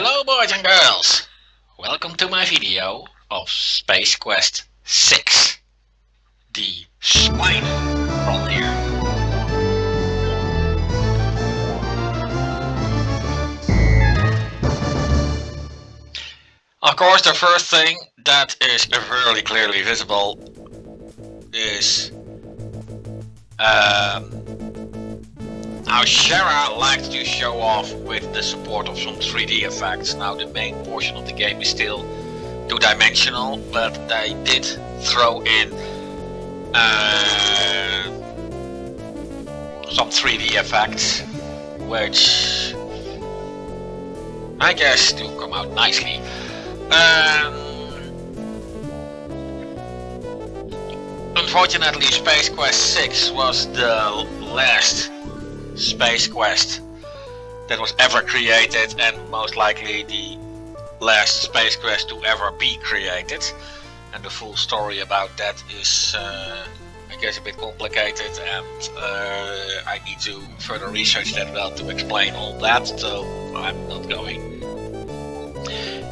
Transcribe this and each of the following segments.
Hello boys and girls! Welcome to my video of Space Quest 6, the Spinal Frontier. Of course, the first thing that is very clearly visible is how Shara likes to show off with the support of some 3D effects. Now the main portion of the game is still two-dimensional, but they did throw in some 3D effects, which I guess do come out nicely. Unfortunately, Space Quest 6 was the last Space Quest that was ever created, and most likely the last Space Quest to ever be created. And the full story about that is, I guess, a bit complicated, and I need to further research that well to explain all that, so I'm not going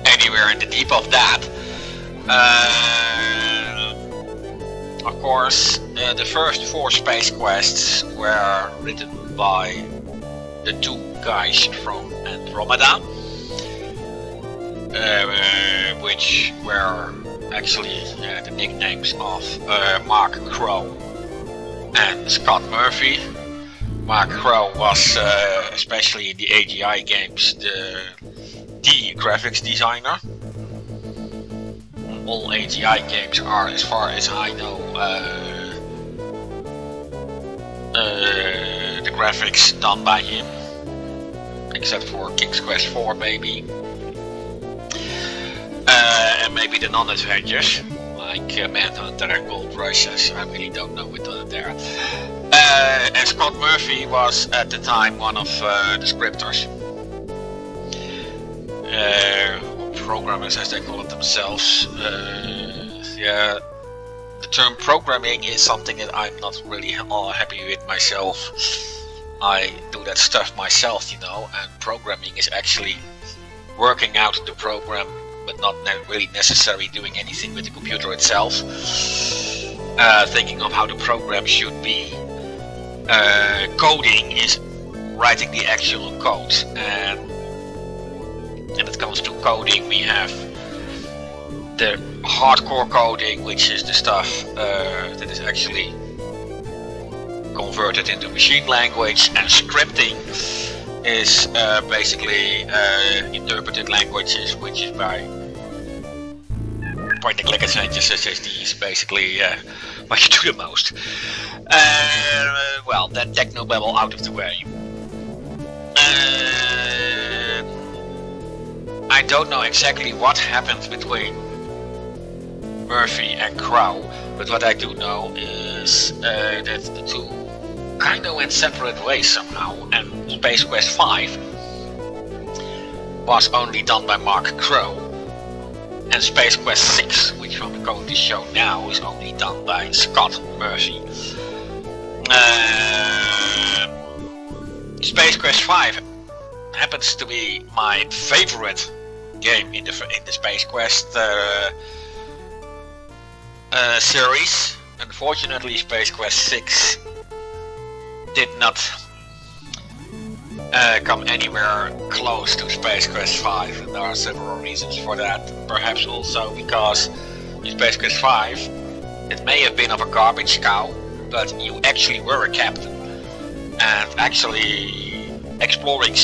anywhere in the deep of that. Of course, the first 4 Space Quests were written by the 2 guys from Andromeda, which were actually the nicknames of Mark Crow and Scott Murphy. Mark Crow was, especially in the AGI games, the graphics designer. All AGI games are, as far as I know, the graphics done by him, except for King's Quest 4 maybe, and maybe the non-adventures like Manhunter and Gold Rushes. I really don't know what done there. And Scott Murphy was at the time one of the scripters, programmers as they call it themselves. Yeah, the term programming is something that I'm not really all happy with myself. I do that stuff myself, you know, and programming is actually working out the program, but not really necessarily doing anything with the computer itself. Thinking of how the program should be. Coding is writing the actual code, and when it comes to coding, we have the hardcore coding, which is the stuff that is actually converted into machine language, and scripting is basically interpreted languages, which is by point and click adventures such as these, basically what you do the most. Well, that technobabble out of the way. I don't know exactly what happened between Murphy and Crow, but what I do know is that the 2 kind of went separate ways somehow, and Space Quest 5 was only done by Mark Crow, and Space Quest 6, which I'm going to show now, is only done by Scott Murphy. Space Quest 5 happens to be my favorite game in the Space Quest series. Unfortunately, Space Quest 6 did not come anywhere close to Space Quest 5, and there are several reasons for that. Perhaps also because in Space Quest 5 it may have been of a garbage cow, but you actually were a captain and actually exploring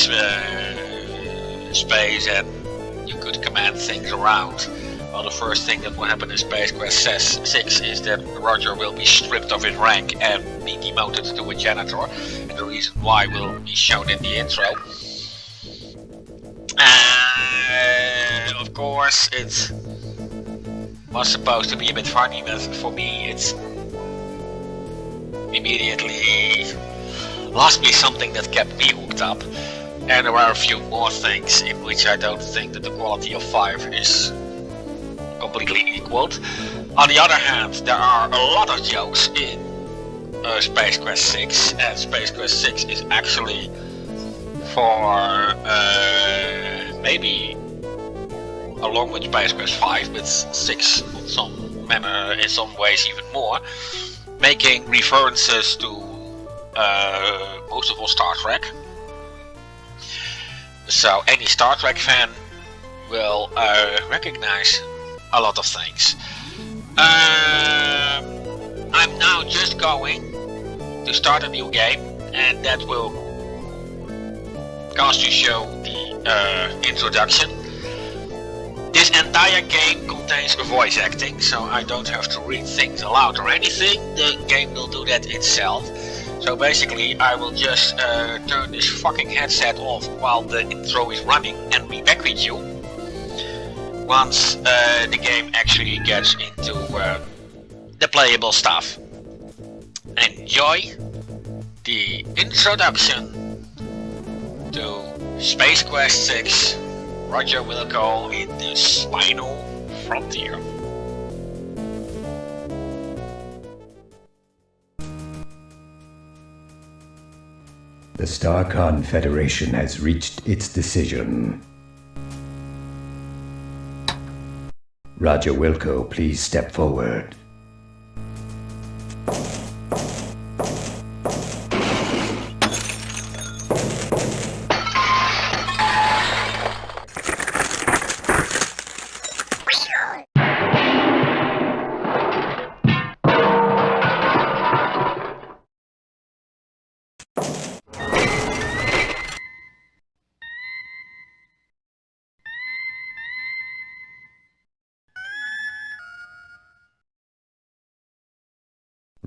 space, and you could command things around. Well, the first thing that will happen in Space Quest 6 is that Roger will be stripped of his rank and be demoted to a janitor, and the reason why will be shown in the intro. Of course, it was supposed to be a bit funny, but for me it's immediately lost me something that kept me hooked up. And there are a few more things in which I don't think that the quality of 5 is completely equaled. On the other hand, there are a lot of jokes in Space Quest 6, and Space Quest 6 is actually for maybe along with Space Quest 5, with 6 in some manner, in some ways even more, making references to most of all Star Trek. So any Star Trek fan will recognize a lot of things. I'm now just going to start a new game, and that will cast to show the introduction. This entire game contains voice acting, so I don't have to read things aloud or anything. The game will do that itself. So basically I will just turn this fucking headset off while the intro is running and be back with you once the game actually gets into the playable stuff. Enjoy the introduction to Space Quest 6, Roger Wilco in the Spinal Frontier. The StarCon Federation has reached its decision. Roger Wilco, please step forward.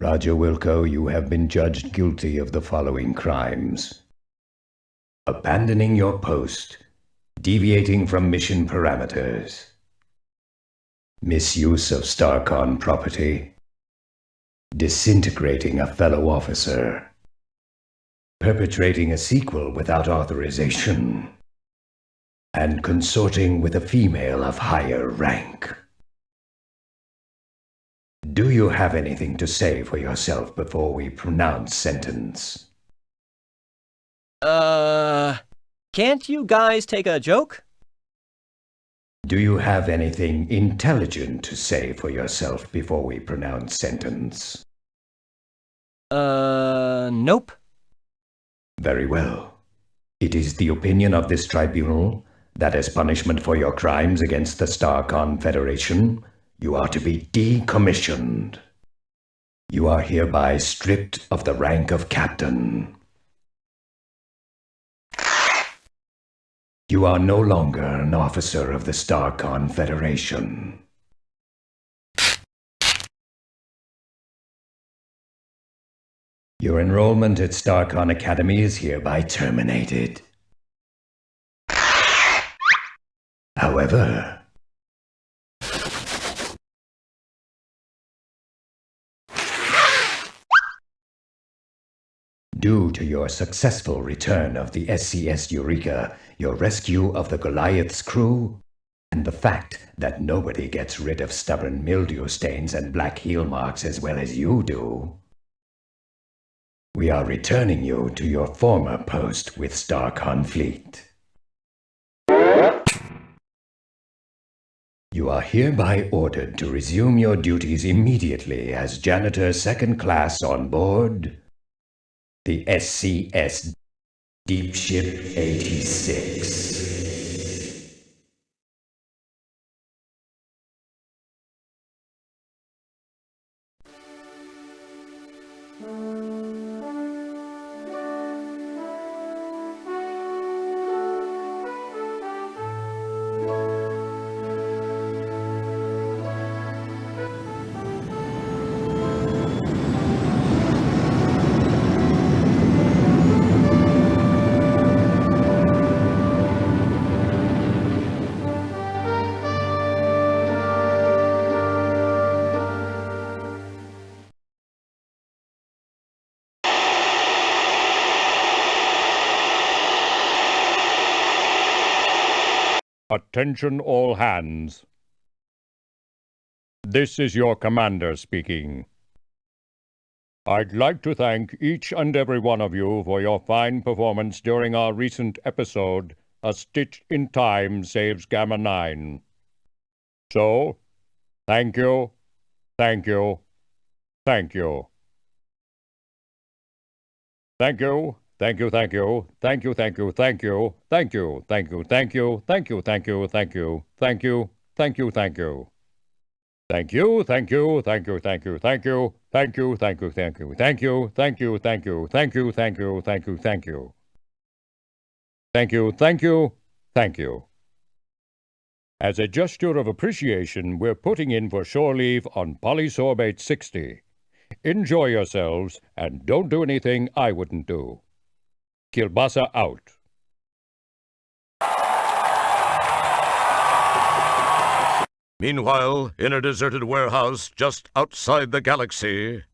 Roger Wilco, you have been judged guilty of the following crimes: abandoning your post, deviating from mission parameters, misuse of StarCon property, disintegrating a fellow officer, perpetrating a sequel without authorization, and consorting with a female of higher rank. Do you have anything to say for yourself before we pronounce sentence? Can't you guys take a joke? Do you have anything intelligent to say for yourself before we pronounce sentence? Nope. Very well. It is the opinion of this tribunal that as punishment for your crimes against the StarCon Federation, you are to be decommissioned. You are hereby stripped of the rank of captain. You are no longer an officer of the StarCon Federation. Your enrollment at StarCon Academy is hereby terminated. However, due to your successful return of the SCS Eureka, your rescue of the Goliath's crew, and the fact that nobody gets rid of stubborn mildew stains and black heel marks as well as you do, we are returning you to your former post with StarCon Fleet. You are hereby ordered to resume your duties immediately as janitor second class on board the SCS Deep Ship 86. Attention all hands. This is your commander speaking. I'd like to thank each and every one of you for your fine performance during our recent episode a stitch in time saves Gamma 9. So, thank you, thank you, thank you. Thank you, thank you, thank you, thank you, thank you, thank you, thank you, thank you, thank you, thank you, thank you, thank you, thank you, thank you, thank you. Thank you, thank you, thank you, thank you, thank you, thank you, thank you, thank you, thank you, thank you, thank you, thank you, thank you, thank you, thank you. Thank you, thank you, thank you. As a gesture of appreciation, we're putting in for shore leave on polysorbate 60. Enjoy yourselves, and don't do anything I wouldn't do. Kielbasa out. Meanwhile, in a deserted warehouse just outside the galaxy...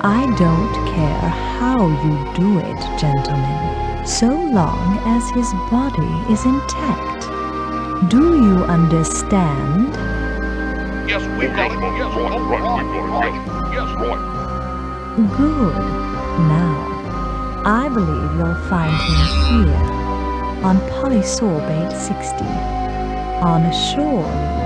I don't care how you do it, gentlemen, so long as his body is intact. Do you understand? Yes, we got it. Yes, right. Yes, right. Good. Now, I believe you'll find him here, on polysorbate 60, on shore leave.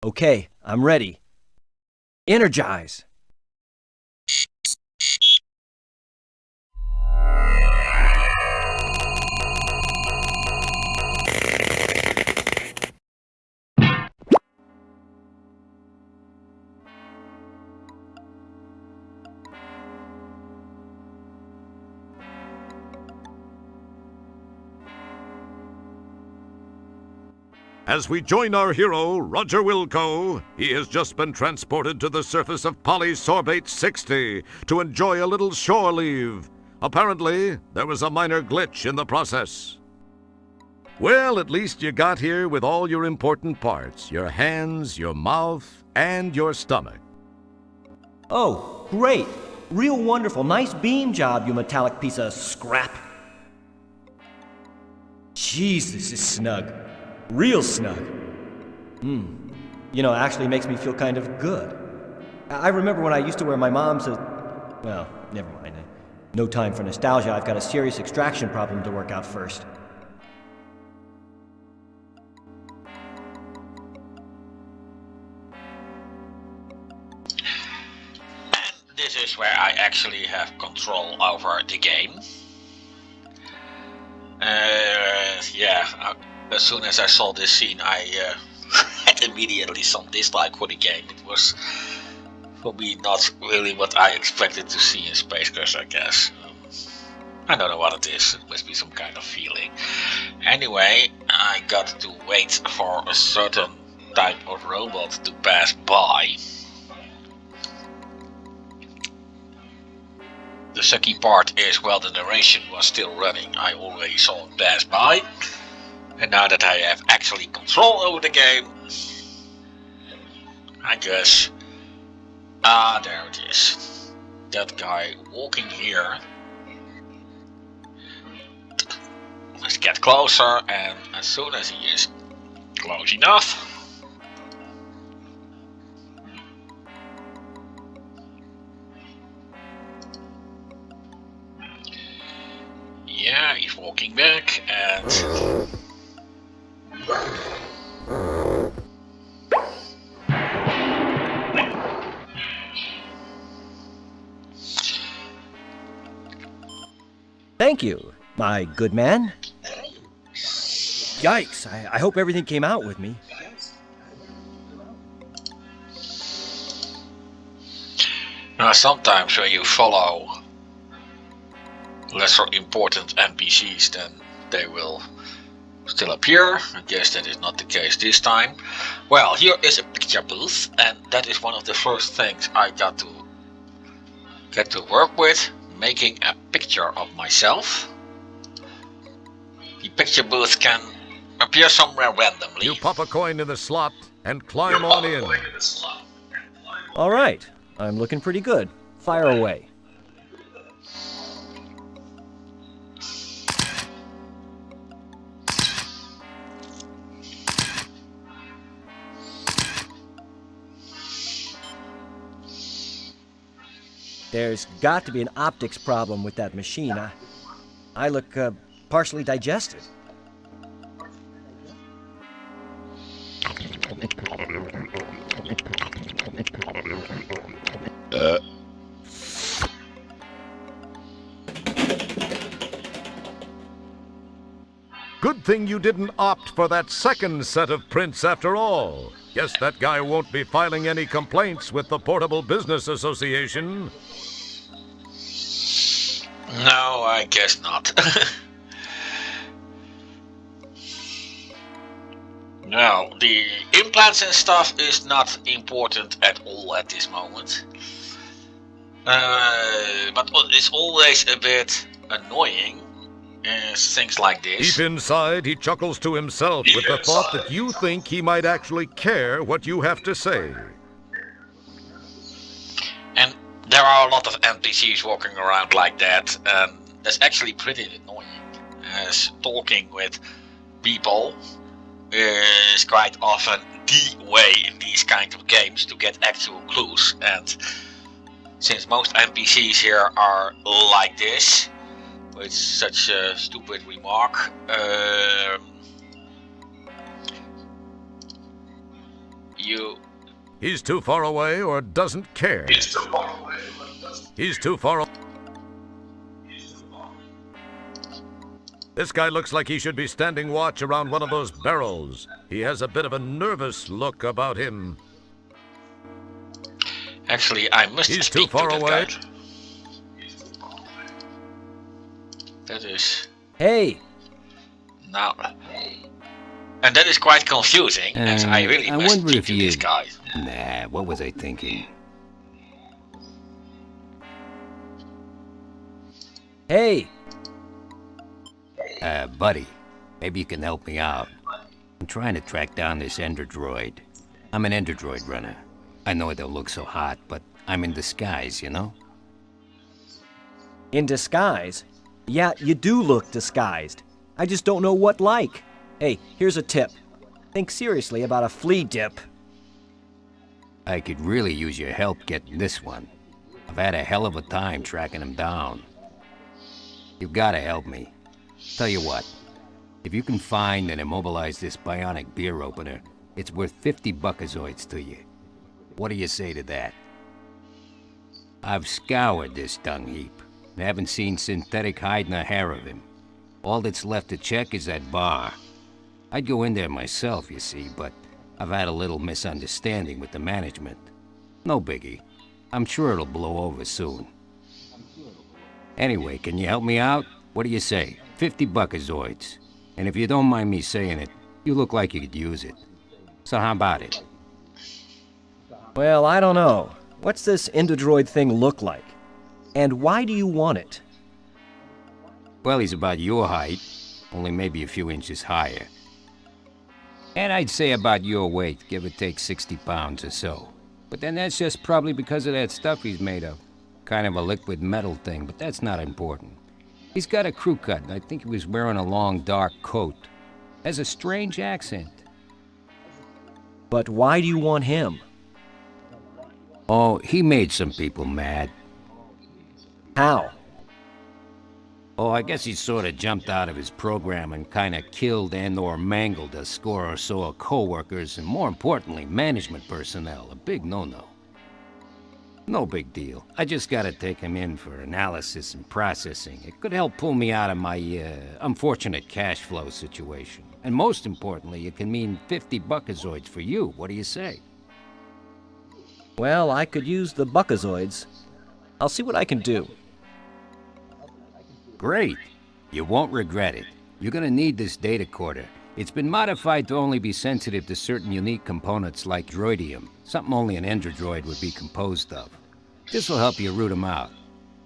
Okay, I'm ready. Energize! As we join our hero, Roger Wilco, he has just been transported to the surface of polysorbate 60 to enjoy a little shore leave. Apparently, there was a minor glitch in the process. Well, at least you got here with all your important parts, your hands, your mouth, and your stomach. Oh, great! Real wonderful. Nice beam job, you metallic piece of scrap. Jeez, this is snug. Real snug. You know, it actually makes me feel kind of good. I remember when I used to wear my mom's... well, never mind. No time for nostalgia. I've got a serious extraction problem to work out first. And this is where I actually have control over the game. As soon as I saw this scene, I had immediately some dislike for the game. It was, for me, not really what I expected to see in Space Quest, I guess. I don't know what it is. It must be some kind of feeling. Anyway, I got to wait for a certain type of robot to pass by. The sucky part is, while the narration was still running, I already saw it pass by. And now that I have actually control over the game, I guess... there it is. That guy walking here. Let's get closer, and as soon as he is close enough... Yeah, he's walking back, and... Thank you, my good man. Yikes, I hope everything came out with me. Now, sometimes when you follow lesser important NPCs, then they will still appear. I guess that is not the case this time. Well, here is a picture booth, and that is one of the first things I got to get to work with, making a picture of myself. The picture booth can appear somewhere randomly. You pop a coin in the slot and climb on in. All right, I'm looking pretty good. Fire away. There's got to be an optics problem with that machine. I look partially digested. Good thing you didn't opt for that second set of prints after all. Guess that guy won't be filing any complaints with the Portable Business Association. No, I guess not. No, the implants and stuff is not important at all at this moment. But it's always a bit annoying, things like this. Deep inside, he chuckles to himself with the thought that you think he might actually care what you have to say. And there are a lot of NPCs walking around like that, and that's actually pretty annoying, as talking with people is quite often the way in these kind of games to get actual clues. And since most NPCs here are like this, with such a stupid remark, He's too far away or doesn't care. He's too far. This guy looks like he should be standing watch around one of those barrels. He has a bit of a nervous look about him. Actually, I must He's speak too far to that away. guy. That is... Hey! Now... And that is quite confusing, as I really must wonder speak if to you... this guy. Nah, what was I thinking? Hey! Buddy, maybe you can help me out. I'm trying to track down this Ender Droid. I'm an Ender Droid runner. I know it don't look so hot, but I'm in disguise, you know? In disguise? Yeah, you do look disguised. I just don't know what like. Hey, here's a tip. Think seriously about a flea dip. I could really use your help getting this one. I've had a hell of a time tracking him down. You've gotta help me. Tell you what, if you can find and immobilize this bionic beer opener, it's worth 50 buckazoids to you. What do you say to that? I've scoured this dung heap, and haven't seen synthetic hide nor hair of him. All that's left to check is that bar. I'd go in there myself, you see, but I've had a little misunderstanding with the management. No biggie. I'm sure it'll blow over soon. Anyway, can you help me out? What do you say? 50 buckazoids. And if you don't mind me saying it, you look like you could use it. So how about it? Well, I don't know. What's this Endodroid thing look like? And why do you want it? Well, he's about your height, only maybe a few inches higher. And I'd say about your weight, give or take 60 pounds or so. But then that's just probably because of that stuff he's made of. Kind of a liquid metal thing, but that's not important. He's got a crew cut, and I think he was wearing a long, dark coat. Has a strange accent. But why do you want him? Oh, he made some people mad. How? Oh, I guess he sort of jumped out of his program and kind of killed and/or mangled a score or so of co-workers and, more importantly, management personnel. A big no-no. No big deal. I just gotta take him in for analysis and processing. It could help pull me out of my, unfortunate cash flow situation. And most importantly, it can mean 50 buckazoids for you. What do you say? Well, I could use the buckazoids. I'll see what I can do. Great. You won't regret it. You're gonna need this data quarter. It's been modified to only be sensitive to certain unique components like droidium, something only an android would be composed of. This will help you root him out.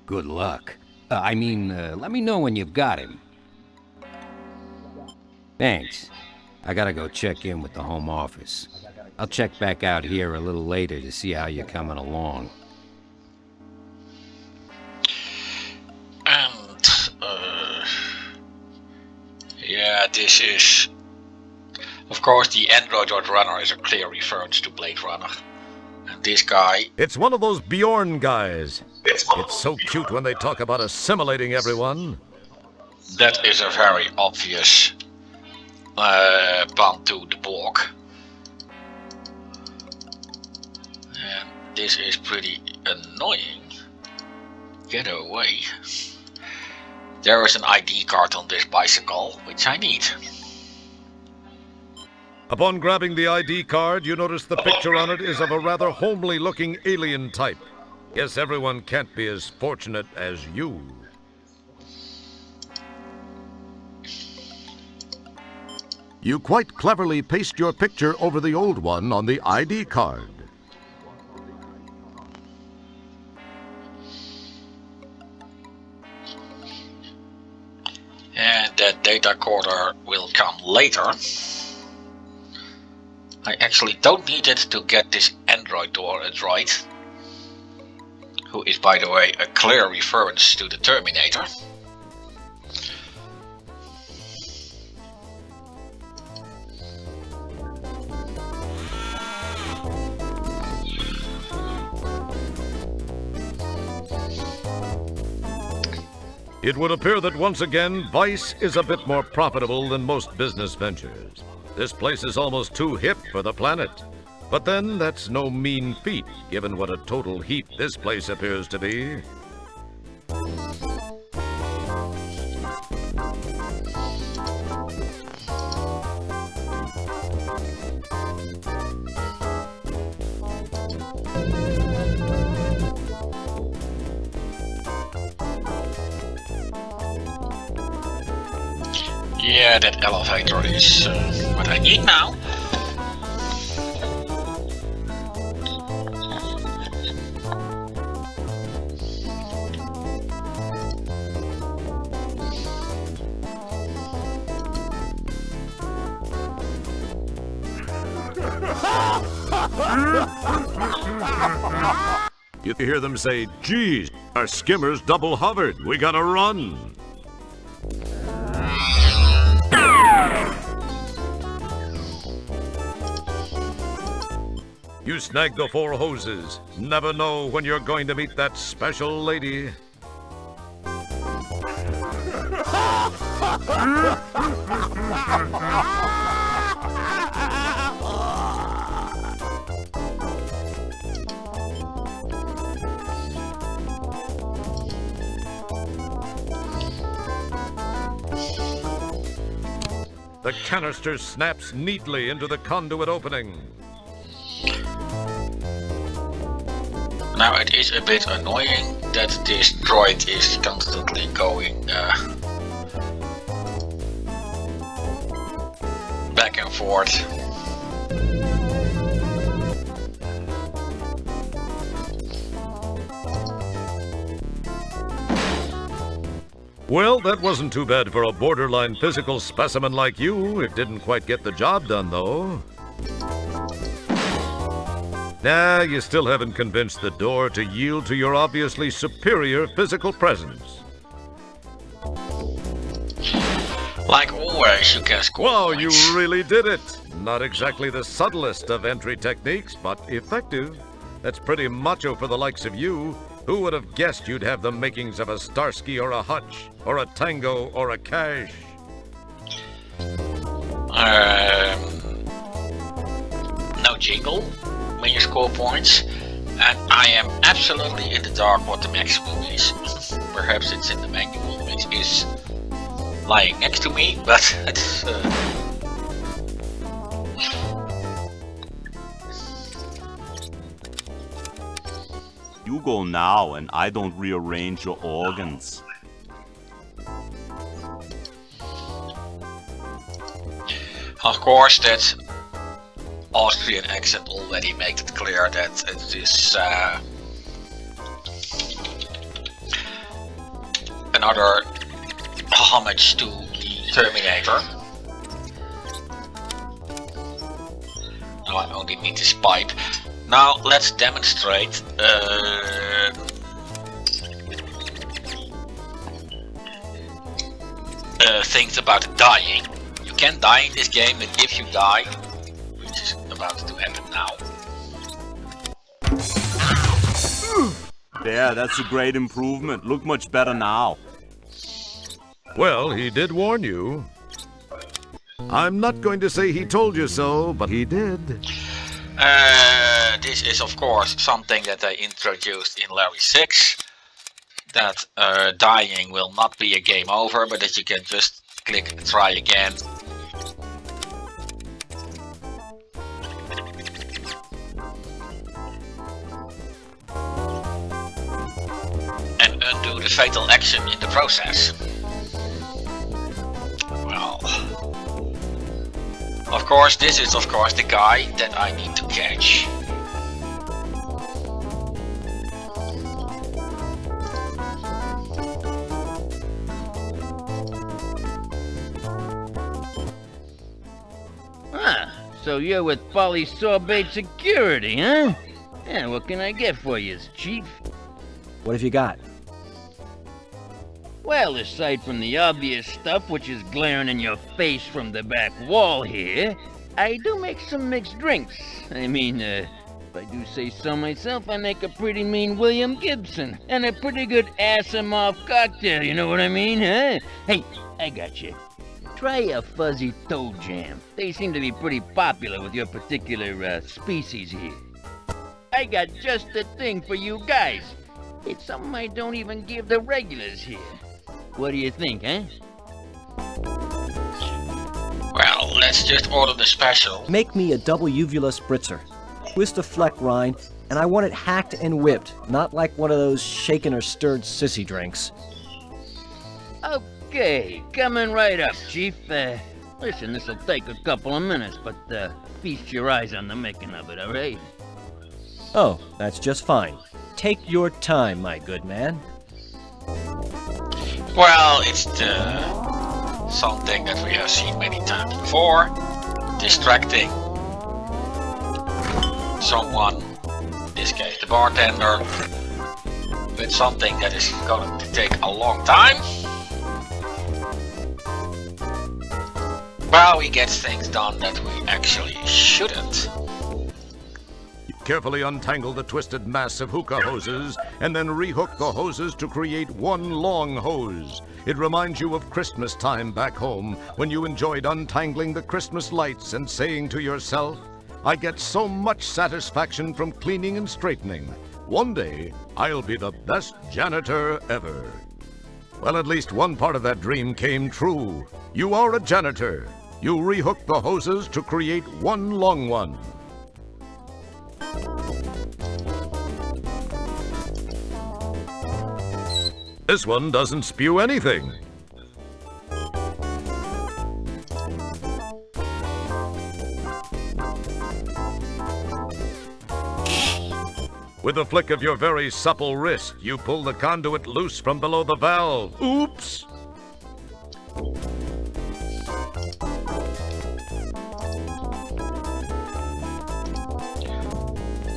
Good luck. Let me know when you've got him. Thanks. I gotta go check in with the home office. I'll check back out here a little later to see how you're coming along. And, yeah, this is... Of course, the Android Runner is a clear reference to Blade Runner. And this guy... It's one of those Bjorn guys. It's so cute when they talk about assimilating everyone. That is a very obvious pun to the Borg. And this is pretty annoying. Get away. There is an ID card on this bicycle, which I need. Upon grabbing the ID card, you notice the picture on it is of a rather homely-looking alien type. Guess everyone can't be as fortunate as you. You quite cleverly paste your picture over the old one on the ID card. And that data recorder will come later. I actually don't need it to get this Android droid, who is, by the way, a clear reference to the Terminator. It would appear that once again, Vice is a bit more profitable than most business ventures. This place is almost too hip for the planet. But then, that's no mean feat, given what a total heap this place appears to be. Yeah, that elevator is what I need now. You hear them say, "Geez, our skimmer's double hovered. We gotta run." You snag the 4 hoses. Never know when you're going to meet that special lady. The canister snaps neatly into the conduit opening. Now it is a bit annoying that this droid is constantly going back and forth. Well, that wasn't too bad for a borderline physical specimen like you. It didn't quite get the job done, though. Nah, you still haven't convinced the door to yield to your obviously superior physical presence. Like always, you can score Wow, points. you really did it! Not exactly the subtlest of entry techniques, but effective. That's pretty macho for the likes of you. Who would have guessed you'd have the makings of a Starsky or a Hutch, or a Tango or a Cash? No jingle when you score points, and I am absolutely in the dark what the maximum is. Perhaps it's in the manual, which is lying next to me, but it's You go now and I don't rearrange your organs. Of course, that Austrian accent already made it clear that it is another homage to the Terminator. Now I only need this pipe. Now let's demonstrate things about dying. You can die in this game, and if you die, which is about to happen now. There, that's a great improvement. Look much better now. Well, he did warn you. I'm not going to say he told you so, but he did. This is of course something that they introduced in Larry 6. That dying will not be a game over, but that you can just click try again. And undo the fatal action in the process. Well, of course, this is of course the guy that I need to catch. So you're with Polysorbate Security, huh? Yeah, what can I get for you, Chief? What have you got? Well, aside from the obvious stuff which is glaring in your face from the back wall here, I do make some mixed drinks. I mean, if I do say so myself, I make a pretty mean William Gibson and a pretty good ass-em-off cocktail, you know what I mean, huh? Hey, I got you. Try a fuzzy toe jam. They seem to be pretty popular with your particular species here. I got just the thing for you guys. It's something I don't even give the regulars here. What do you think, eh? Well, let's just order the special. Make me a double uvula spritzer. Twist a fleck rind, and I want it hacked and whipped, not like one of those shaken or stirred sissy drinks. Okay, coming right up, Chief. Listen, this'll take a couple of minutes, but feast your eyes on the making of it, alright? Oh, that's just fine. Take your time, my good man. Well, it's something that we have seen many times before. Distracting someone, in this case the bartender, with something that is going to take a long time. Well, he gets things done that we actually shouldn't. You carefully untangle the twisted mass of hookah hoses and then rehook the hoses to create one long hose. It reminds you of Christmas time back home when you enjoyed untangling the Christmas lights and saying to yourself, I get so much satisfaction from cleaning and straightening. One day, I'll be the best janitor ever. Well, at least one part of that dream came true. You are a janitor. You rehook the hoses to create one long one. This one doesn't spew anything. With a flick of your very supple wrist, you pull the conduit loose from below the valve. Oops!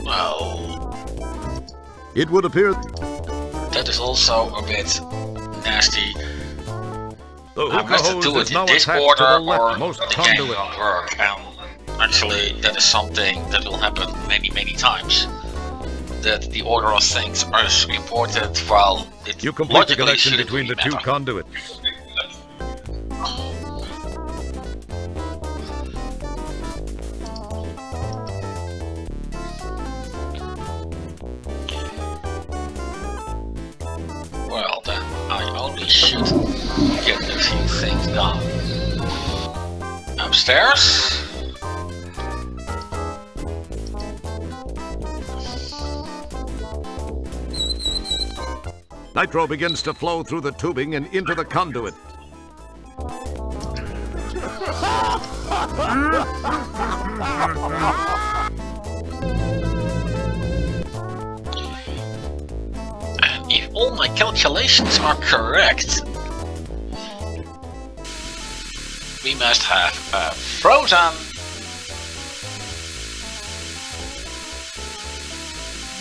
Well, it would appear that is also a bit nasty. the I hookah must hose do is it now in this attached to order the or leftmost the game conduit. won't work. Actually, that is something that will happen many times. That the order of things is important while it You complete the logically connection shouldn't between the really two matter. conduits. Well, then I only should get a few things done. Upstairs. Nitro begins to flow through the tubing and into the conduit. And if all my calculations are correct, we must have a frozen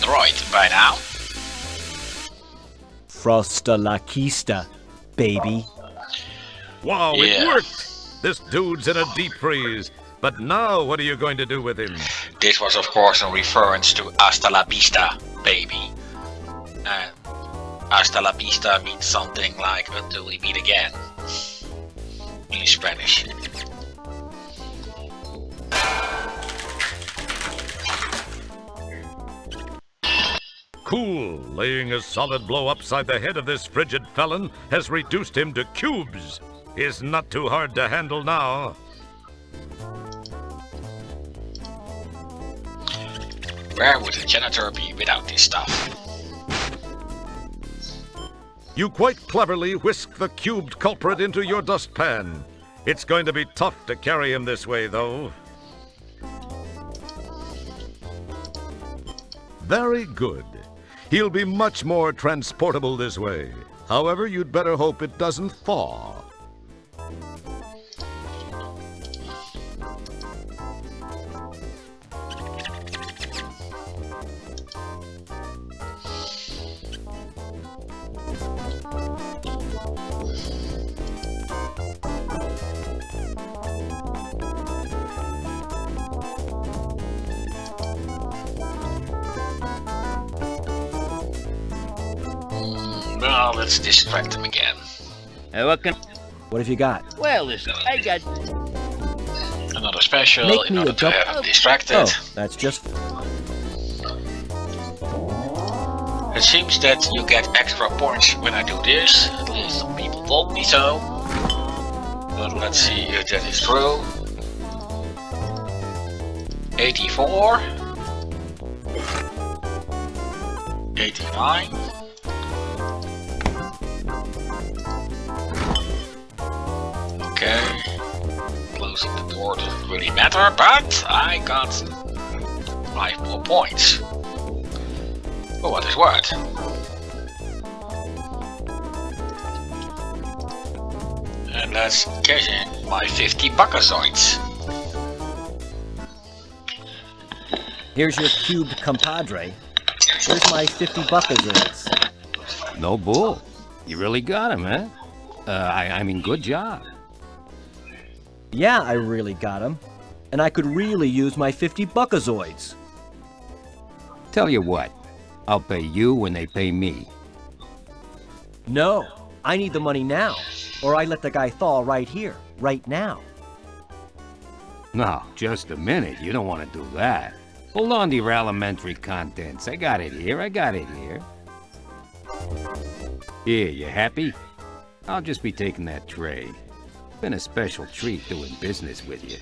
droid by now. Frosta la Kista, baby. Wow, Yeah. it worked! This dude's in a deep freeze. But now what are you going to do with him? This was of course a reference to hasta la vista, baby. And hasta la vista means something like until we meet again in Spanish. Cool, laying a solid blow upside the head of this frigid felon has reduced him to cubes. He's not too hard to handle now. Where would a janitor be without this stuff? You quite cleverly whisk the cubed culprit into your dustpan. It's going to be tough to carry him this way, though. Very good. He'll be much more transportable this way. However, you'd better hope it doesn't thaw. Well, let's distract him again. What have you got? Well, listen, I got... Another special Make in me order a to have him distracted. Oh, that's just... It seems that you get extra points when I do this. At least some people told me so. But let's see if that is true. 84. 89. Okay. Closing the door doesn't really matter, but I got 5 more points. For what is what? And let's cash in my 50 buckazoids. Here's your cubed compadre. Here's my 50 buckazoids. No bull. You really got him, huh? I mean, good job. Yeah, I really got him. And I could really use my 50 buckazoids. Tell you what, I'll pay you when they pay me. No, I need the money now. Or I let the guy thaw right here, right now. No, just a minute. You don't want to do that. Hold on to your alimentary contents. I got it here. Here, you happy? I'll just be taking that tray. Been a special treat doing business with you.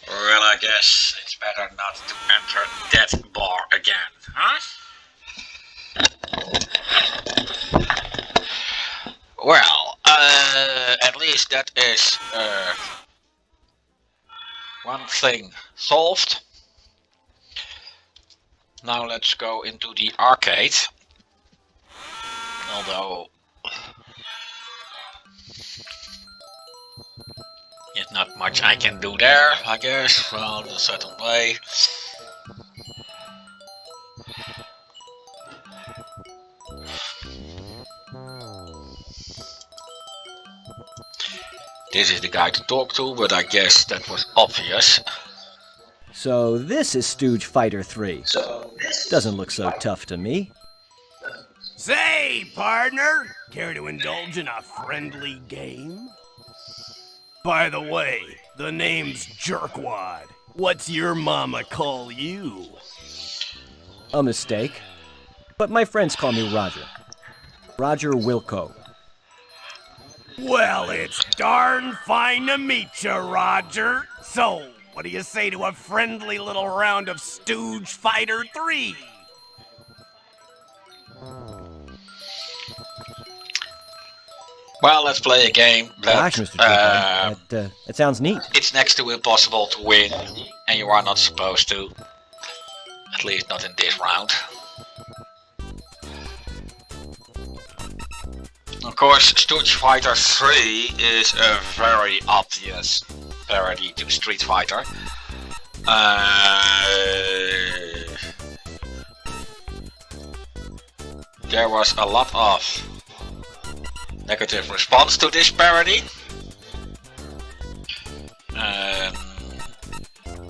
Well, I guess it's better not to enter that bar again, huh? Well, at least that is one thing solved. Now let's go into the arcade. Although there's not much I can do there, I guess, well, in a certain way. This is the guy to talk to, but I guess that was obvious. So this is Stooge Fighter 3. Doesn't look so tough to me. Say, partner, care to indulge in a friendly game? By the way, the name's Jerkwad. What's your mama call you? A mistake. But my friends call me Roger. Roger Wilco. Well, it's darn fine to meet you, Roger. So, what do you say to a friendly little round of Stooge Fighter 3? Well, let's play a game that, Gosh, Mr. Strickland, that sounds neat. it's next to impossible to win, and you are not supposed to. At least not in this round. Of course, Stooge Fighter 3 is a very obvious parody to Street Fighter. There was a lot of negative response to this parody.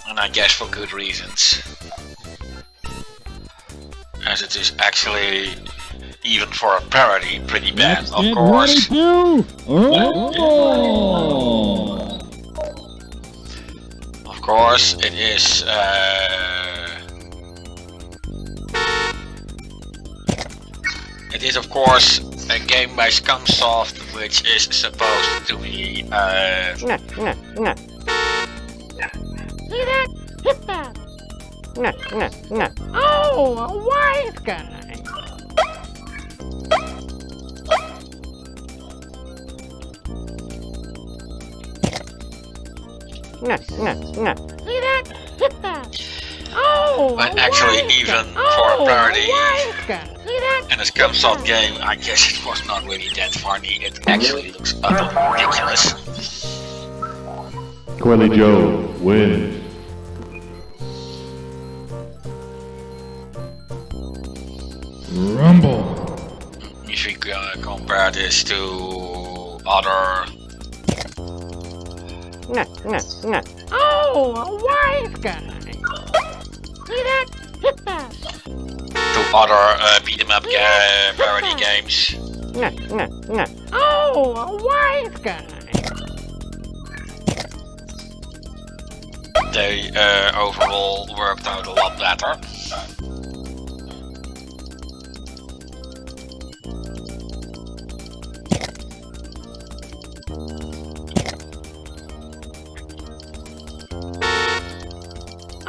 And I guess for good reasons. As it is actually, even for a parody, pretty bad, of course. Of course, it is. It is, of course, a game by Scumsoft, which is supposed to be. See that? Hit that! Oh, a wise guy! See that? Hit that! Oh, But actually, even for a parody See that? and a Scumsoft game, I guess it was not really that funny. It actually looks utterly ridiculous. Quelly Joe wins. Rumble. If we compare this to other. Oh, a wise guy! See that? Hit that! To other beat 'em up parody games. Oh, a wise guy! They overall worked out a lot better.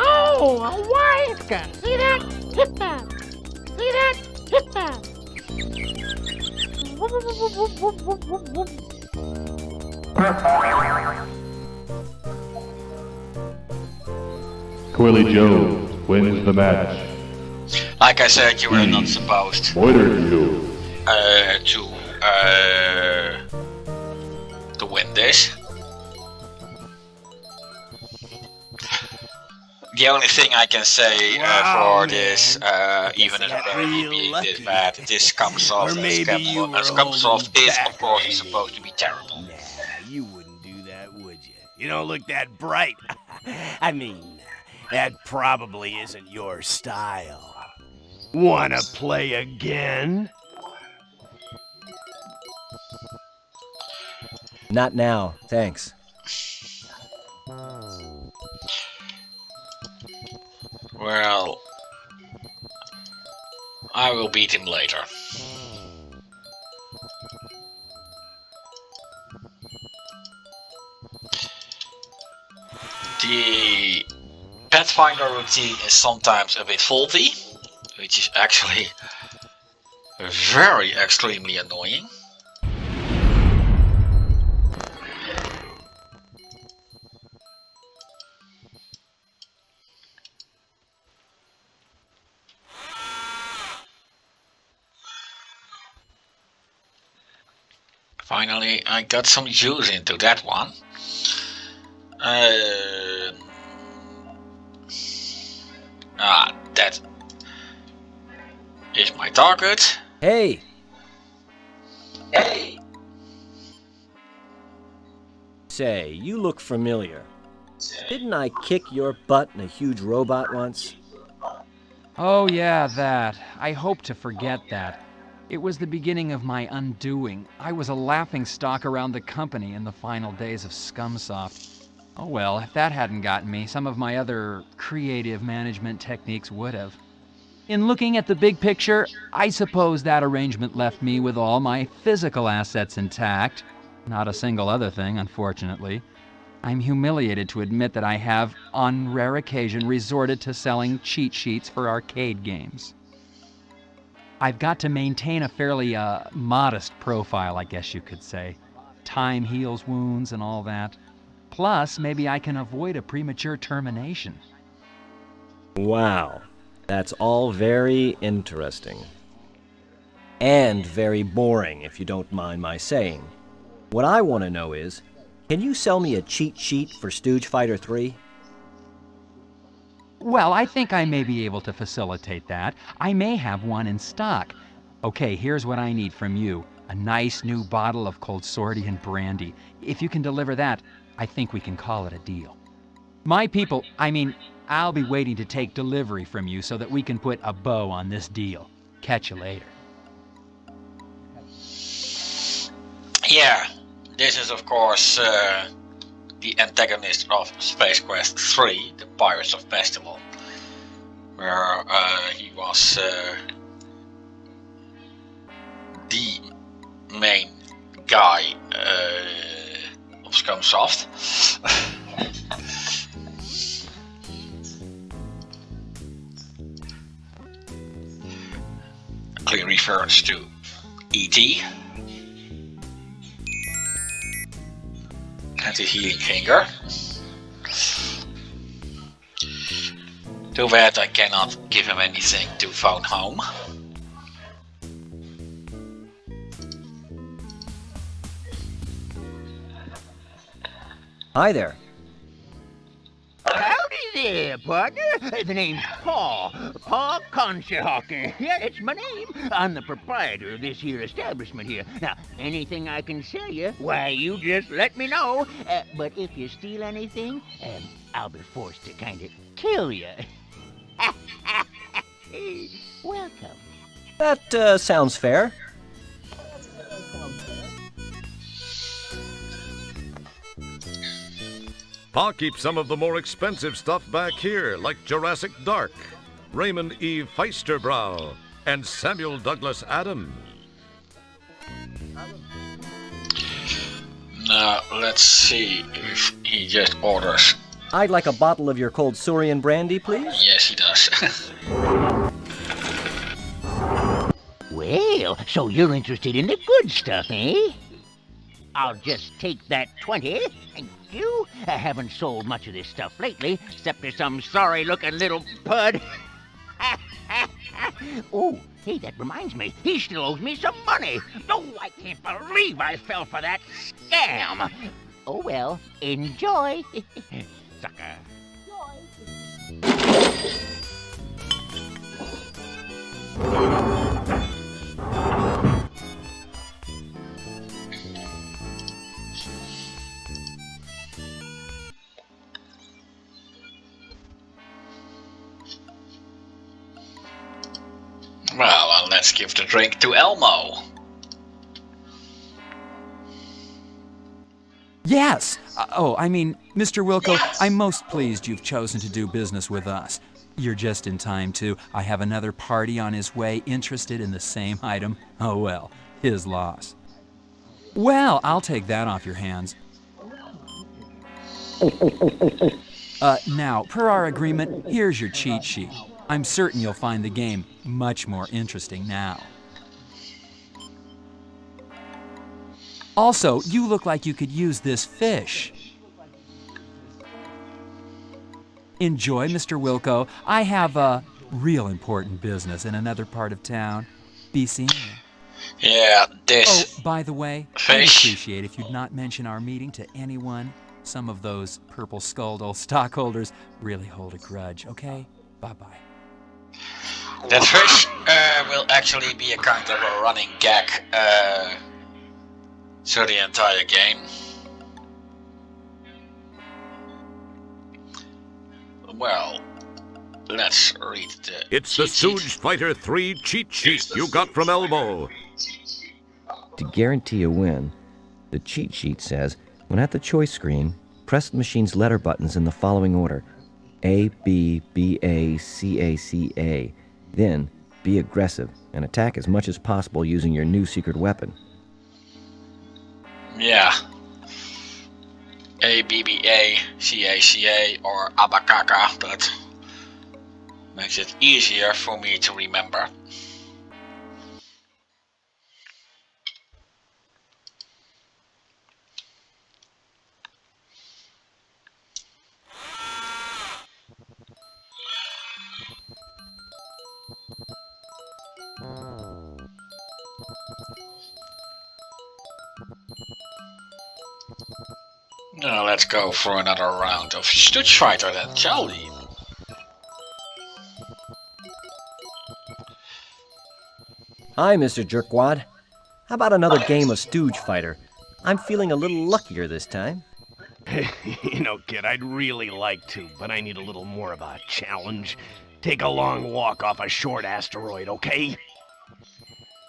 Oh, a wise guy! See that? Hit that! See that? Hit that! Quelly Joe wins the match. Like I said, you were not supposed to win this. The only thing I can say for this, even if it being this bad, this Scumsoft, Scumsoft is of course supposed to be terrible. Nah, you wouldn't do that, would you? You don't look that bright. I mean, that probably isn't your style. Wanna play again? Not now, thanks. Well, I will beat him later. The Pathfinder routine is sometimes a bit faulty, which is actually very extremely annoying. Finally, I got some juice into that one. That is my target. Hey! Hey! Say, you look familiar. Didn't I kick your butt in a huge robot once? Oh yeah, that. I hope to forget that. It was the beginning of my undoing. I was a laughingstock around the company in the final days of Scumsoft. Oh well, if that hadn't gotten me, some of my other creative management techniques would have. In looking at the big picture, I suppose that arrangement left me with all my physical assets intact, Not a single other thing, unfortunately. I'm humiliated to admit that I have, on rare occasion, resorted to selling cheat sheets for arcade games. I've got to maintain a fairly modest profile, I guess you could say. Time heals wounds and all that. Plus, maybe I can avoid a premature termination. Wow, that's all very interesting. And very boring, if you don't mind my saying. What I want to know is, can you sell me a cheat sheet for Stooge Fighter 3? Well, I think I may be able to facilitate that. I may have one in stock. Okay, here's what I need from you. A nice new bottle of Coldsordian brandy. If you can deliver that, I think we can call it a deal. My people, I'll be waiting to take delivery from you so that we can put a bow on this deal. Catch you later. Yeah, this is of course the antagonist of Space Quest 3, the Pirates of Festival, where he was the main guy of Scumsoft. Clear reference to E.T. and the healing finger. Too bad I cannot give him anything to phone home. Hi there. Howdy there, partner. The name's Paul Conshohocker. Yeah, it's my name. I'm the proprietor of this here establishment here. Now, anything I can sell you, why, you just let me know. But if you steal anything, I'll be forced to kind of kill you. Welcome. That sounds fair. Pa keeps some of the more expensive stuff back here, like Jurassic Dark, Raymond E. Feisterbrow, and Samuel Douglas Adams. Now, let's see if he just orders. I'd like a bottle of your Coldsordian brandy, please. Yes, he does. Well, so you're interested in the good stuff, eh? I'll just take that 20. Thank you. I haven't sold much of this stuff lately, except for some sorry-looking little pud. Oh, hey, that reminds me. He still owes me some money. Oh, I can't believe I fell for that scam. Oh, well, enjoy. Sucker. Well, let's give the drink to Elmo. Yes! Mr. Wilco, I'm most pleased you've chosen to do business with us. You're just in time, too. I have another party on his way interested in the same item. Oh well, his loss. Well, I'll take that off your hands. Now, per our agreement, here's your cheat sheet. I'm certain you'll find the game much more interesting now. Also, you look like you could use this fish. Enjoy, Mr. Wilco. I have a real important business in another part of town. Be seeing you. Yeah, this. Oh, by the way, fish. I'd appreciate if you'd not mention our meeting to anyone. Some of those purple-skulled old stockholders really hold a grudge, okay? Bye-bye. That fish will actually be a kind of a running gag through the entire game. Well, let's read the It's the Stooge Fighter 3 cheat sheet you got from Elmo. To guarantee a win, the cheat sheet says, when at the choice screen, press the machine's letter buttons in the following order: A, B, B, A, C, A, C, A. Then, be aggressive and attack as much as possible using your new secret weapon. Yeah. ABBA, or Abakaka, but makes it easier for me to remember. Now let's go for another round of Street Fighter then, shall we? Hi, Mr. Jerkwad. How about another game of Stooge Fighter? I'm feeling a little luckier this time. You know, kid, I'd really like to, but I need a little more of a challenge. Take a long walk off a short asteroid, okay?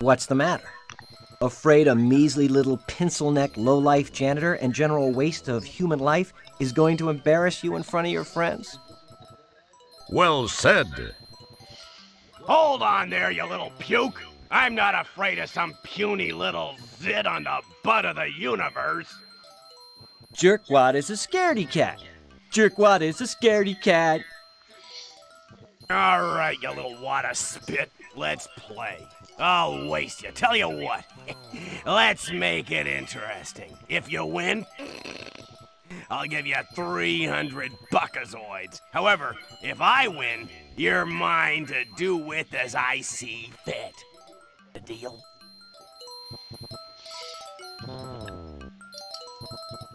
What's the matter? Afraid a measly little pencil-neck low-life janitor and general waste of human life is going to embarrass you in front of your friends? Well said. Hold on there, you little puke! I'm not afraid of some puny little zit on the butt of the universe! Jerkwad is a scaredy cat. Jerkwad is a scaredy cat. All right, you little wad of spit. Let's play. I'll waste you. Tell you what. Let's make it interesting. If you win, I'll give you 300 buckazoids. However, if I win, you're mine to do with as I see fit. The deal?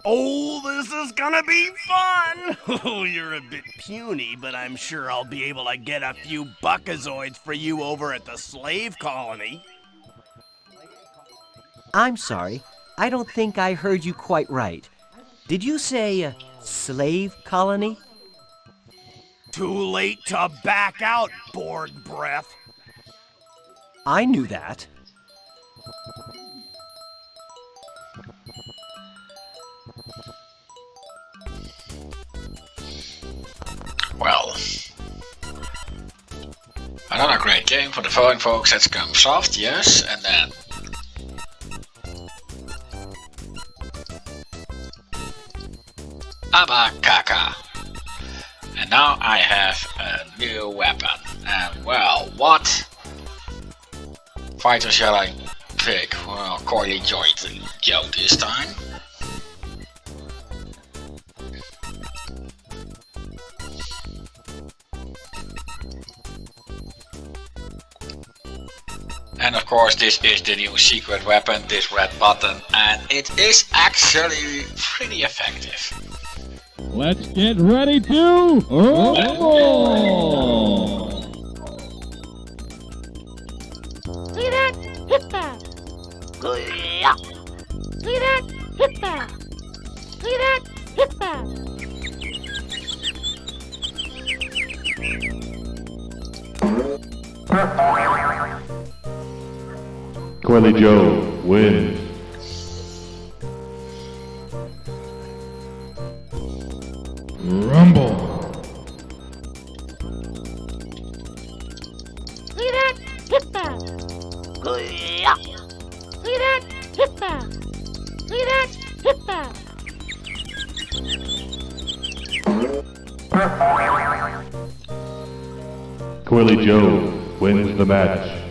Oh, this is gonna be fun! Oh, you're a bit puny, but I'm sure I'll be able to get a few buckazoids for you over at the slave colony. I'm sorry. I don't think I heard you quite right. Did you say slave colony? Too late to back out, bored breath. I knew that. Well, another great game for the following folks at Scumsoft, yes, and then Abakaka. And now I have a new weapon. And well, what fighter shall I pick? Well, Coily Joe this time. And of course this is the new secret weapon, this red button, and it is actually pretty effective. Let's get ready to rumble! See that? Hit that! See that? Hit that! See that? Hit that! Coily Joe wins. Rumble! See that? Hit that! See that? Hit that! See that? Hit that! Coily Joe wins the match.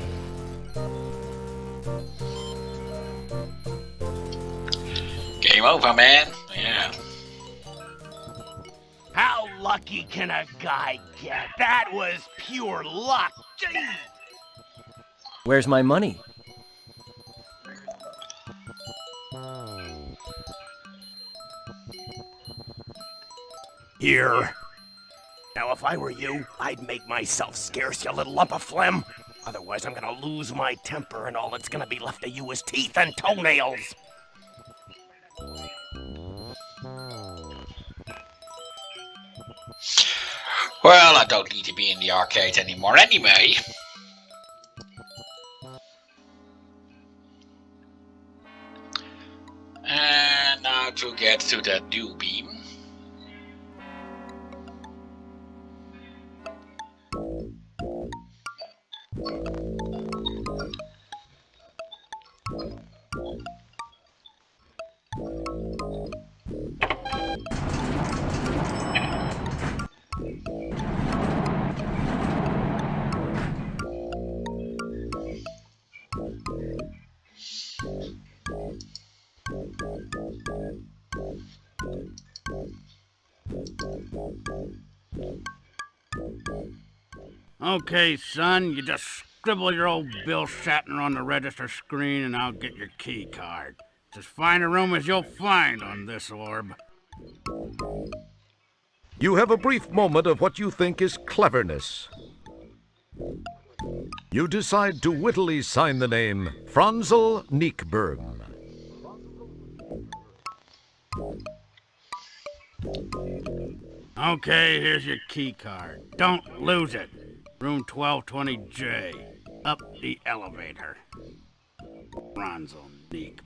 Game over, man. Yeah. How lucky can a guy get? That was pure luck. Gee. Where's my money? Here. Now, if I were you, I'd make myself scarce, you little lump of phlegm. Otherwise, I'm gonna lose my temper, and all that's gonna be left of you is teeth and toenails. Well, I don't need to be in the arcade anymore anyway. And now to get to the new beam. Okay, son, you just scribble your old Bill Shatner on the register screen and I'll get your key card. It's as fine a room as you'll find on this orb. You have a brief moment of what you think is cleverness. You decide to wittily sign the name Franzel Niekberm. Okay, here's your key card. Don't lose it. Room 1220J. Up the elevator. Franzel Niekberm.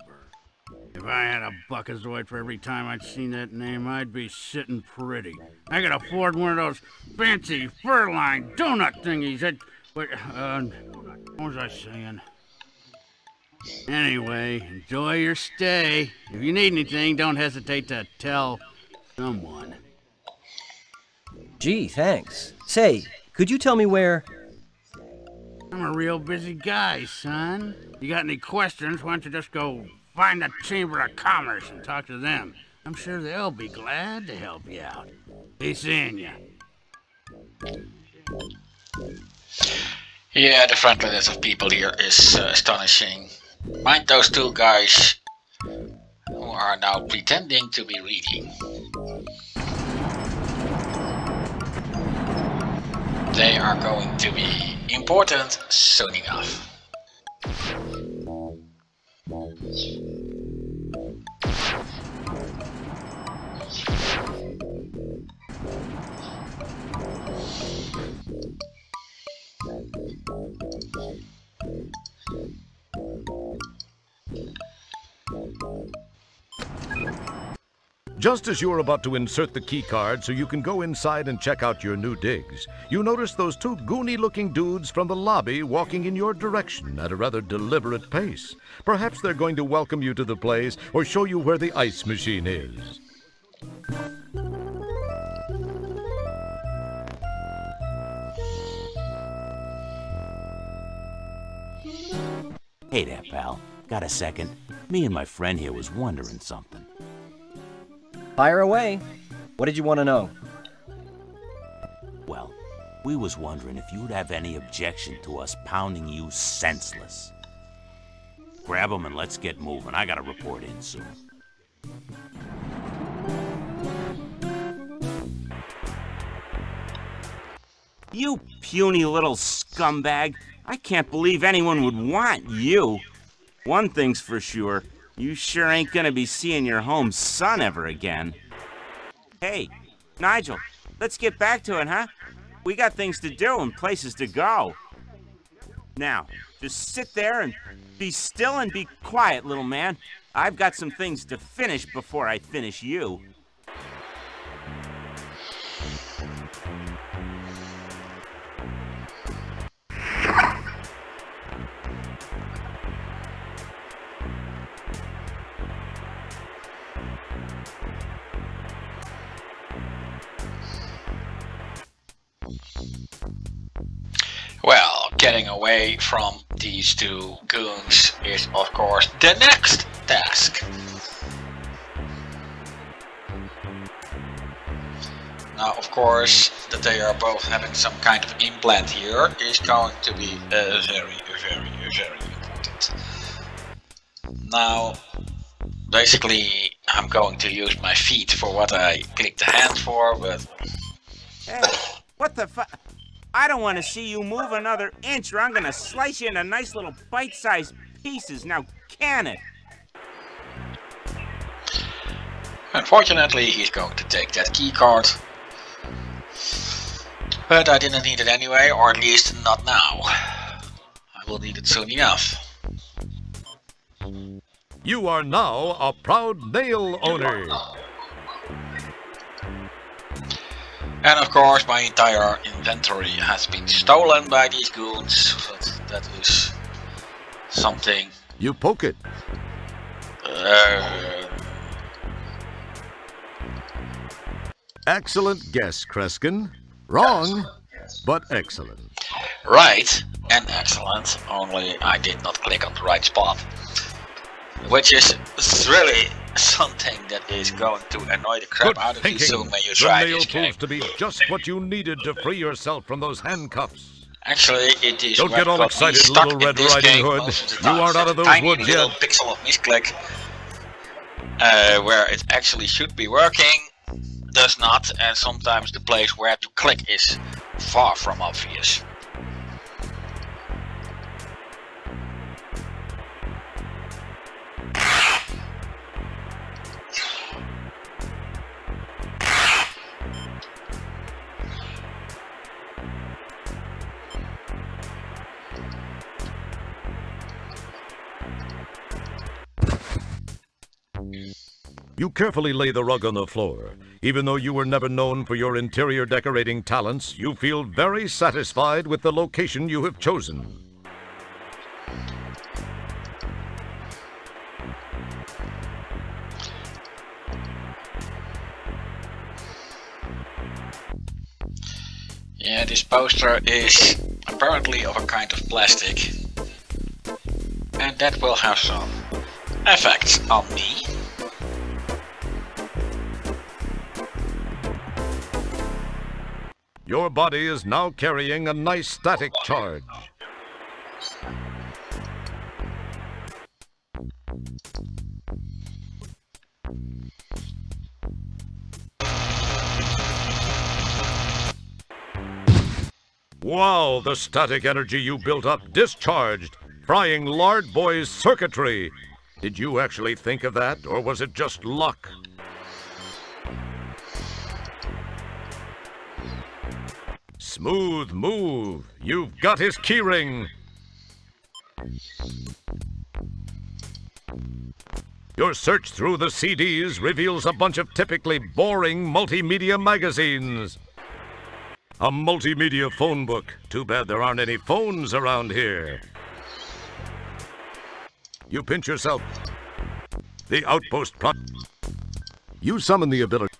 If I had a buckazoid for every time I'd seen that name, I'd be sitting pretty. I could afford one of those fancy fur-lined donut thingies that... what was I saying? Anyway, enjoy your stay. If you need anything, don't hesitate to tell someone. Gee, thanks. Say, could you tell me where... I'm a real busy guy, son. You got any questions, why don't you just go find the Chamber of Commerce and talk to them. I'm sure they'll be glad to help you out. Be seeing ya. Yeah, the friendliness of people here is astonishing. Mind those two guys who are now pretending to be reading. They are going to be important soon enough. Just as you're about to insert the key card so you can go inside and check out your new digs, you notice those two goony-looking dudes from the lobby walking in your direction at a rather deliberate pace. Perhaps they're going to welcome you to the place or show you where the ice machine is. Hey there, pal. Got a second? Me and my friend here was wondering something. Fire away. What did you want to know? Well, we was wondering if you'd have any objection to us pounding you senseless. Grab 'em and let's get moving. I gotta report in soon. You puny little scumbag. I can't believe anyone would want you. One thing's for sure. You sure ain't gonna be seeing your home son ever again. Hey, Nigel, let's get back to it, huh? We got things to do and places to go. Now, just sit there and be still and be quiet, little man. I've got some things to finish before I finish you. Well, getting away from these two goons is of course the next task. Now, of course, that they are both having some kind of implant here is going to be very important. Now, basically, I'm going to use my feet for what I clicked the hand for, but... Hey, what the fu- I don't want to see you move another inch or I'm gonna slice you into nice little bite-sized pieces. Now, can it? Unfortunately, he's going to take that key card. But I didn't need it anyway, or at least not now. I will need it soon enough. You are now a proud nail owner. And of course, my entire inventory has been stolen by these goons. But that is something. You poke it. Excellent guess, Kreskin. Wrong, but excellent. Right and excellent, only I did not click on the right spot. Which is really something that is going to annoy the crap Good out of you thinking. soon when you The try nail this game. proves to be just what you needed to free yourself from those handcuffs. Actually, it is Don't what get all got me excited, stuck Little in Red this Riding game Hood. most of the You time. aren't out That of those tiny woods little yet. pixel of misclick, where it actually should be working, does not, and sometimes the place where to click is far from obvious. You carefully lay the rug on the floor. Even though you were never known for your interior decorating talents, you feel very satisfied with the location you have chosen. Yeah, this poster is apparently of a kind of plastic, and that will have some effects on me. Your body is now carrying a nice static charge. Wow, the static energy you built up discharged, frying Lard Boy's circuitry. Did you actually think of that, or was it just luck? Smooth move. You've got his keyring. Your search through the CDs reveals a bunch of typically boring multimedia magazines. A multimedia phone book. Too bad there aren't any phones around here. You pinch yourself. The outpost You summon the ability.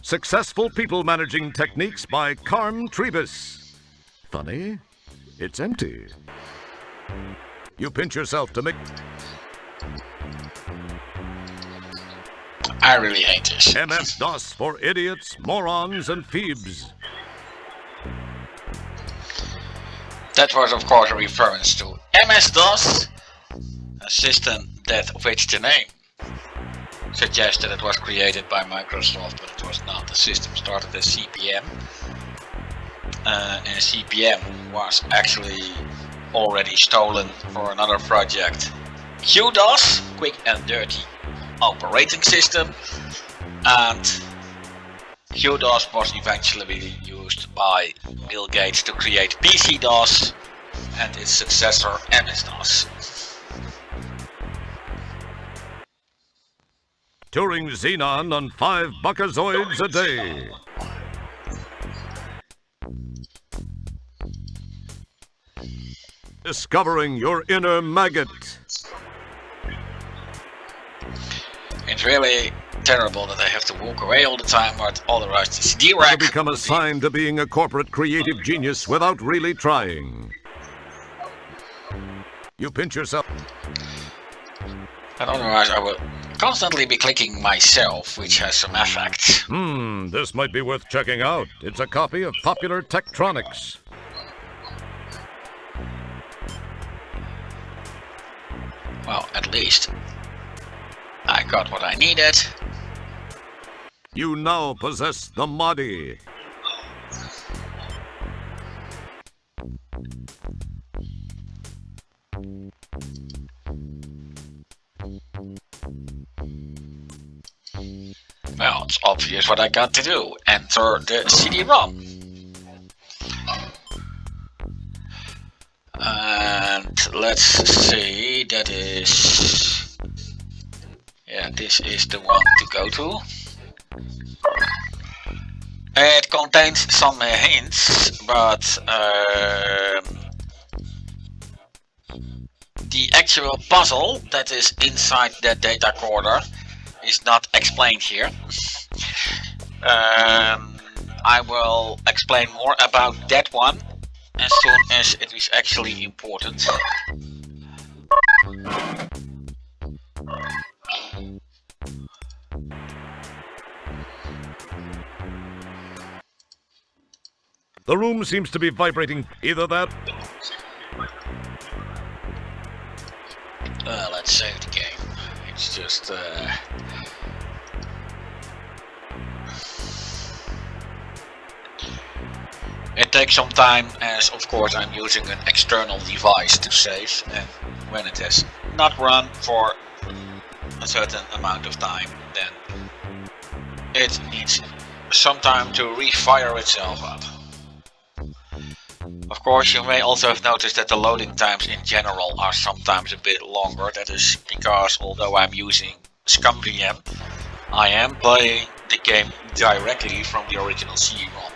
Successful People Managing Techniques by Carm Trebus. Funny, it's empty. You pinch yourself to make... I really hate this. MS-DOS for idiots, morons, and phoebes. That was of course a reference to MS-DOS, a system that of which the name suggested it was created by Microsoft, but it was not. The system started as CPM, and CPM was actually already stolen for another project. QDOS, quick and dirty operating system, and QDOS was eventually used by Bill Gates to create PC-DOS and its successor MS-DOS. Touring Xenon on 5 buckazoids a day. Discovering your inner maggot. It's really terrible that I have to walk away all the time, but all the rest is To direct. become assigned to being a corporate creative genius without really trying. You pinch yourself. And otherwise I will constantly be clicking myself, which has some effects. This might be worth checking out. It's a copy of Popular Tektronix. Well, at least I got what I needed. You now possess the Modi. Well, it's obvious what I got to do. Enter the CD-ROM. And let's see, that is... Yeah, this is the one to go to. It contains some hints, but the actual puzzle that is inside the data coder is not explained here. I will explain more about that one as soon as it is actually important. The room seems to be vibrating. Either that... Let's save the game. It's just... It takes some time, as of course I'm using an external device to save, and when it has not run for a certain amount of time, then it needs some time to refire itself up. Of course, you may also have noticed that the loading times in general are sometimes a bit longer. That is because although I'm using ScumVM, I am playing the game directly from the original CD-ROM.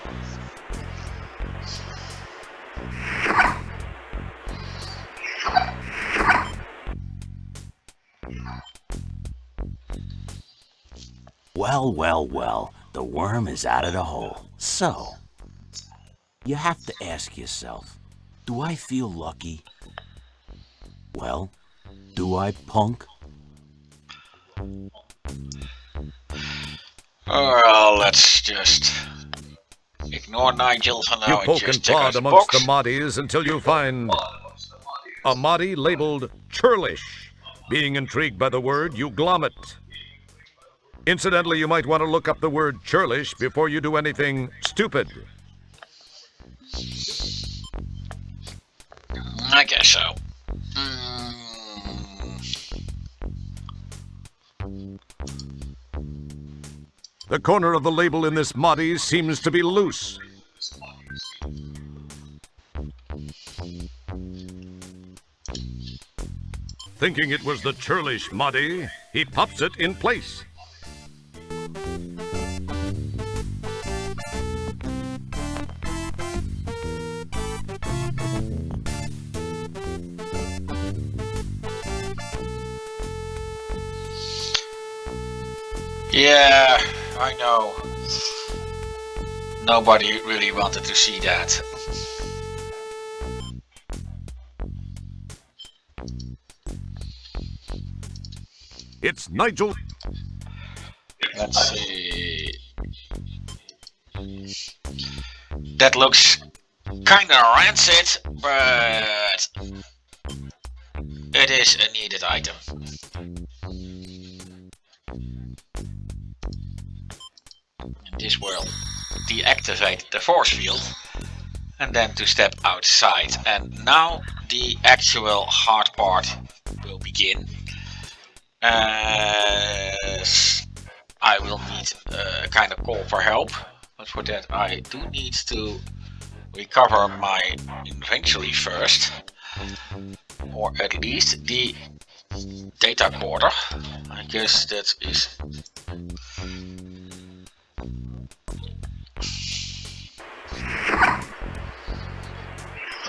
Well, well, well, the worm is out of the hole. So, you have to ask yourself, do I feel lucky? Well, do I, punk? Well, let's just ignore Nigel for now. You and poke just and check prod our amongst box. the Moddies until you find a Moddy labeled churlish. Being intrigued by the word, you glom it. Incidentally, you might want to look up the word churlish before you do anything stupid. I guess so. The corner of the label in this Moddy seems to be loose. Thinking it was the churlish Moddy, he pops it in place. Yeah, I know. Nobody really wanted to see that. It's Nigel. Let's see. That looks kinda rancid, but it is a needed item. This will deactivate the force field and then to step outside. And now the actual hard part will begin. As I will need a kind of call for help, but for that I do need to recover my inventory first, or at least the data quarter. I guess that is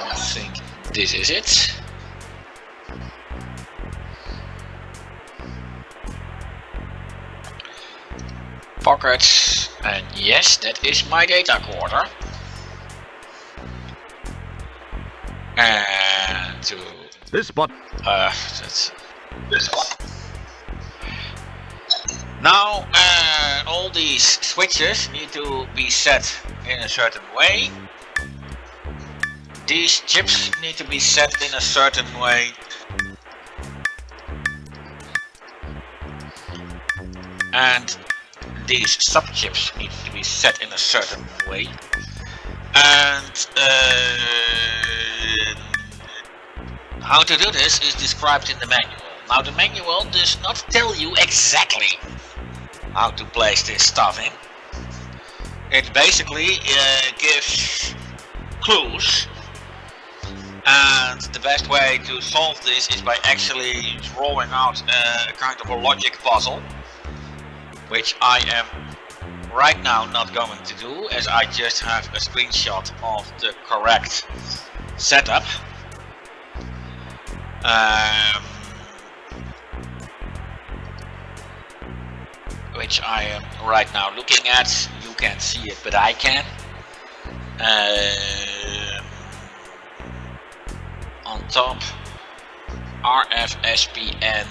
I think this is it. Pockets, and yes, that is my data quarter. And to this spot. That's this spot. Now, all these switches need to be set in a certain way. These chips need to be set in a certain way. And these sub-chips need to be set in a certain way. And how to do this is described in the manual. Now the manual does not tell you exactly how to place this stuff in. It basically gives clues. And the best way to solve this is by actually drawing out a kind of a logic puzzle, which I am right now not going to do, as I just have a screenshot of the correct setup. Which I am right now looking at. You can't see it, but I can. On top, RFSPN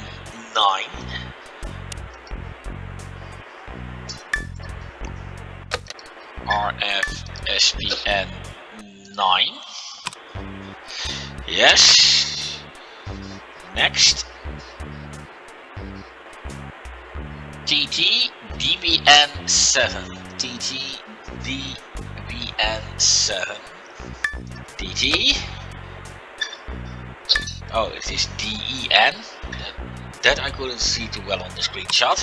9. RFSPN 9. Yes. Next. TT DBN7. TT DBN7. TT. Oh, it is DEN. That I couldn't see too well on the screenshot.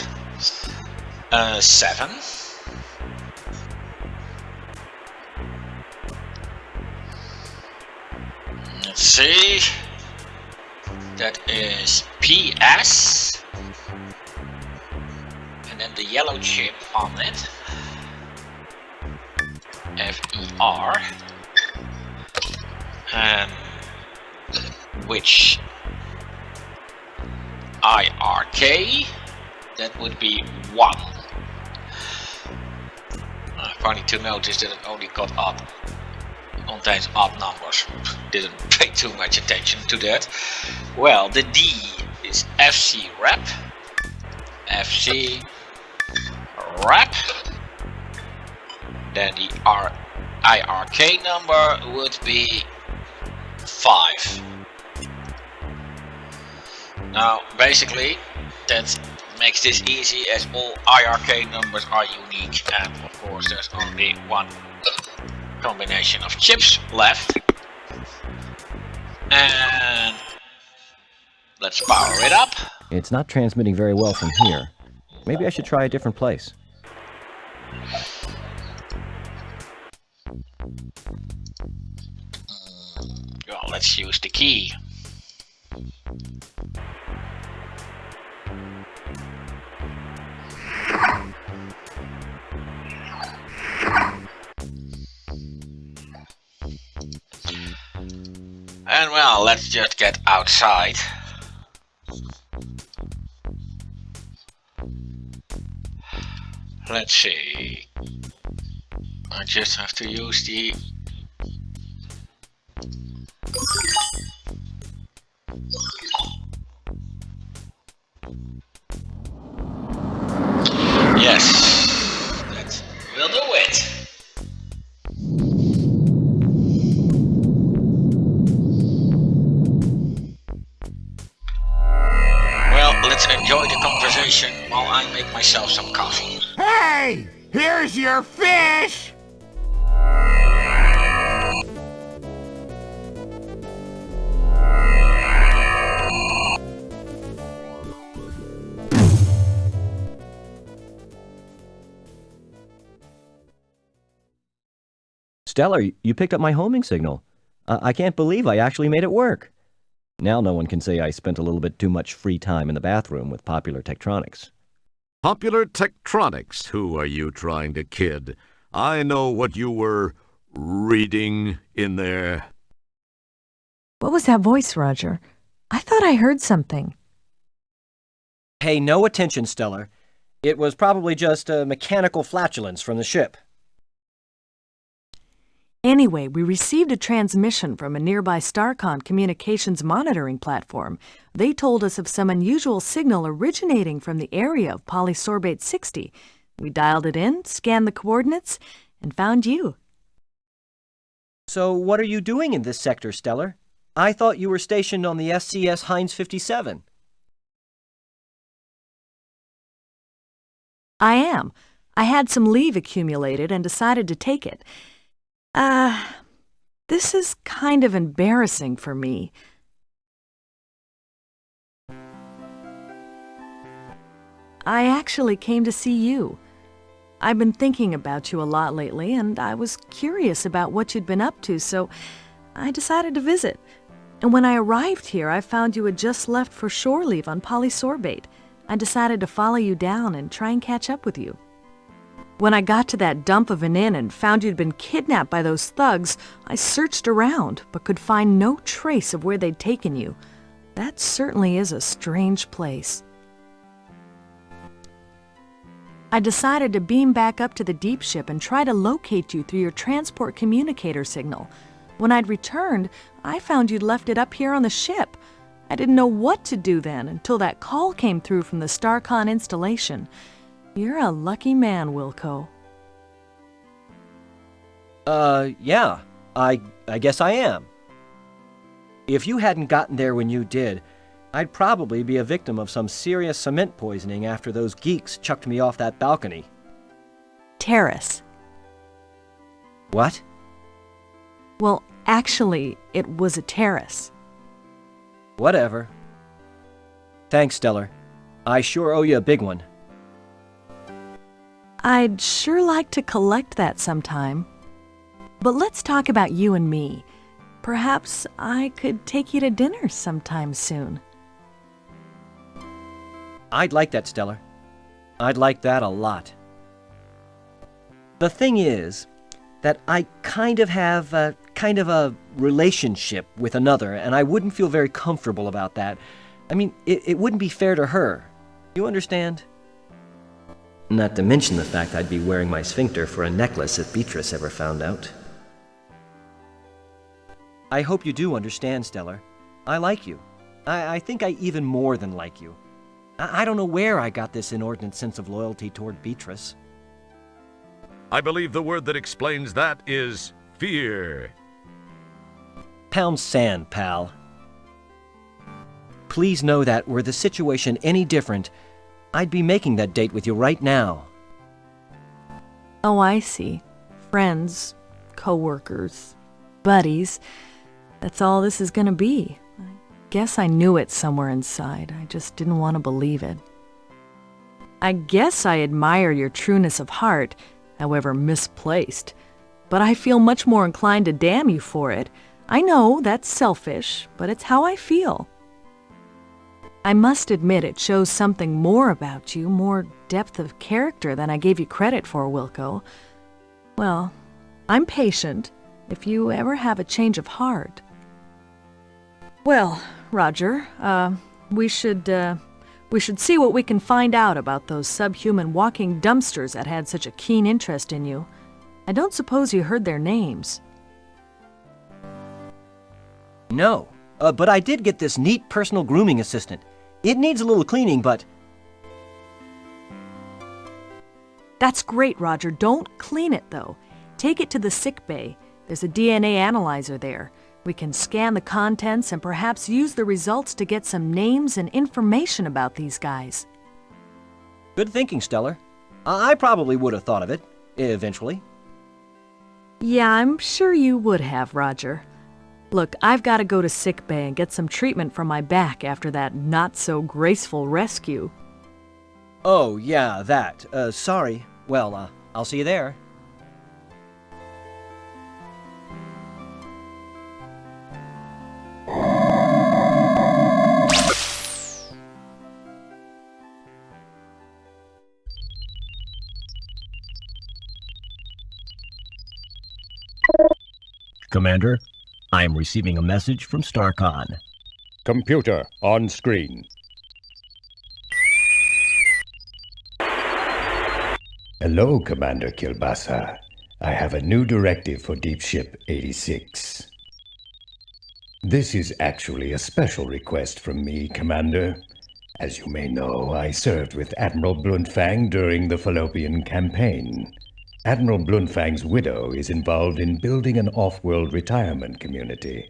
7. Let's see. That is PS. And then the yellow chip on it. FER. Which IRK, that would be 1. Funny to notice that it only got odd, contains odd numbers. Didn't pay too much attention to that. Well, the D is FC rep. FC rep. Then the IRK number would be 5. Now, basically, that makes this easy as all IRK numbers are unique, and of course there's only one combination of chips left. And let's power it up. It's not transmitting very well from here. Maybe I should try a different place. Well, let's use the key. And well, let's just get outside. Let's see. I just have to use the... Yes, that will do it. Well, let's enjoy the conversation while I make myself some coffee. Hey, here's your fish! Stellar, you picked up my homing signal. I can't believe I actually made it work. Now no one can say I spent a little bit too much free time in the bathroom with Popular Tektronix. Popular Tektronix? Who are you trying to kid? I know what you were reading in there. What was that voice, Roger? I thought I heard something. Pay no attention, Stellar. It was probably just a mechanical flatulence from the ship. Anyway, we received a transmission from a nearby StarCon communications monitoring platform. They told us of some unusual signal originating from the area of polysorbate 60. We dialed it in, scanned the coordinates, and found you. So what are you doing in this sector, Stellar? I thought you were stationed on the SCS Heinz 57. I am. I had some leave accumulated and decided to take it. This is kind of embarrassing for me. I actually came to see you. I've been thinking about you a lot lately, and I was curious about what you'd been up to, so I decided to visit. And when I arrived here, I found you had just left for shore leave on polysorbate. I decided to follow you down and try and catch up with you. When I got to that dump of an inn and found you'd been kidnapped by those thugs, I searched around, but could find no trace of where they'd taken you. That certainly is a strange place. I decided to beam back up to the deep ship and try to locate you through your transport communicator signal. When I'd returned, I found you'd left it up here on the ship. I didn't know what to do then until that call came through from the StarCon installation. You're a lucky man, Wilco. Yeah. I guess I am. If you hadn't gotten there when you did, I'd probably be a victim of some serious cement poisoning after those geeks chucked me off that balcony. Terrace. What? Well, actually, it was a terrace. Whatever. Thanks, Stellar. I sure owe you a big one. I'd sure like to collect that sometime. But let's talk about you and me. Perhaps I could take you to dinner sometime soon. I'd like that, Stellar. I'd like that a lot. The thing is that I kind of have a relationship with another, and I wouldn't feel very comfortable about that. I mean, it wouldn't be fair to her. You understand? Not to mention the fact I'd be wearing my sphincter for a necklace if Beatrice ever found out. I hope you do understand, Stellar. I like you. I think I even more than like you. I don't know where I got this inordinate sense of loyalty toward Beatrice. I believe the word that explains that is fear. Pound sand, pal. Please know that were the situation any different, I'd be making that date with you right now. Oh, I see. Friends, co-workers, buddies. That's all this is gonna be. I guess I knew it somewhere inside. I just didn't want to believe it. I guess I admire your trueness of heart, however misplaced, but I feel much more inclined to damn you for it. I know that's selfish, but it's how I feel. I must admit it shows something more about you, more depth of character than I gave you credit for, Wilco. Well, I'm patient if you ever have a change of heart. Well, Roger, we should see what we can find out about those subhuman walking dumpsters that had such a keen interest in you. I don't suppose you heard their names. No, but I did get this neat personal grooming assistant. It needs a little cleaning, but... That's great, Roger. Don't clean it, though. Take it to the sick bay. There's a DNA analyzer there. We can scan the contents and perhaps use the results to get some names and information about these guys. Good thinking, Stellar. I probably would have thought of it, eventually. Yeah, I'm sure you would have, Roger. Look, I've got to go to sick bay and get some treatment for my back after that not-so-graceful rescue. Oh, yeah, that. Sorry. Well, I'll see you there. Commander, I am receiving a message from StarCon. Computer on screen. Hello, Commander Kilbasa. I have a new directive for Deep Ship 86. This is actually a special request from me, Commander. As you may know, I served with Admiral Bluntfang during the Fallopian Campaign. Admiral Bluntfang's widow is involved in building an off-world retirement community.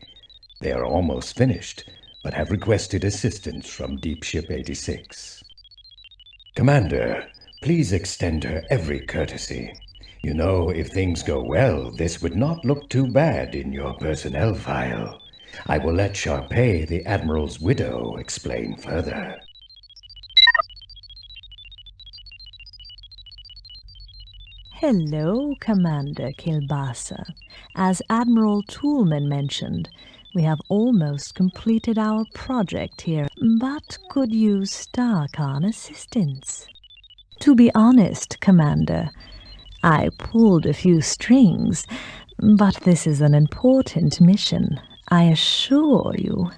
They are almost finished, but have requested assistance from Deep Ship 86. Commander, please extend her every courtesy. You know, if things go well, this would not look too bad in your personnel file. I will let Sharpay, the Admiral's widow, explain further. Hello, Commander Kilbasa. As Admiral Toolman mentioned, we have almost completed our project here, but could use StarCon assistance. To be honest, Commander, I pulled a few strings, but this is an important mission, I assure you.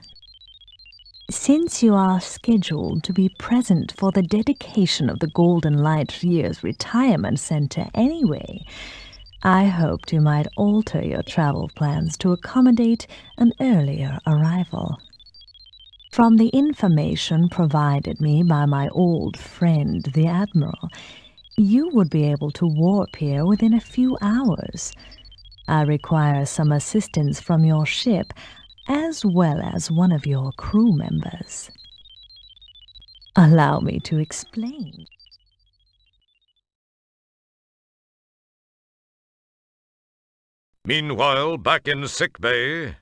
Since you are scheduled to be present for the dedication of the Golden Light Year's Retirement Center anyway, I hoped you might alter your travel plans to accommodate an earlier arrival. From the information provided me by my old friend, the Admiral, you would be able to warp here within a few hours. I require some assistance from your ship, as well as one of your crew members. Allow me to explain. Meanwhile, back in sickbay.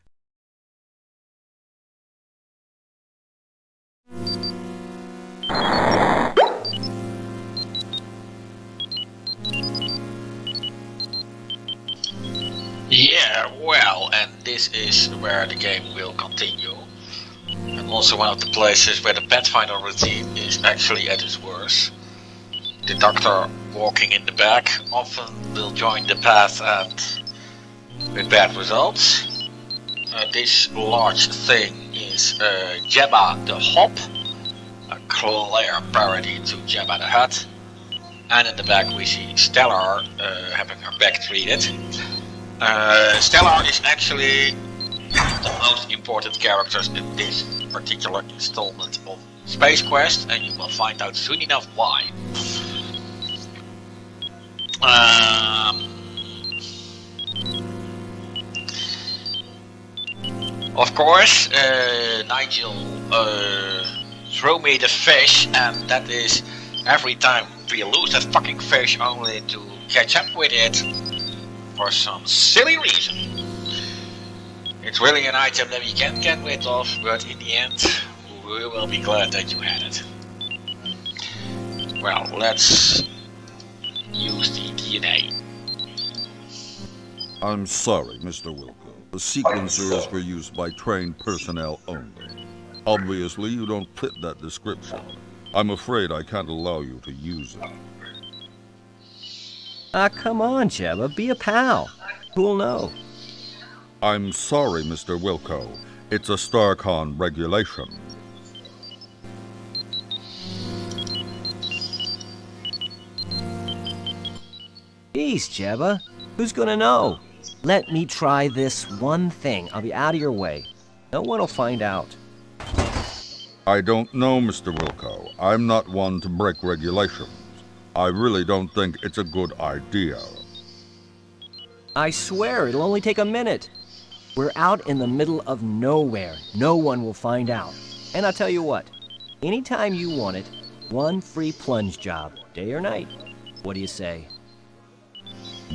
Yeah, well, and this is where the game will continue. And also one of the places where the Pathfinder routine is actually at its worst. The doctor walking in the back often will join the path and with bad results. This large thing is Jabba the Hop, a clear parody to Jabba the Hutt. And in the back we see Stellar having her back treated. Stellar is actually the most important characters in this particular installment of Space Quest, and you will find out soon enough why. Of course, Nigel threw me the fish, and that is every time we lose that fucking fish only to catch up with it for some silly reason. It's really an item that we can't get rid of, but in the end, we will be glad that you had it. Well, let's use the DNA. I'm sorry, Mr. Wilco. The sequencer is for use by trained personnel only. Obviously, you don't fit that description. I'm afraid I can't allow you to use it. Come on, Jabba, be a pal. Who'll know? I'm sorry, Mr. Wilco. It's a StarCon regulation. Jeez, Jabba. Who's gonna know? Let me try this one thing. I'll be out of your way. No one will find out. I don't know, Mr. Wilco. I'm not one to break regulations. I really don't think it's a good idea. I swear, it'll only take a minute. We're out in the middle of nowhere. No one will find out. And I'll tell you what, anytime you want it, one free plunge job, day or night. What do you say?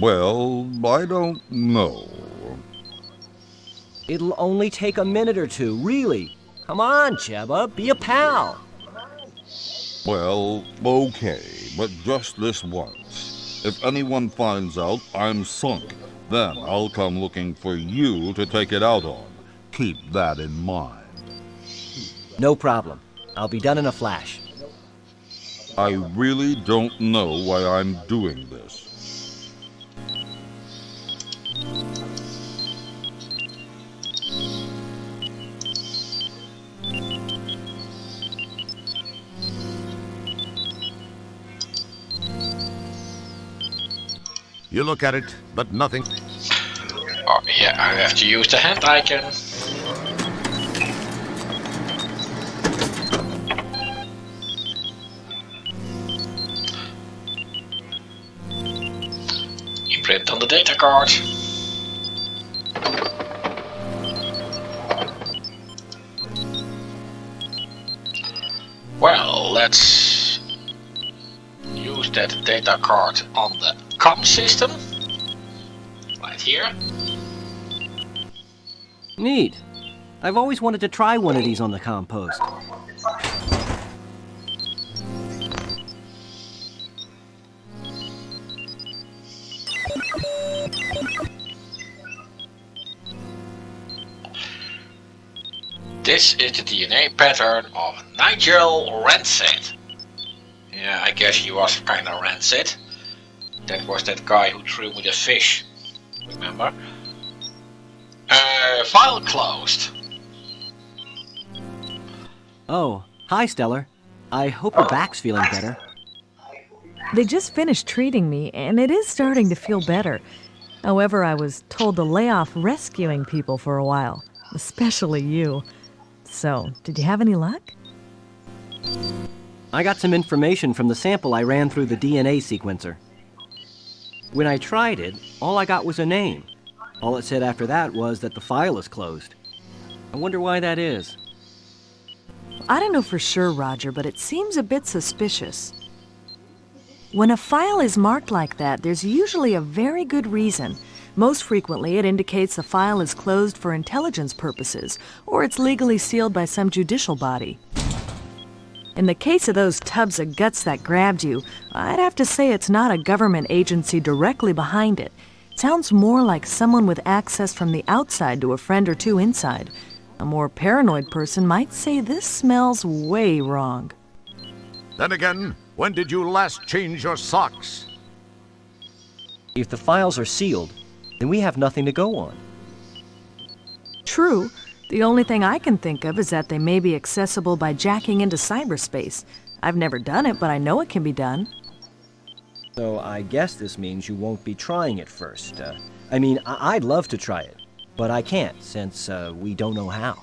Well, I don't know. It'll only take a minute or two, really. Come on, Jabba, be a pal. Well, okay, but just this once. If anyone finds out I'm sunk, then I'll come looking for you to take it out on. Keep that in mind. No problem. I'll be done in a flash. I really don't know why I'm doing this. You look at it, but nothing. Oh, yeah, I have to use the hand icon. Imprint on the data card. Well, let's use that data card on the comm system. Right here. Neat. I've always wanted to try one of these on the compost. This is the DNA pattern of Nigel Rancid. Yeah, I guess he was kinda rancid. That was that guy who threw me the fish. Remember? File closed. Oh, hi, Stellar. I hope your back's feeling better. They just finished treating me, and it is starting to feel better. However, I was told to lay off rescuing people for a while, especially you. So, did you have any luck? I got some information from the sample I ran through the DNA sequencer. When I tried it, all I got was a name. All it said after that was that the file is closed. I wonder why that is. I don't know for sure, Roger, but it seems a bit suspicious. When a file is marked like that, there's usually a very good reason. Most frequently, it indicates the file is closed for intelligence purposes, or it's legally sealed by some judicial body. In the case of those tubs of guts that grabbed you, I'd have to say it's not a government agency directly behind it. It sounds more like someone with access from the outside to a friend or two inside. A more paranoid person might say this smells way wrong. Then again, when did you last change your socks? If the files are sealed, then we have nothing to go on. True. The only thing I can think of is that they may be accessible by jacking into cyberspace. I've never done it, but I know it can be done. So I guess this means you won't be trying it first. I'd love to try it, but I can't since we don't know how.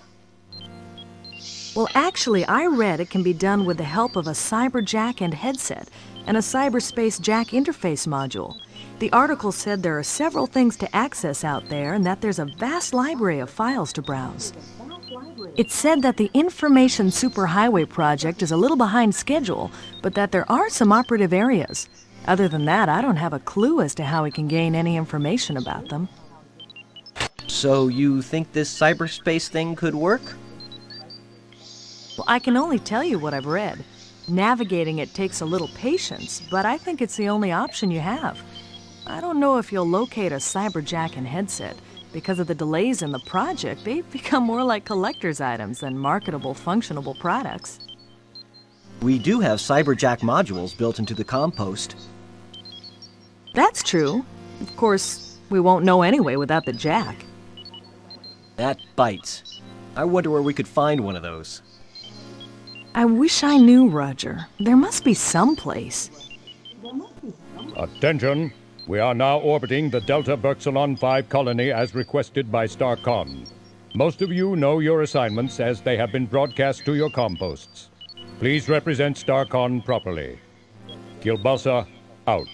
Well, actually, I read it can be done with the help of a cyber jack and headset and a cyberspace jack interface module. The article said there are several things to access out there and that there's a vast library of files to browse. It said that the Information Superhighway project is a little behind schedule, but that there are some operative areas. Other than that, I don't have a clue as to how we can gain any information about them. So you think this cyberspace thing could work? Well, I can only tell you what I've read. Navigating it takes a little patience, but I think it's the only option you have. I don't know if you'll locate a cyberjack and headset. Because of the delays in the project, they've become more like collector's items than marketable, functionable products. We do have cyberjack modules built into the compost. That's true. Of course, we won't know anyway without the jack. That bites. I wonder where we could find one of those. I wish I knew, Roger. There must be some place. Attention! We are now orbiting the Delta Berxilon 5 colony as requested by StarCon. Most of you know your assignments as they have been broadcast to your composts. Please represent StarCon properly. Kilbasa, out.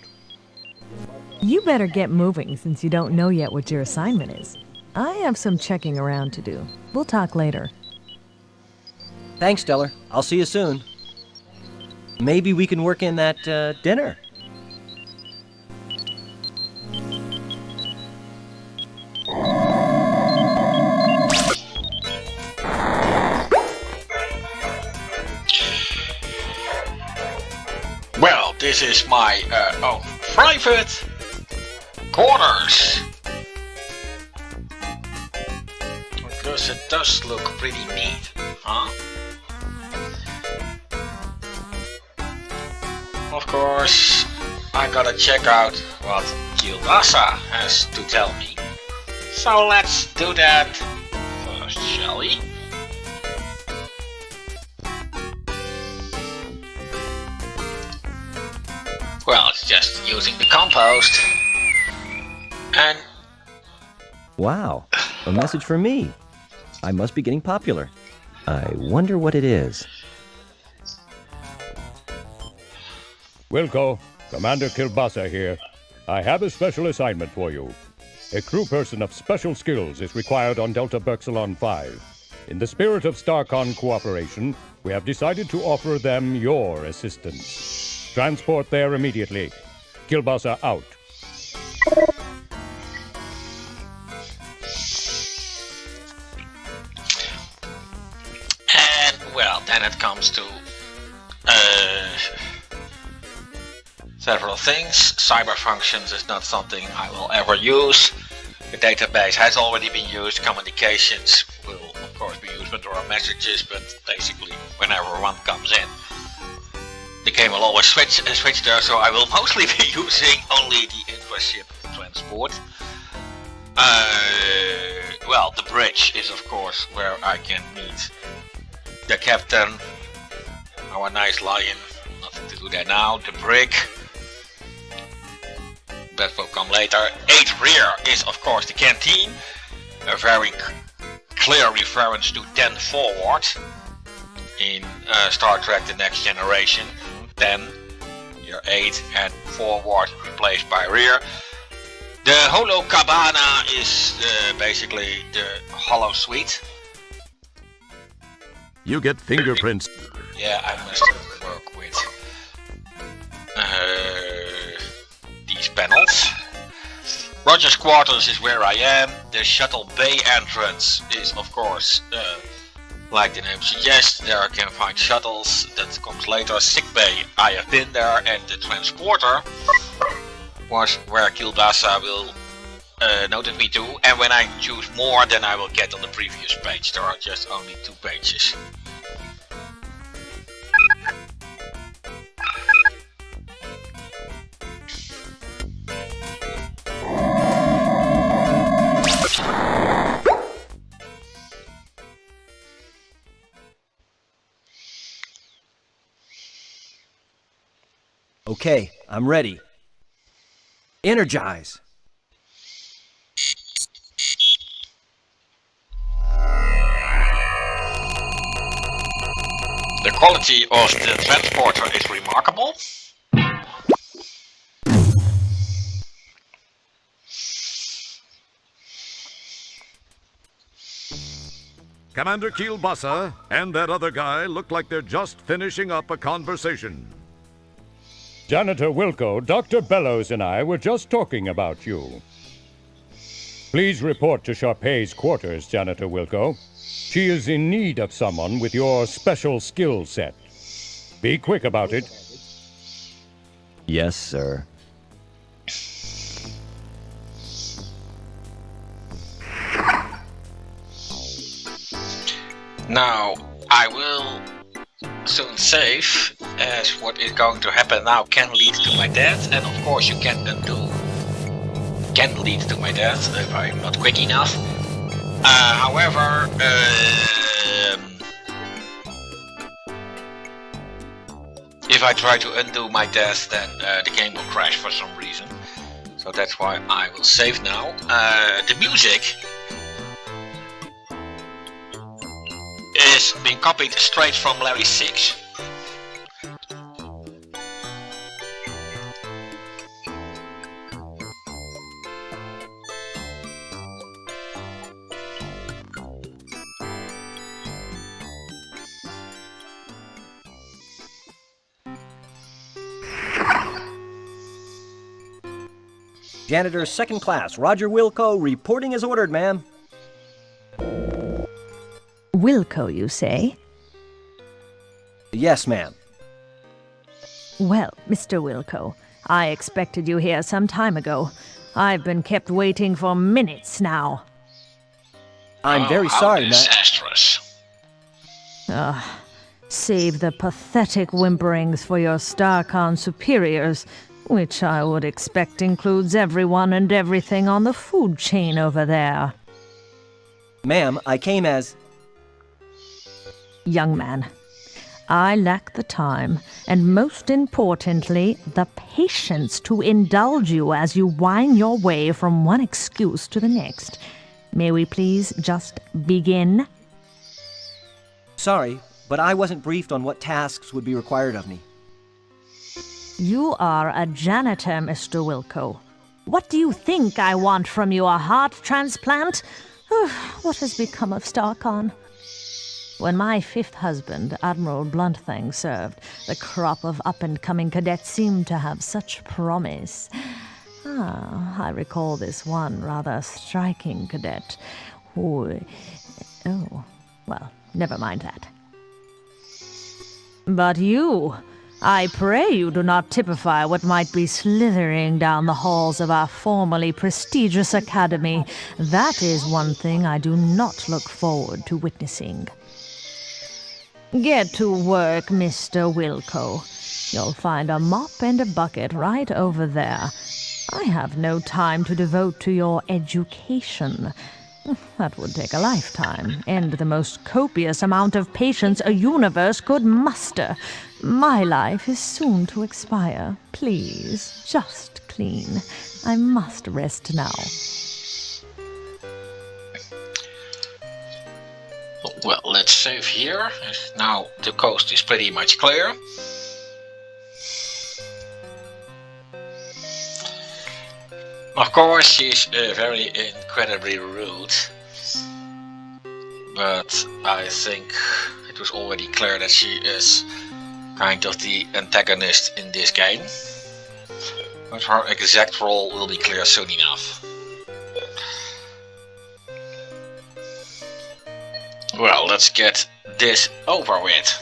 You better get moving since you don't know yet what your assignment is. I have some checking around to do. We'll talk later. Thanks, Stellar. I'll see you soon. Maybe we can work in that dinner. Well, this is my private quarters. Because it does look pretty neat, huh? Of course, I gotta check out what Kilbasa has to tell me. So let's do that first, shall we? Well, it's just using the compost. And... Wow, a message for me. I must be getting popular. I wonder what it is. Wilco, Commander Kilbasa here. I have a special assignment for you. A crew person of special skills is required on Delta Berxilon 5. In the spirit of StarCon cooperation, we have decided to offer them your assistance. Transport there immediately. Kilbasa out. And, well, then it comes to several things. Cyber functions is not something I will ever use. The database has already been used. Communications will, of course, be used when there are messages, but basically, whenever one comes in, the game will always switch there, so I will mostly be using only the infraship transport. Well, the bridge is, of course, where I can meet the captain, our nice lion. Nothing to do there now. The brig. That will come later. 8 rear is, of course, the canteen. A very clear reference to 10 forward in Star Trek The Next Generation. 10, your 8 and forward replaced by rear. The Holo Cabana is basically the Hollow Suite. You get fingerprints. Yeah, I must work with these panels. Roger's quarters is where I am. The shuttle bay entrance is, of course, like the name suggests, there I can find shuttles. That comes later. Sick bay, I have been there, and the transporter was where Kilbasa will noted me to. And when I choose more, then I will get on the previous page. There are just only 2 pages. Okay, I'm ready. Energize! The quality of the transporter is remarkable. Commander Kielbasa and that other guy look like they're just finishing up a conversation. Janitor Wilco, Dr. Bellows and I were just talking about you. Please report to Sharpay's quarters, Janitor Wilco. She is in need of someone with your special skill set. Be quick about it. Yes, sir. Now, I will soon save, as what is going to happen now can lead to my death, and of course you can undo. Can lead to my death if I'm not quick enough. However, if I try to undo my death, then the game will crash for some reason. So that's why I will save now. The music is being copied straight from Larry 6. Janitor second class, Roger Wilco, reporting as ordered, ma'am. Wilco, you say? Yes, ma'am. Well, Mr. Wilco, I expected you here some time ago. I've been kept waiting for minutes now. I'm very sorry, ma'am. Disastrous. Save the pathetic whimperings for your StarCon superiors, which I would expect includes everyone and everything on the food chain over there. Ma'am, I came as... Young man, I lack the time, and most importantly, the patience to indulge you as you whine your way from one excuse to the next. May we please just begin? Sorry, but I wasn't briefed on what tasks would be required of me. You are a janitor, Mr. Wilco. What do you think I want from you, a heart transplant? What has become of StarCon? When my 5th husband, Admiral Bluntthang, served, the crop of up-and-coming cadets seemed to have such promise. I recall this one rather striking cadet who... Oh, well, never mind that. But you... I pray you do not typify what might be slithering down the halls of our formerly prestigious academy. That is one thing I do not look forward to witnessing. Get to work, Mr. Wilco. You'll find a mop and a bucket right over there. I have no time to devote to your education. That would take a lifetime, and the most copious amount of patience a universe could muster. My life is soon to expire. Please, just clean. I must rest now. Well, let's save here. Now the coast is pretty much clear. Of course, she's very incredibly rude, but I think it was already clear that she is kind of the antagonist in this game. But her exact role will be clear soon enough. Well, let's get this over with.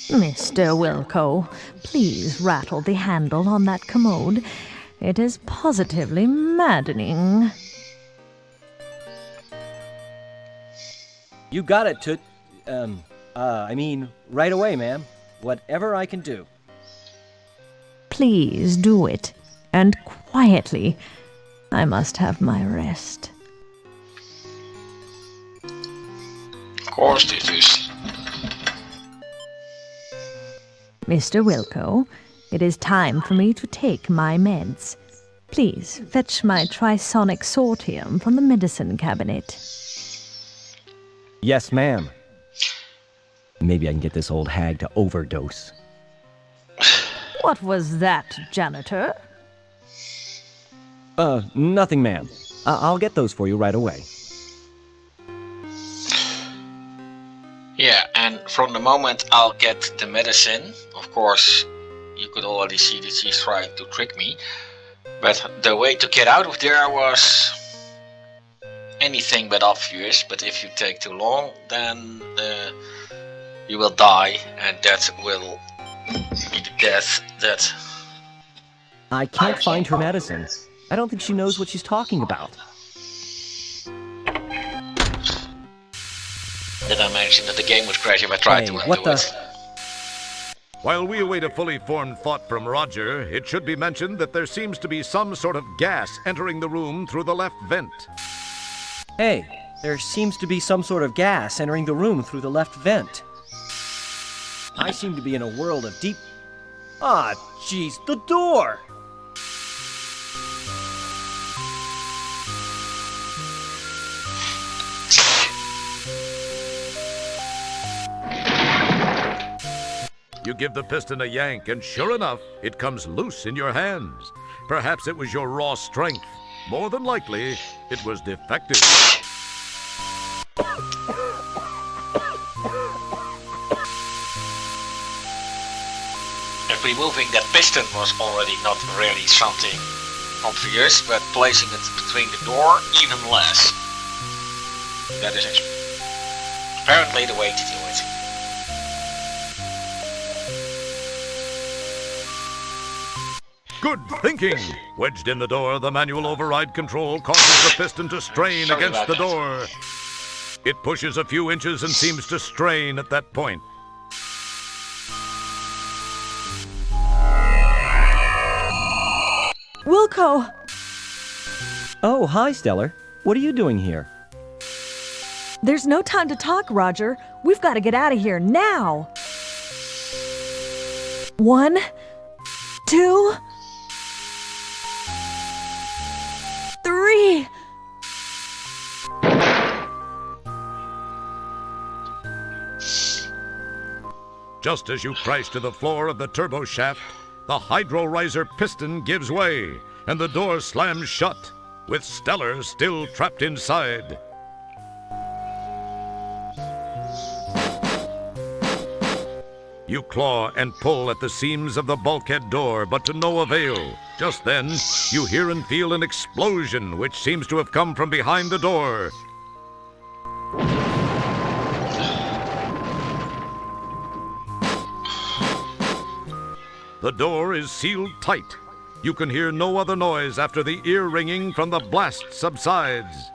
Mr. Wilco, please rattle the handle on that commode. It is positively maddening. You got it, Toot. I mean, right away, ma'am. Whatever I can do. Please do it, and quietly. I must have my rest. Of course, Titus. Mr. Wilco, it is time for me to take my meds. Please fetch my trisonic sortium from the medicine cabinet. Yes, ma'am. Maybe I can get this old hag to overdose. What was that, janitor? Nothing, ma'am. I'll get those for you right away. Yeah, and from the moment I'll get the medicine, of course, you could already see that she's trying to trick me. But the way to get out of there was anything but obvious. But if you take too long, then you will die, and that will be the death that... I can't find her medicine. I don't think she knows what she's talking about. Did I mention that the game would crash if I tried to undo it? While we await a fully formed thought from Roger, it should be mentioned that there seems to be some sort of gas entering the room through the left vent. Hey, there seems to be some sort of gas entering the room through the left vent. I seem to be in a world of deep... Ah, jeez, the door! You give the piston a yank, and sure enough, it comes loose in your hands. Perhaps it was your raw strength. More than likely, it was defective. If removing that piston was already not really something obvious, but placing it between the door, even less. That is apparently the way to do it. Good thinking! Wedged in the door, the manual override control causes the piston to strain against the door. It pushes a few inches and seems to strain at that point. Wilco! Oh, hi, Stellar. What are you doing here? There's no time to talk, Roger. We've got to get out of here now. 1, 2... 3. Just as you crash to the floor of the turbo shaft, the hydro riser piston gives way, and the door slams shut, with Stellar still trapped inside. You claw and pull at the seams of the bulkhead door, but to no avail. Just then, you hear and feel an explosion which seems to have come from behind the door. The door is sealed tight. You can hear no other noise after the ear ringing from the blast subsides.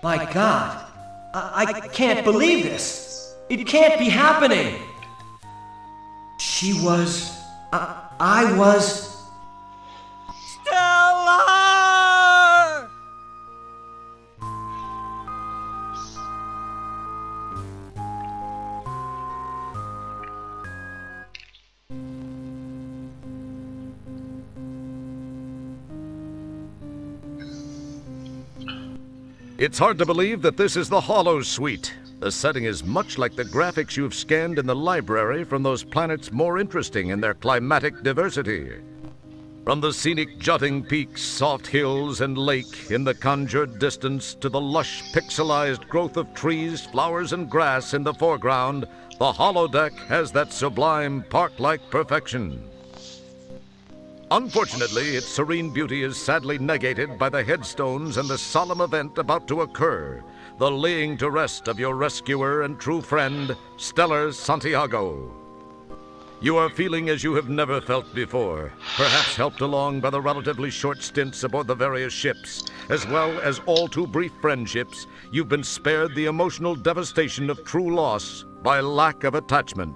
My God, I can't believe this. It can't be happening. She was... I was... Stellar! It's hard to believe that this is the Hollow Suite. The setting is much like the graphics you've scanned in the library from those planets more interesting in their climatic diversity. From the scenic jutting peaks, soft hills, and lake in the conjured distance to the lush, pixelized growth of trees, flowers, and grass in the foreground, the holodeck has that sublime park-like perfection. Unfortunately, its serene beauty is sadly negated by the headstones and the solemn event about to occur, the laying to rest of your rescuer and true friend, Stellar Santiago. You are feeling as you have never felt before, perhaps helped along by the relatively short stints aboard the various ships, as well as all too brief friendships. You've been spared the emotional devastation of true loss by lack of attachment.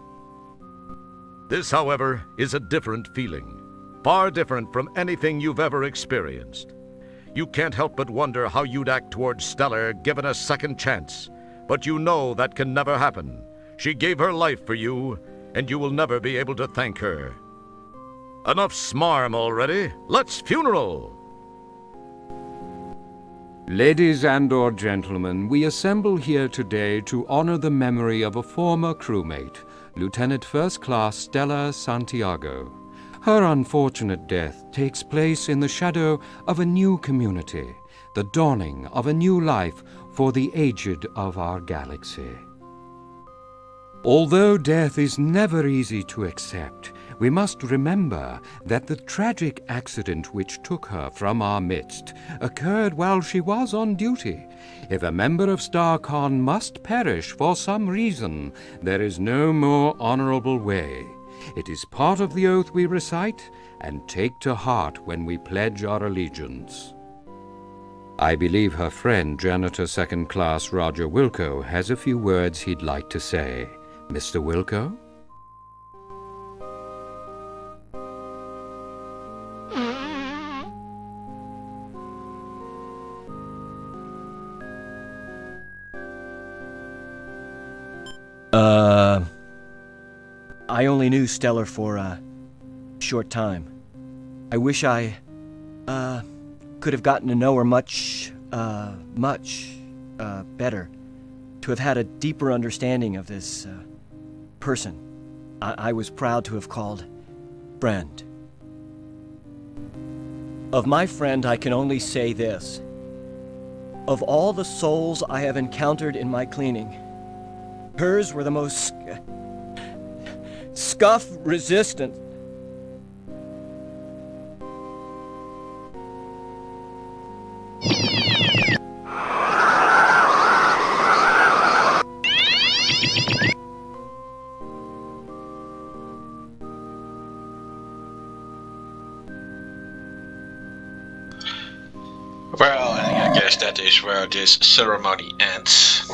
This, however, is a different feeling. Far different from anything you've ever experienced. You can't help but wonder how you'd act towards Stellar given a second chance. But you know that can never happen. She gave her life for you, and you will never be able to thank her. Enough smarm already. Let's funeral! Ladies and/or gentlemen, we assemble here today to honor the memory of a former crewmate, Lieutenant First Class Stellar Santiago. Her unfortunate death takes place in the shadow of a new community, the dawning of a new life for the aged of our galaxy. Although death is never easy to accept, we must remember that the tragic accident which took her from our midst occurred while she was on duty. If a member of StarCon must perish for some reason, there is no more honorable way. It is part of the oath we recite and take to heart when we pledge our allegiance. I believe her friend, Janitor Second Class Roger Wilco, has a few words he'd like to say. Mr. Wilco? I only knew Stellar for a short time. I wish I, could have gotten to know her much better. To have had a deeper understanding of this, person I was proud to have called friend. Of my friend, I can only say this. Of all the souls I have encountered in my cleaning, hers were the most scuff-resistant. Well, I guess that is where this ceremony ends.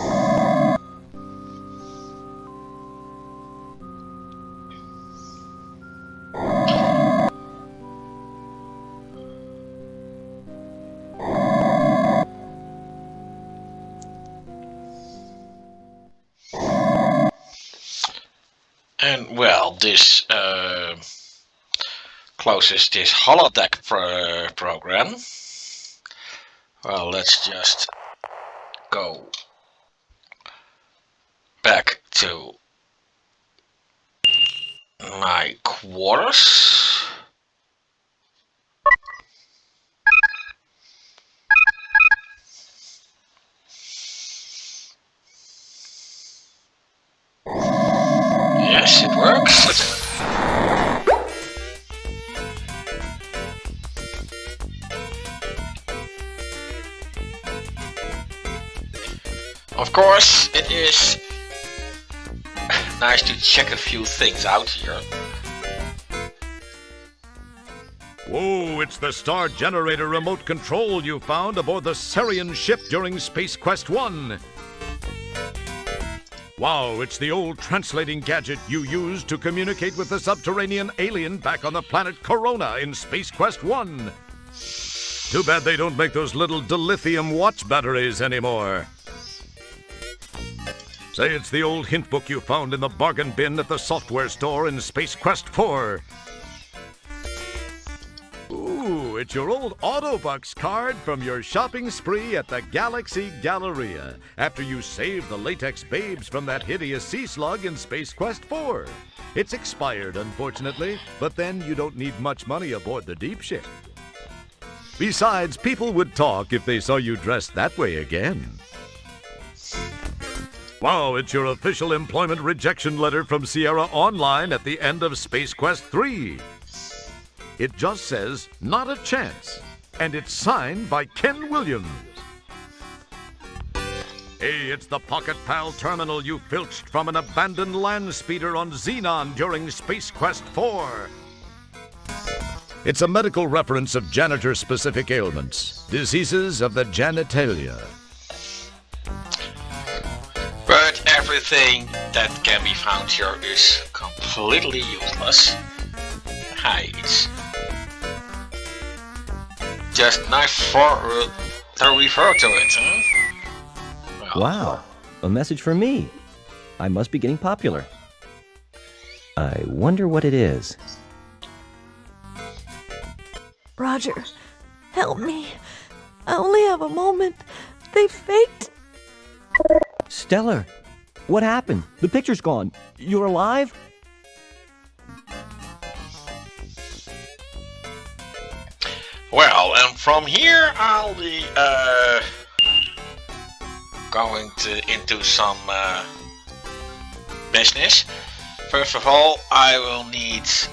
And well, this closes this holodeck program. Well, let's just go back to my quarters. Yes, it works. Of course, it is nice to check a few things out here. Whoa, it's the star generator remote control you found aboard the Sarian ship during Space Quest 1. Wow, it's the old translating gadget you used to communicate with the subterranean alien back on the planet Corona in Space Quest 1. Too bad they don't make those little dilithium watch batteries anymore. Say it's the old hint book you found in the bargain bin at the software store in Space Quest 4. Ooh, it's your old Autobucks card from your shopping spree at the Galaxy Galleria after you saved the latex babes from that hideous sea slug in Space Quest 4. It's expired, unfortunately, but then you don't need much money aboard the deep ship. Besides, people would talk if they saw you dressed that way again. Wow, it's your official employment rejection letter from Sierra Online at the end of Space Quest 3. It just says, "Not a chance," and it's signed by Ken Williams. Hey, it's the Pocket Pal terminal you filched from an abandoned land speeder on Xenon during Space Quest 4. It's a medical reference of janitor-specific ailments, diseases of the genitalia. But everything that can be found here is completely useless. Hides. Just nice to refer to it, huh? Well, Wow, a message from me. I must be getting popular. I wonder what it is. Roger, help me. I only have a moment. They faked. Stellar, what happened? The picture's gone. You're alive? Well, and from here I'll be going into some business. First of all, I will need to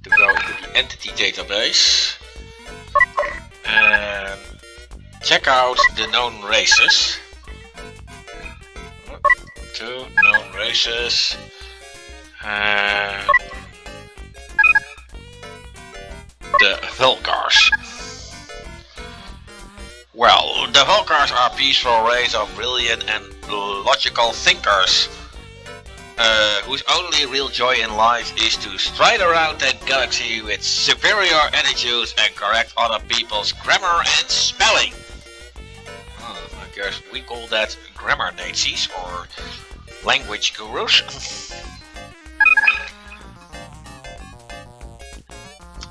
go into the entity database and check out the known races. 2 known races and the Vulcars. Well, the Vulcars are a peaceful race of brilliant and logical thinkers whose only real joy in life is to stride around the galaxy with superior attitudes and correct other people's grammar and spelling. I guess we call that grammar Nazis or language gurus.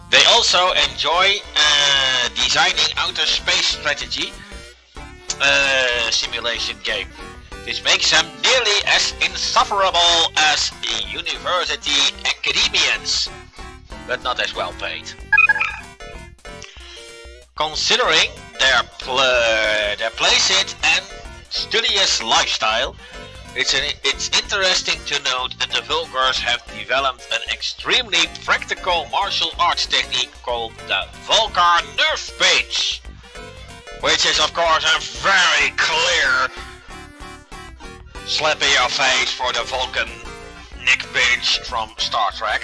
They also enjoy designing outer space strategy simulation game. This makes them nearly as insufferable as university academians, but not as well paid. Considering their placid and studious lifestyle, it's interesting to note that the Vulcars have developed an extremely practical martial arts technique called the Vulcar Nerf Pinch, which is of course a very clear slap in your face for the Vulcan neck pinch from Star Trek.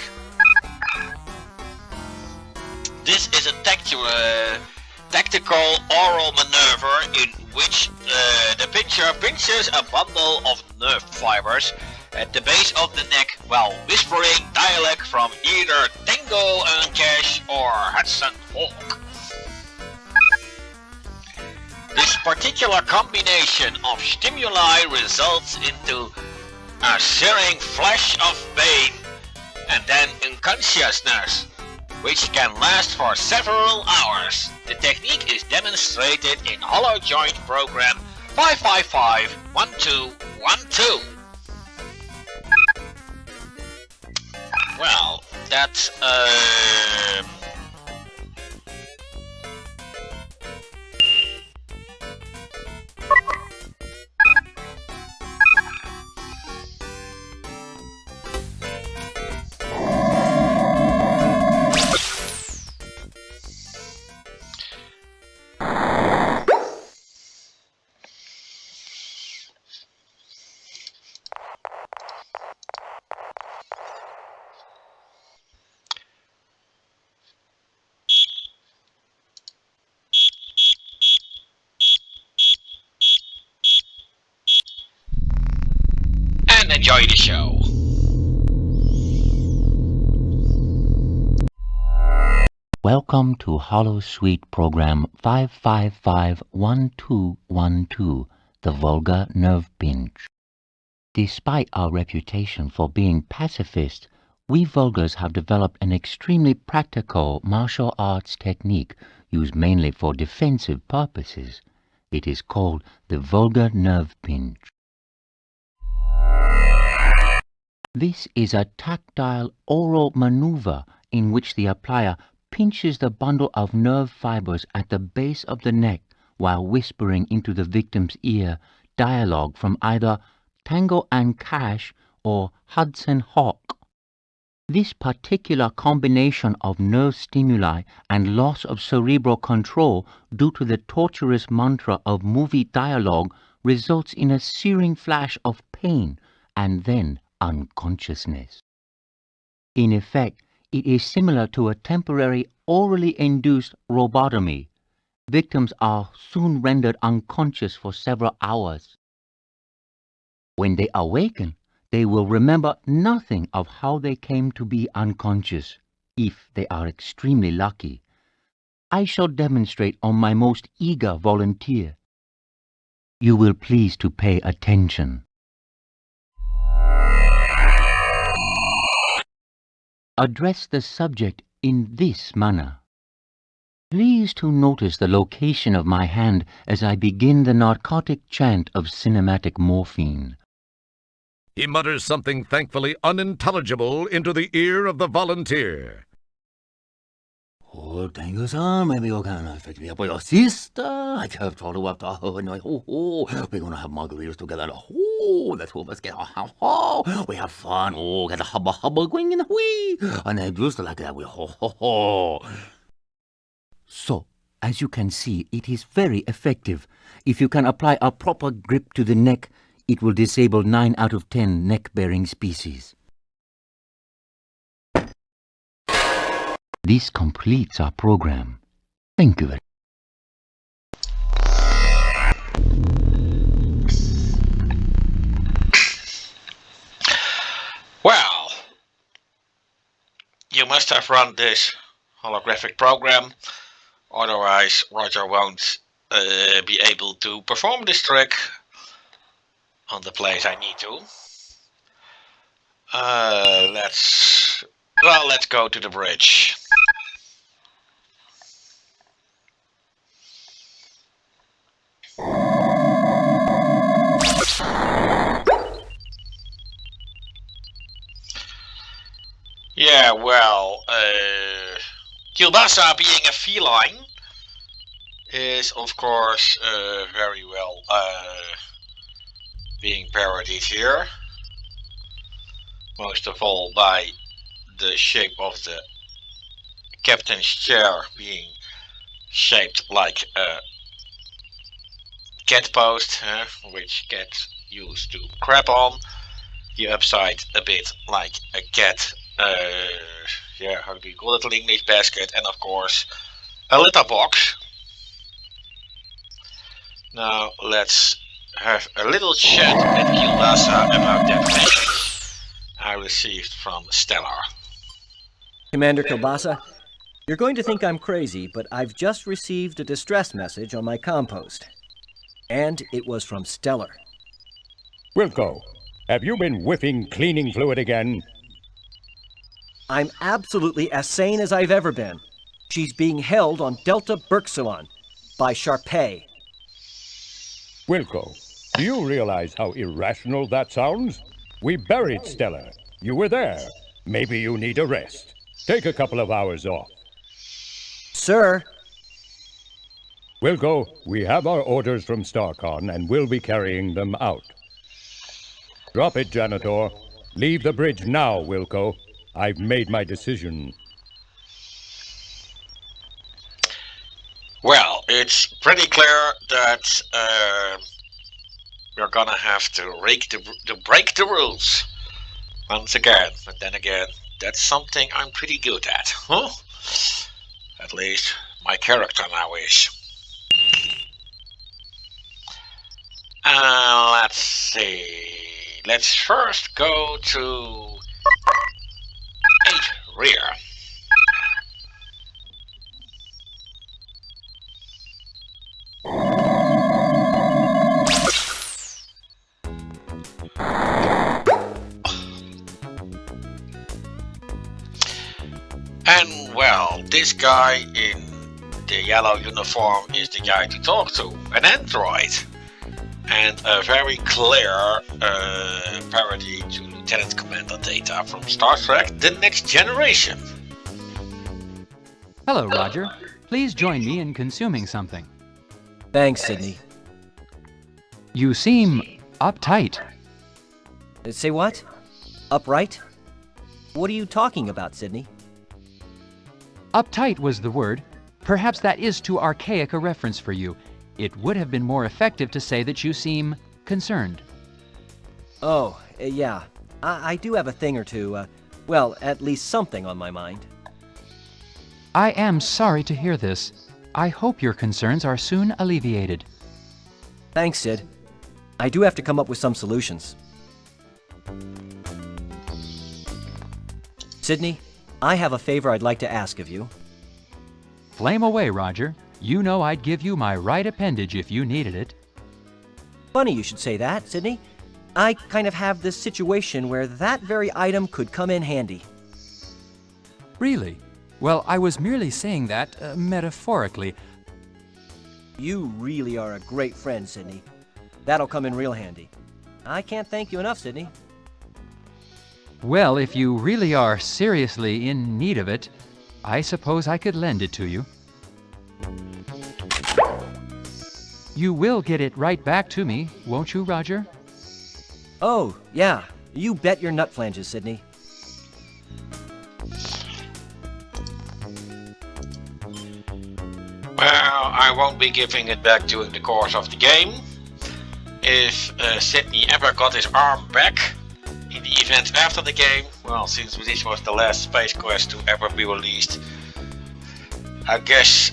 This is a tactical oral maneuver in which the pincher pinches a bundle of nerve fibers at the base of the neck while whispering dialect from either Tango and Cash or Hudson Hawk. This particular combination of stimuli results into a searing flash of pain and then unconsciousness, which can last for several hours. The technique is demonstrated in Hollow Joint Program 555-1212. Well, that's enjoy the show. Welcome to Hollow Suite Program 555-1212, the Vulgar Nerve Pinch. Despite our reputation for being pacifist, We Vulgars have developed an extremely practical martial arts technique used mainly for defensive purposes. It is called the Vulgar Nerve Pinch. This is a tactile oral maneuver in which the applier pinches the bundle of nerve fibers at the base of the neck while whispering into the victim's ear dialogue from either Tango and Cash or Hudson Hawk. This particular combination of nerve stimuli and loss of cerebral control due to the torturous mantra of movie dialogue results in a searing flash of pain and then unconsciousness. In effect, it is similar to a temporary orally induced lobotomy. Victims are soon rendered unconscious for several hours. When they awaken, they will remember nothing of how they came to be unconscious, if they are extremely lucky. I shall demonstrate on my most eager volunteer. You will please to pay attention. Address the subject in this manner. Please to notice the location of my hand as I begin the narcotic chant of cinematic morphine. He mutters something thankfully unintelligible into the ear of the volunteer. Oh, thank you, sir. Maybe you can fix me up with your sister. I have told her what we're gonna have margaritas together. Oh, the two of us get we have fun. Oh, get a hubba going in the wee. And I just like that. So, as you can see, it is very effective. If you can apply a proper grip to the neck, it will disable 9 out of 10 neck-bearing species. This completes our program. Thank you very much. Well, you must have run this holographic program, otherwise Roger won't be able to perform this trick on the place I need to. Let's go to the bridge. Yeah, well, Kielbasa being a feline is of course very well being parodied here. Most of all by the shape of the captain's chair being shaped like a cat post, which cats used to crap on. The upside a bit like a cat, how do you call it, an English basket, and of course a litter box. Now let's have a little chat with Kielbasa about that message I received from Stellar. Commander Kielbasa, you're going to think I'm crazy, but I've just received a distress message on my compost. And it was from Stellar. Wilco, have you been whiffing cleaning fluid again? I'm absolutely as sane as I've ever been. She's being held on Delta Berksuan by Sharpay. Wilco, do you realize how irrational that sounds? We buried Stellar. You were there. Maybe you need a rest. Take a couple of hours off. Sir. Wilco, we have our orders from Starcon and we'll be carrying them out. Drop it, Janitor. Leave the bridge now, Wilco. I've made my decision. Well, it's pretty clear that we're gonna have to break the rules once again. But then again, that's something I'm pretty good at, huh? At least my character now is. Let's see. Let's first go to 8 rear. this guy in the yellow uniform is the guy to talk to, an android. And a very clear parody to Lieutenant Commander Data from Star Trek The Next Generation. Hello, Roger. Please join me in consuming something. Thanks, Sydney. You seem uptight. Say what? Upright? What are you talking about, Sydney? Uptight was the word. Perhaps that is too archaic a reference for you. It would have been more effective to say that you seem concerned. Oh, yeah. I do have a thing or two, well, at least something on my mind. I am sorry to hear this. I hope your concerns are soon alleviated. Thanks, Sid. I do have to come up with some solutions. Sydney, I have a favor I'd like to ask of you. Flame away, Roger. You know I'd give you my right appendage if you needed it. Funny you should say that, Sydney. I kind of have this situation where that very item could come in handy. Really? Well, I was merely saying that metaphorically. You really are a great friend, Sydney. That'll come in real handy. I can't thank you enough, Sydney. Well, if you really are seriously in need of it, I suppose I could lend it to you. You will get it right back to me, won't you, Roger? Oh, yeah. You bet your nut flanges, Sydney. Well, I won't be giving it back during the course of the game. If Sydney ever got his arm back in the events after the game, well, since this was the last Space Quest to ever be released, I guess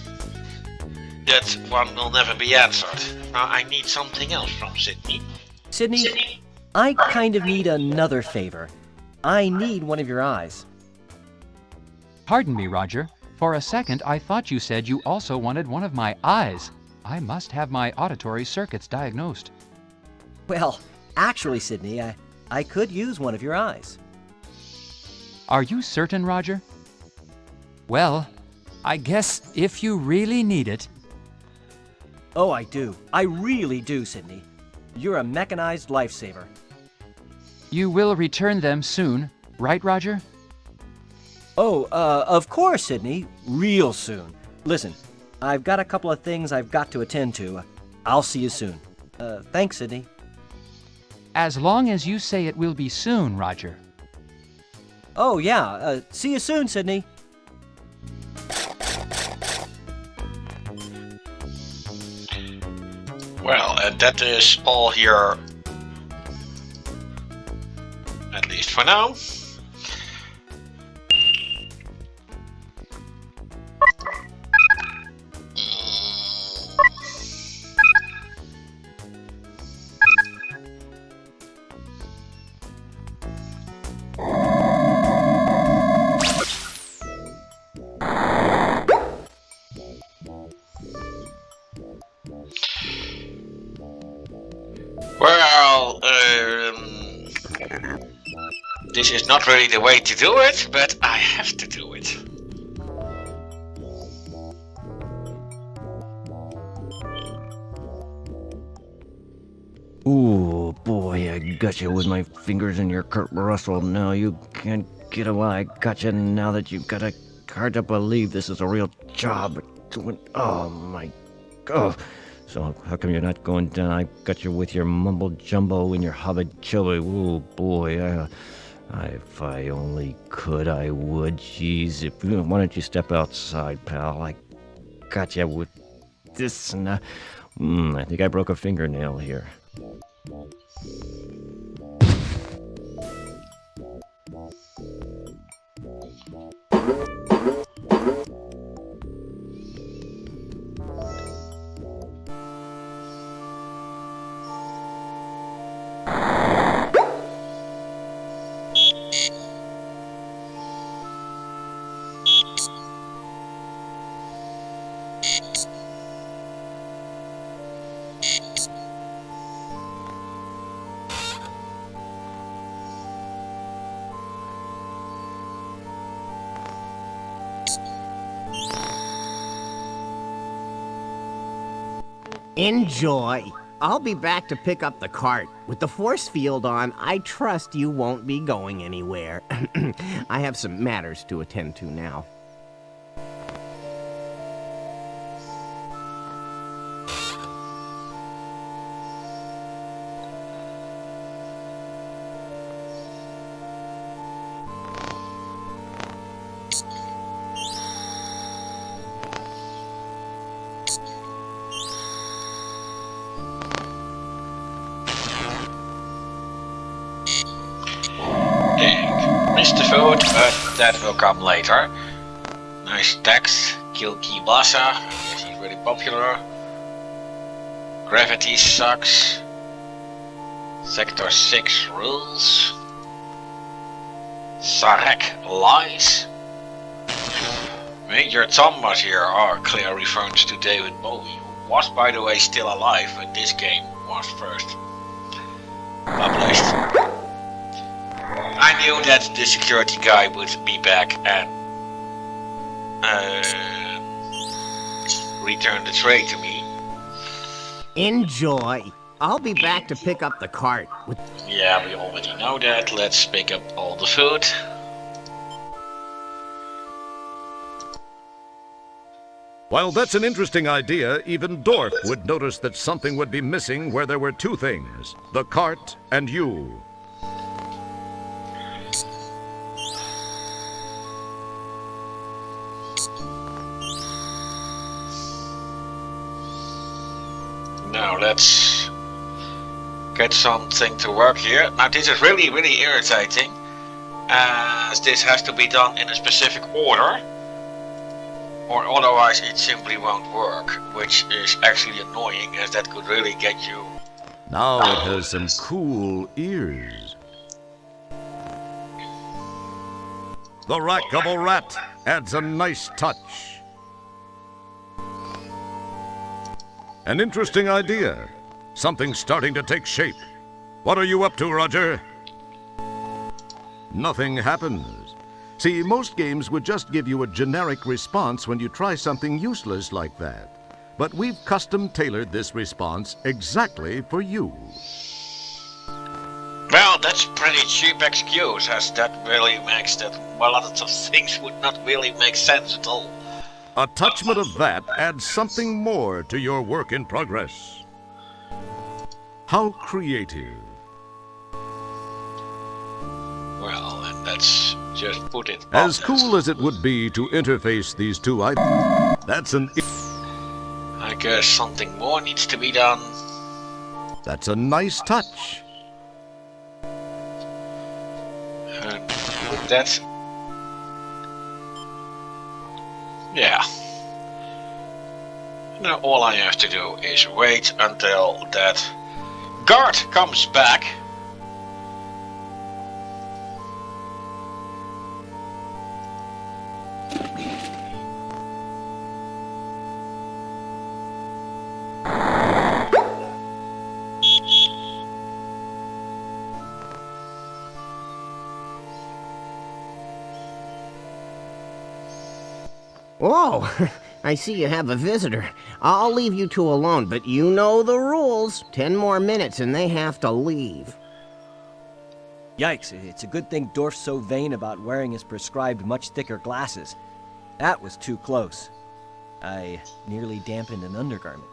that one will never be answered. Now I need something else from Sydney. Sydney, I kind of need another favor. I need one of your eyes. Pardon me, Roger. For a second, I thought you said you also wanted one of my eyes. I must have my auditory circuits diagnosed. Well, actually, Sydney, I could use one of your eyes. Are you certain, Roger? Well, I guess if you really need it. Oh, I do. I really do, Sydney. You're a mechanized lifesaver. You will return them soon, right, Roger? Oh, of course, Sydney. Real soon. Listen, I've got a couple of things I've got to attend to. I'll see you soon. Thanks, Sydney. As long as you say it will be soon, Roger. Oh, yeah. See you soon, Sydney. Well, that is all here, at least for now. Well, this is not really the way to do it, but I have to do it. Ooh, boy, I got you with my fingers in your Kurt Russell. Now you can't get away. I got you now that you've got a hard to believe this is a real job. Oh my god. So how come you're not going down? I got you with your mumble jumbo and your hobbit chubby. Ooh, boy. If I only could, I would. Jeez, why don't you step outside, pal? I got you with this and that. I think I broke a fingernail here. Enjoy. I'll be back to pick up the cart. With the force field on, I trust you won't be going anywhere. I have some matters to attend to now. Missed the food, but that will come later. Nice text. Kill Kibasa. I guess he's really popular. Gravity sucks. Sector 6 rules. Sarek lies. Major Thomas here are clear reference to David Bowie, who was by the way still alive when this game was first published. I knew that the security guy would be back and return the tray to me. Enjoy. I'll be back to pick up the cart. Yeah, we already know that. Let's pick up all the food. While that's an interesting idea, even Dorf would notice that something would be missing where there were two things: the cart and you. Now let's get something to work here. Now this is really irritating, as this has to be done in a specific order, or otherwise it simply won't work, which is actually annoying, as that could really get you. Now it has some cool ears. The rack of a rat adds a nice touch. An interesting idea. Something's starting to take shape. What are you up to, Roger? Nothing happens. See, most games would just give you a generic response when you try something useless like that. But we've custom-tailored this response exactly for you. Well, that's pretty cheap excuse, as that really makes that a lot of things would not really make sense at all. A touchment of that adds something more to your work in progress. How creative. Well, and let's just put it As cool as it would be to interface these two items, that's an... I guess something more needs to be done. That's a nice touch. And with that... Yeah. Now all I have to do is wait until that guard comes back. Whoa, I see you have a visitor. I'll leave you two alone, but you know the rules. 10 more minutes and they have to leave. Yikes, it's a good thing Dorf's so vain about wearing his prescribed much thicker glasses. That was too close. I nearly dampened an undergarment.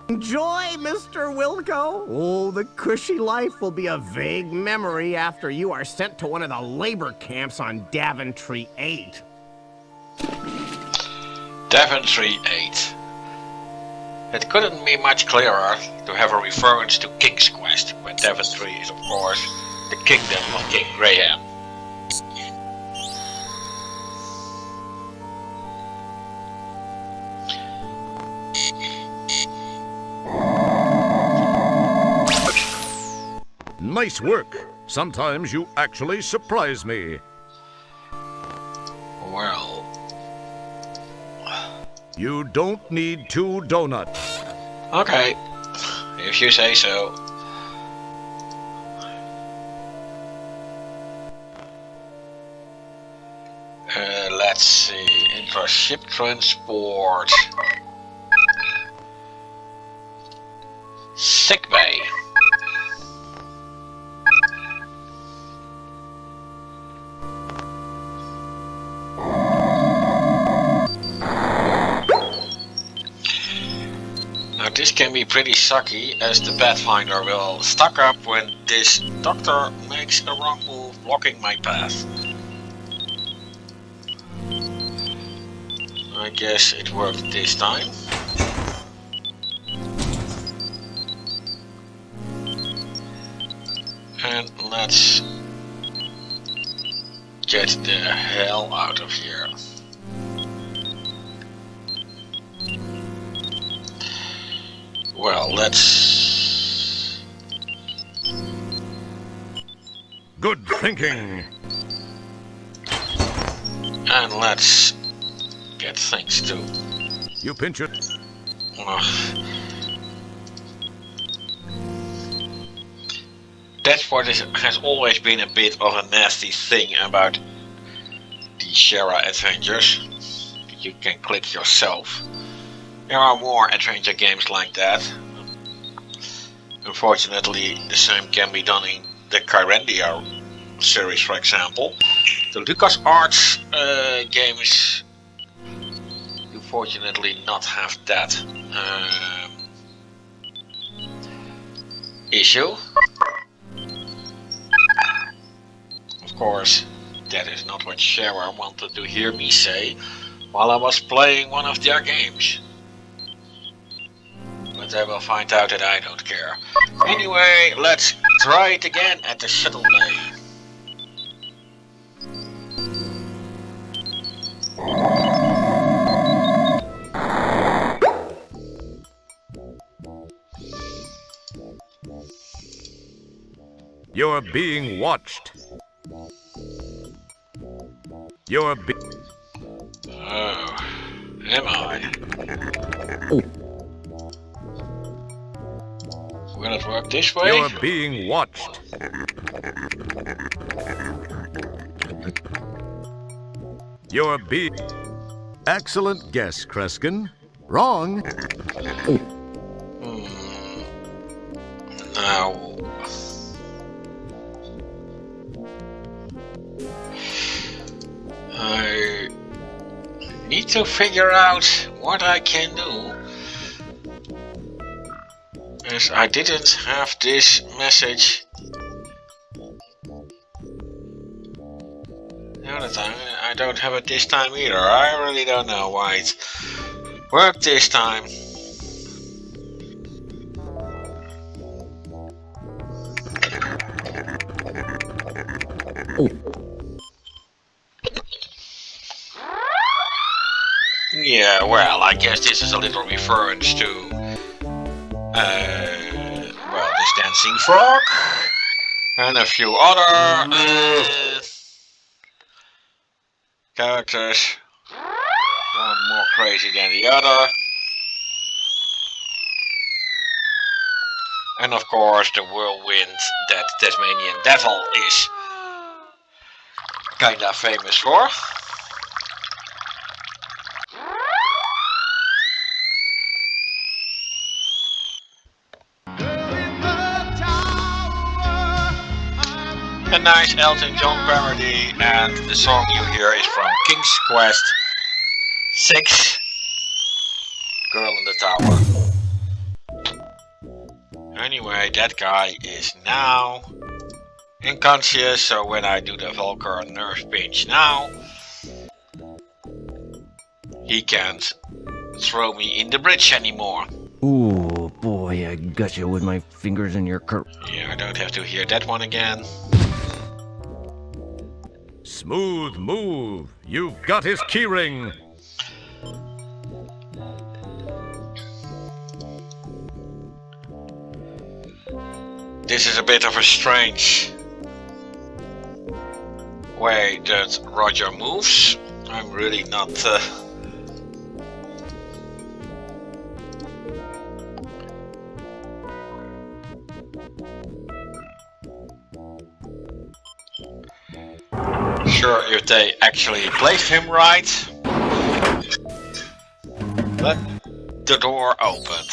Enjoy, Mr. Wilco. Oh, the cushy life will be a vague memory after you are sent to one of the labor camps on Daventry 8. Daventry 8. It couldn't be much clearer to have a reference to King's Quest, when Daventry is of course the kingdom of King Graham. Nice work. Sometimes you actually surprise me. Well... You don't need 2 donuts. Okay, if you say so. Ship transport. Sick bay. Now this can be pretty sucky, as the Pathfinder will stuck up when this doctor makes a wrong move blocking my path. I guess it worked this time. And let's get the hell out of here. Well, let's... Good thinking. And let's get things too. You pinch it. That's what has always been a bit of a nasty thing about the Shara adventures. You can click yourself. There are more adventure games like that. Unfortunately, the same can be done in the Kyrandia series, for example. The LucasArts games unfortunately not have that issue. Of course, that is not what Shara wanted to hear me say while I was playing one of their games. But they will find out that I don't care. Anyway, let's try it again at the shuttle bay. You're being watched. You're Oh, am I? Will it work this way? You're being watched. You're being... Excellent guess, Kreskin. Wrong. Now... I need to figure out what I can do. As I didn't have this message the other time. I don't have it this time either. I really don't know why it worked this time. Yeah, well, I guess this is a little reference to, well, this dancing frog and a few other characters, one more crazy than the other, and of course the whirlwind that Tasmanian Devil is kinda famous for. A nice Elton John parody, and the song you hear is from King's Quest 6, Girl in the Tower. Anyway, that guy is now unconscious, so when I do the Volker nerve pinch now, he can't throw me in the bridge anymore. Ooh, boy, I got you with my fingers in your Yeah, I don't have to hear that one again. Smooth move. You've got his keyring. This is a bit of a strange way that Roger moves. I'm really not... sure if they actually placed him right. But the door opened.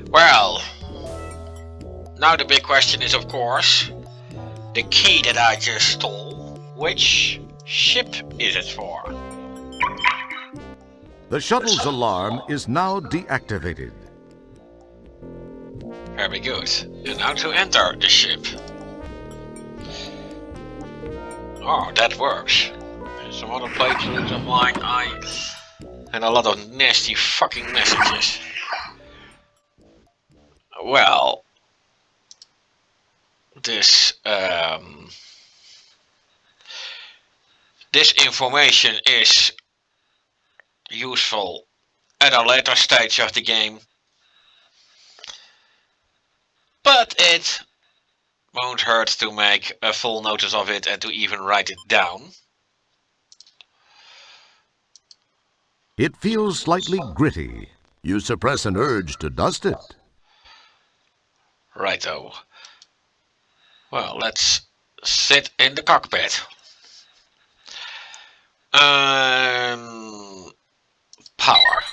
Well, now the big question is, of course, the key that I just stole. Which ship is it for? The shuttle's alarm is now deactivated. Very good. And now to enter the ship. Oh, that works. Some other playthroughs of mine, I had a lot of nasty fucking messages. Well, this information is useful at a later stage of the game, but it won't hurt to make a full notice of it and to even write it down. It feels slightly gritty. You suppress an urge to dust it. Righto. Well, let's sit in the cockpit. Power.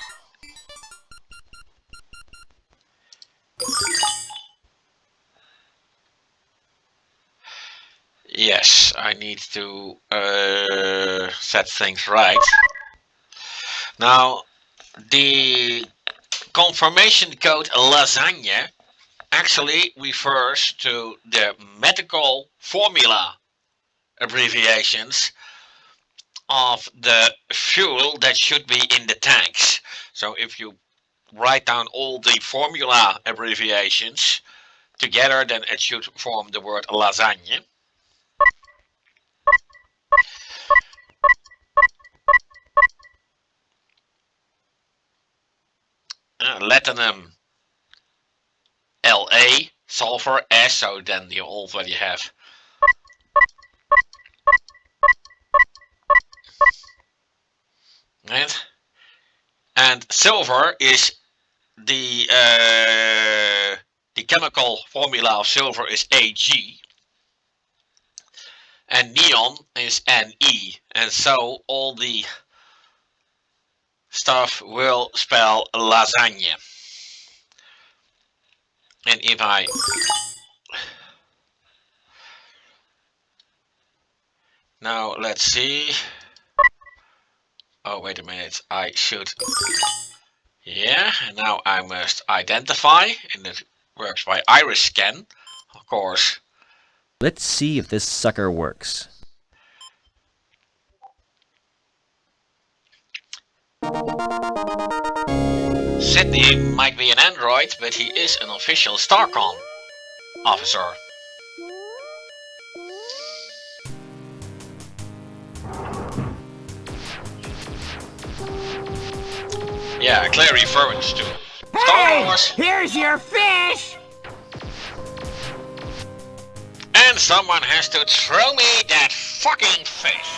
Yes, I need to set things right. Now, the confirmation code lasagne actually refers to the medical formula abbreviations of the fuel that should be in the tanks. So if you write down all the formula abbreviations together, then it should form the word lasagne. Latinum La, sulfur S, so then you already have right? And silver is the chemical formula of silver is Ag, and neon is Ne, and so all the stuff will spell lasagne. And if I now let's see. Oh, wait a minute. I should. Yeah, and now I must identify, and it works by iris scan, of course. Let's see if this sucker works. Sydney might be an android, but he is an official StarCon officer. Yeah, clear reference to Star Wars. Here's your fish! And someone has to throw me that fucking fish.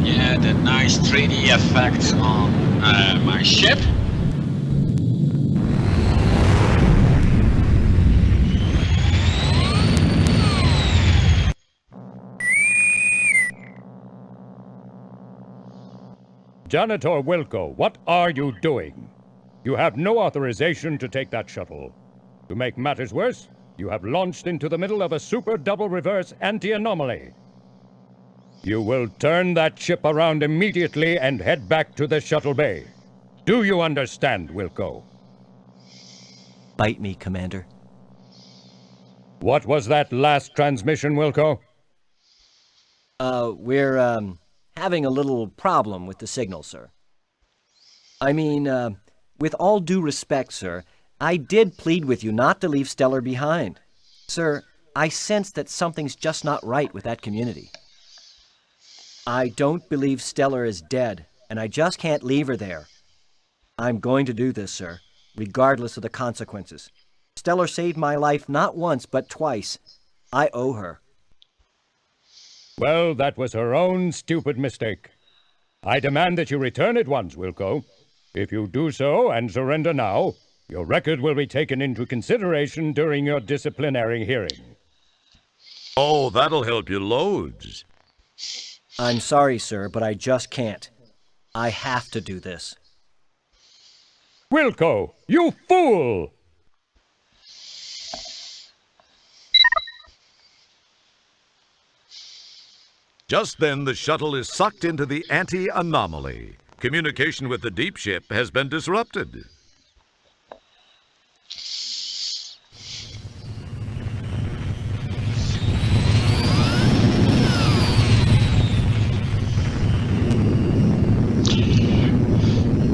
Yeah, the nice 3D effects on my ship. Janitor Wilco, what are you doing? You have no authorization to take that shuttle. To make matters worse, you have launched into the middle of a super double reverse anti-anomaly. You will turn that ship around immediately and head back to the shuttle bay. Do you understand, Wilco? Bite me, Commander. What was that last transmission, Wilco? We're having a little problem with the signal, sir. I mean, with all due respect, sir, I did plead with you not to leave Stellar behind. Sir, I sense that something's just not right with that community. I don't believe Stellar is dead, and I just can't leave her there. I'm going to do this, sir, regardless of the consequences. Stellar saved my life not once, but twice. I owe her. Well, that was her own stupid mistake. I demand that you return at once, Wilco. If you do so and surrender now, your record will be taken into consideration during your disciplinary hearing. Oh, that'll help you loads. I'm sorry, sir, but I just can't. I have to do this. Wilco, you fool! Just then, the shuttle is sucked into the anti-anomaly. Communication with the deep ship has been disrupted.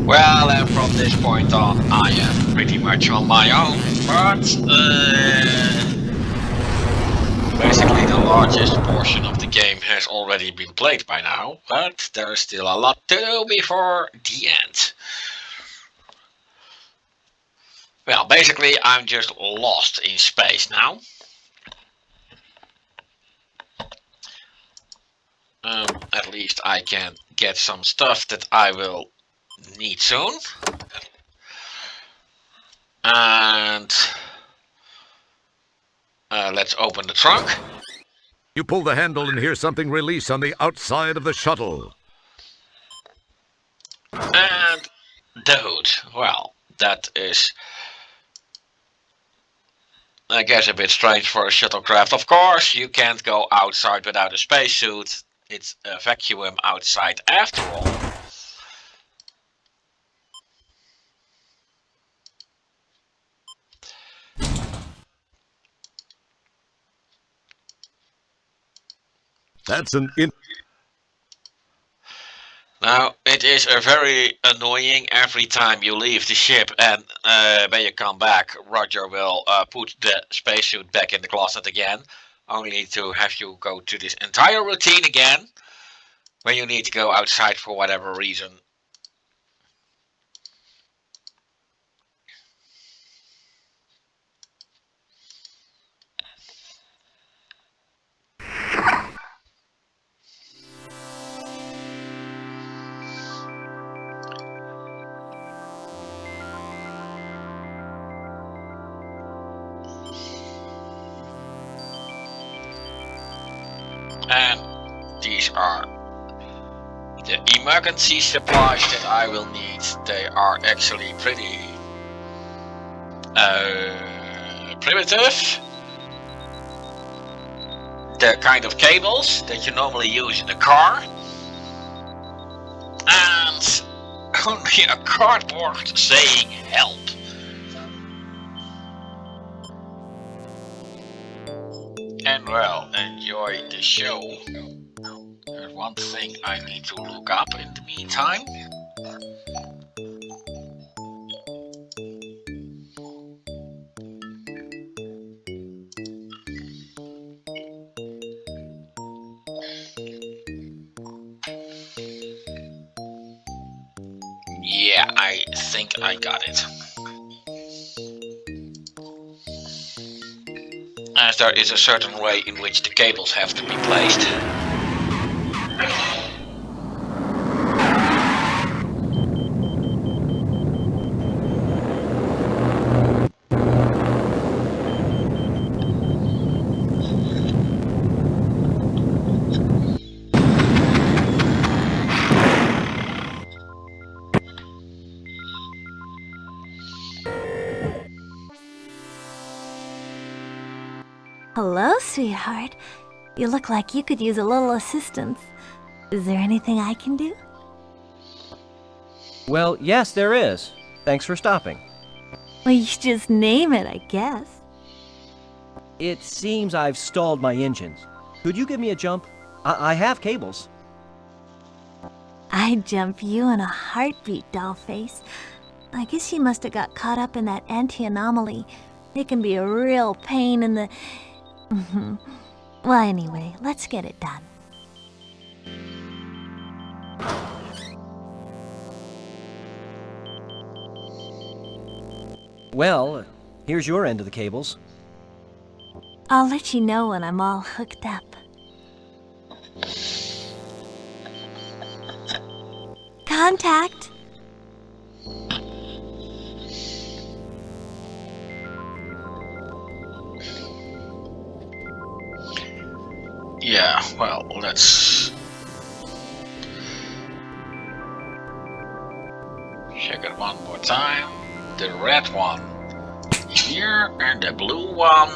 Well, and from this point on, I am pretty much on my own, but basically the largest portion of the game has already been played by now, but there's still a lot to do before the end. Well, basically I'm just lost in space now. At least I can get some stuff that I will need soon. And let's open the trunk. You pull the handle and hear something release on the outside of the shuttle. And the hood. Well, that is, I guess, a bit strange for a shuttlecraft. Of course, you can't go outside without a spacesuit. It's a vacuum outside after all. That's Now, it is a very annoying every time you leave the ship and when you come back, Roger will put the spacesuit back in the closet again, only to have you go to this entire routine again when you need to go outside for whatever reason. And these are the emergency supplies that I will need. They are actually pretty primitive. The kind of cables that you normally use in a car. And only a cardboard saying help. And well, enjoy the show. There's one thing I need to look up in the meantime. Yeah, I think I got it. As there is a certain way in which the cables have to be placed. Hello, sweetheart. You look like you could use a little assistance. Is there anything I can do? Well, yes, there is. Thanks for stopping. Well, you just name it, I guess. It seems I've stalled my engines. Could you give me a jump? I have cables. I'd jump you in a heartbeat, dollface. I guess you must have got caught up in that anti-anomaly. It can be a real pain in the... Well, anyway, let's get it done. Well, here's your end of the cables. I'll let you know when I'm all hooked up. contact. Yeah, well, let's check it one more time. The red one here and the blue one.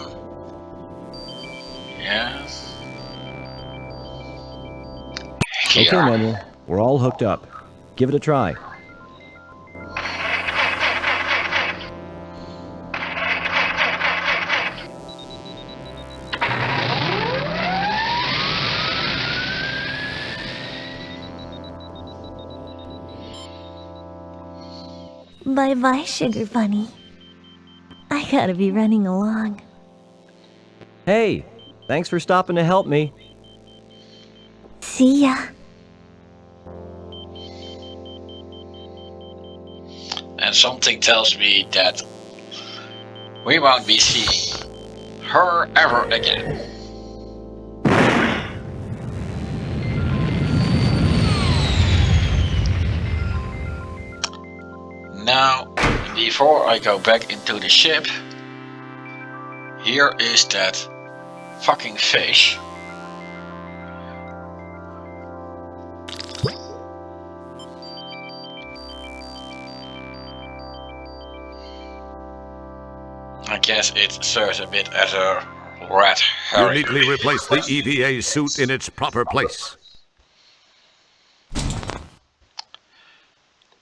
Yeah. Here. Okay, Manuel. We're all hooked up. Give it a try. Bye-bye, Sugar Bunny. I gotta be running along. Hey, thanks for stopping to help me. See ya. And something tells me that we won't be seeing her ever again. Now, before I go back into the ship, here is that fucking fish. I guess it serves a bit as a red You herring. neatly replace the EVA suit in its proper place.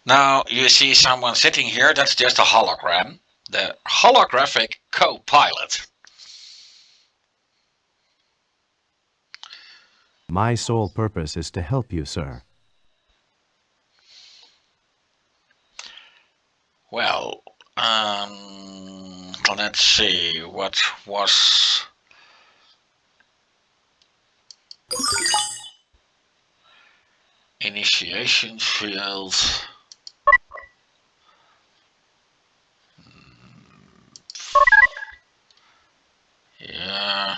Now you see someone sitting here, that's just a hologram. The holographic co-pilot. My sole purpose is to help you, sir. Well, let's see, what was... Initiation field... Yeah...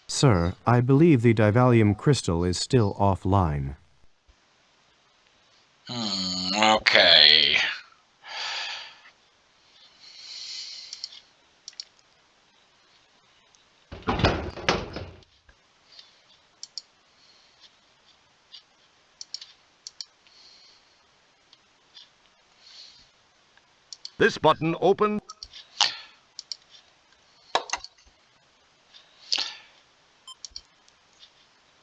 Sir, I believe the divalium crystal is still offline. Okay. This button opens.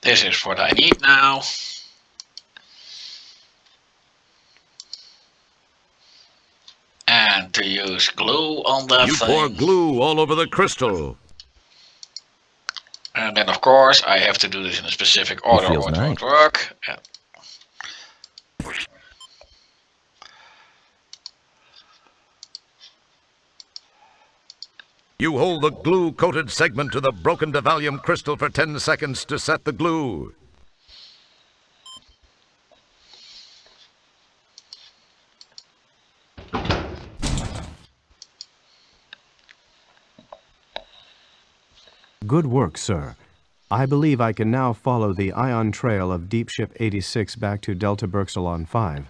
This is what I need now. And to use glue on that You thing. pour glue all over the crystal. And then of course I have to do this in a specific order feels or it nice. won't work. You hold the glue-coated segment to the broken divalium crystal for 10 seconds to set the glue. Good work, sir. I believe I can now follow the ion trail of Deep Ship 86 back to Delta Berxalon 5.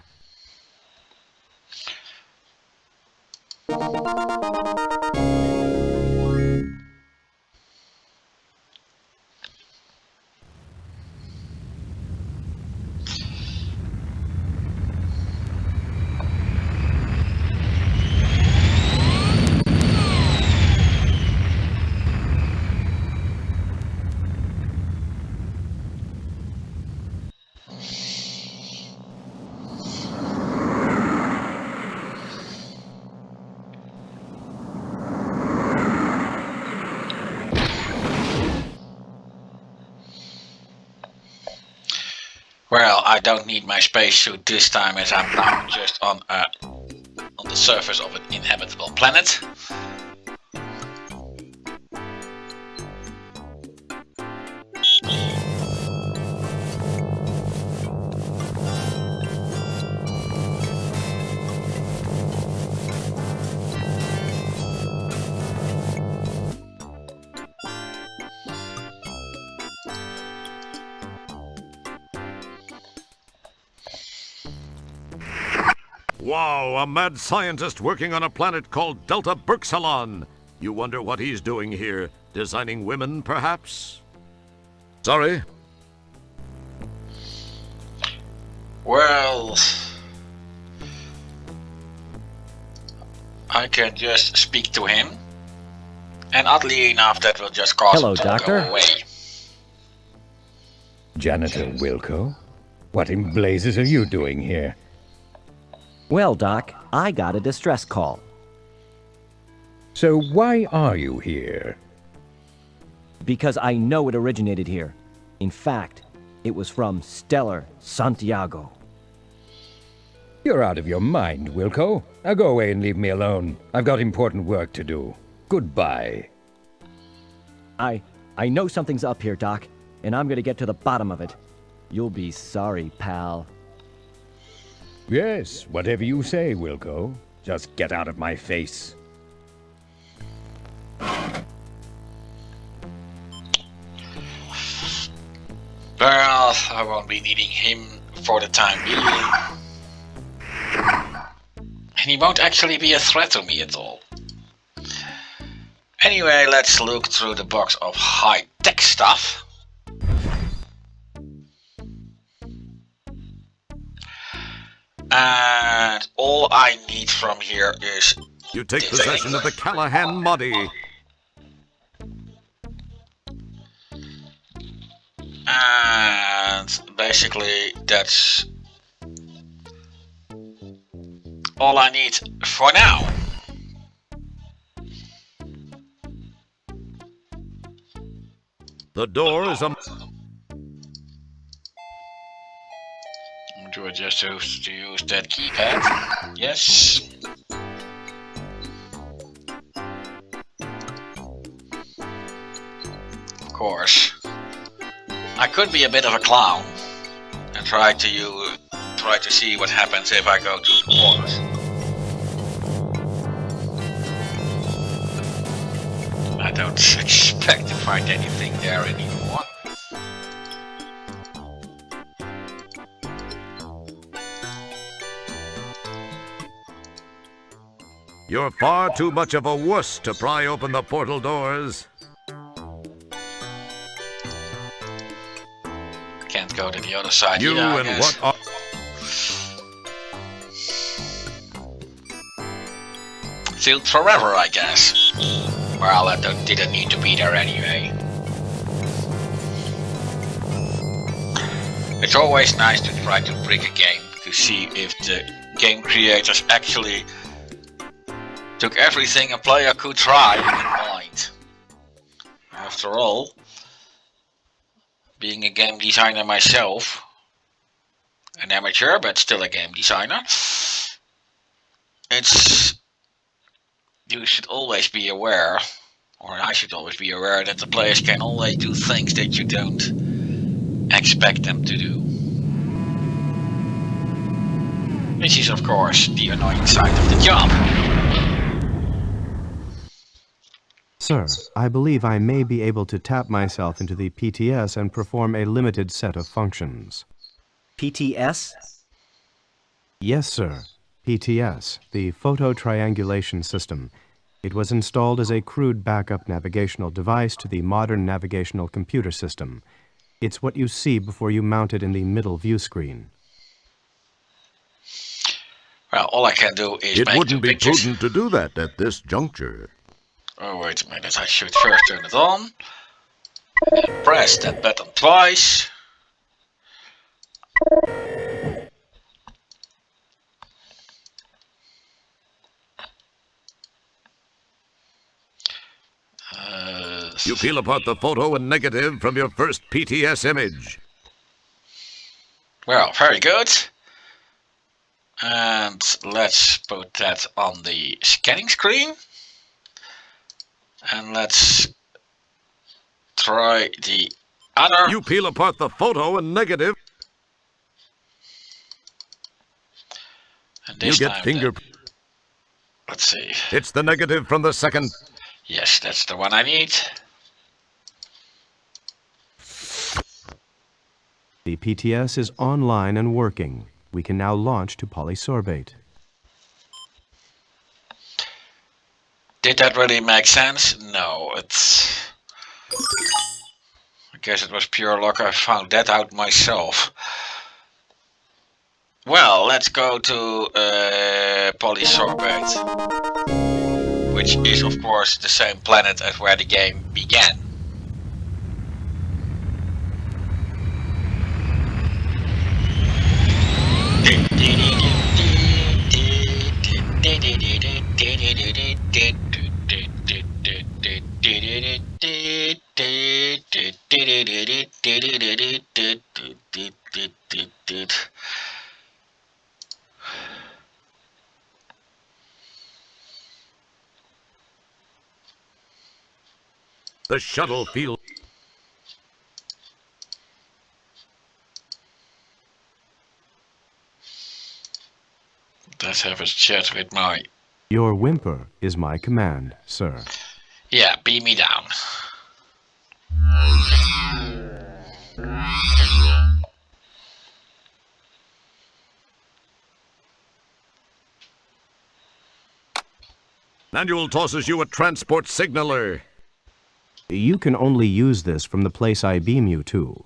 Well, I don't need my spacesuit this time as I'm now just on the surface of an inhabitable planet. Wow, a mad scientist working on a planet called Delta Berxalon. You wonder what he's doing here? Designing women, perhaps? Sorry? Well, I can just speak to him, and oddly enough, that will just cause Hello, him to Doctor. go away. Janitor Wilco? What in blazes are you doing here? Well, Doc, I got a distress call. So why are you here? Because I know it originated here. In fact, it was from Stellar Santiago. You're out of your mind, Wilco. Now go away and leave me alone. I've got important work to do. Goodbye. I know something's up here, Doc, and I'm gonna get to the bottom of it. You'll be sorry, pal. Yes, whatever you say, Wilco. Just get out of my face. Well, I won't be needing him for the time being. And he won't actually be a threat to me at all. Anyway, let's look through the box of high-tech stuff. And all I need from here is... You take possession of the Callahan Muddy. And basically that's all I need for now. The door is a... Do I just have to use that keypad? Yes. Of course. I could be a bit of a clown and try to see what happens if I go to the corners. I don't expect to find anything there anymore. You're far too much of a wuss to pry open the portal doors. Can't go to the other side You either, I and guess. what are... Sealed forever, I guess. Well, I didn't need to be there anyway. It's always nice to try to break a game to see if the game creators actually took everything a player could try in mind. After all, being a game designer myself, an amateur but still a game designer, you should always be aware, or I should always be aware, that the players can always do things that you don't expect them to do. Which is of course the annoying side of the job. Sir, I believe I may be able to tap myself into the PTS and perform a limited set of functions. PTS? Yes, sir. PTS, the Photo Triangulation System. It was installed as a crude backup navigational device to the modern navigational computer system. It's what you see before you mount it in the middle view screen. Well, all I can do is It make wouldn't the be pictures. prudent to do that at this juncture. Oh, wait a minute, I should first turn it on. And press that button twice. You peel apart the photo and negative from your first PTS image. Well, very good. And let's put that on the scanning screen. And let's try the other. You peel apart the photo and negative. And this You get time finger... Let's see. It's the negative from the second... Yes, that's the one I need. The PTS is online and working. We can now launch to polysorbate. Did that really make sense? No, it's... I guess it was pure luck. I found that out myself. Well, let's go to Polysorbate, which is of course the same planet as where the game began. The shuttle field. Let's have a chat with my... Your whimper is my command, sir. Yeah, beam me down. Manual tosses you a transport signaler. You can only use this from the place I beam you to.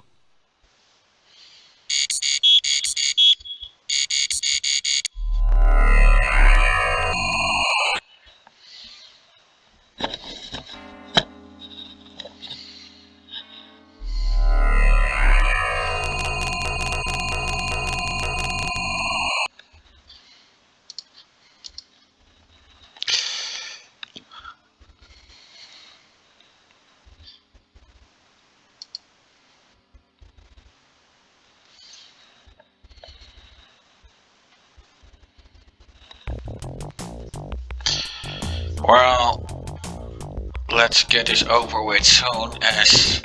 Well, let's get this over with soon, as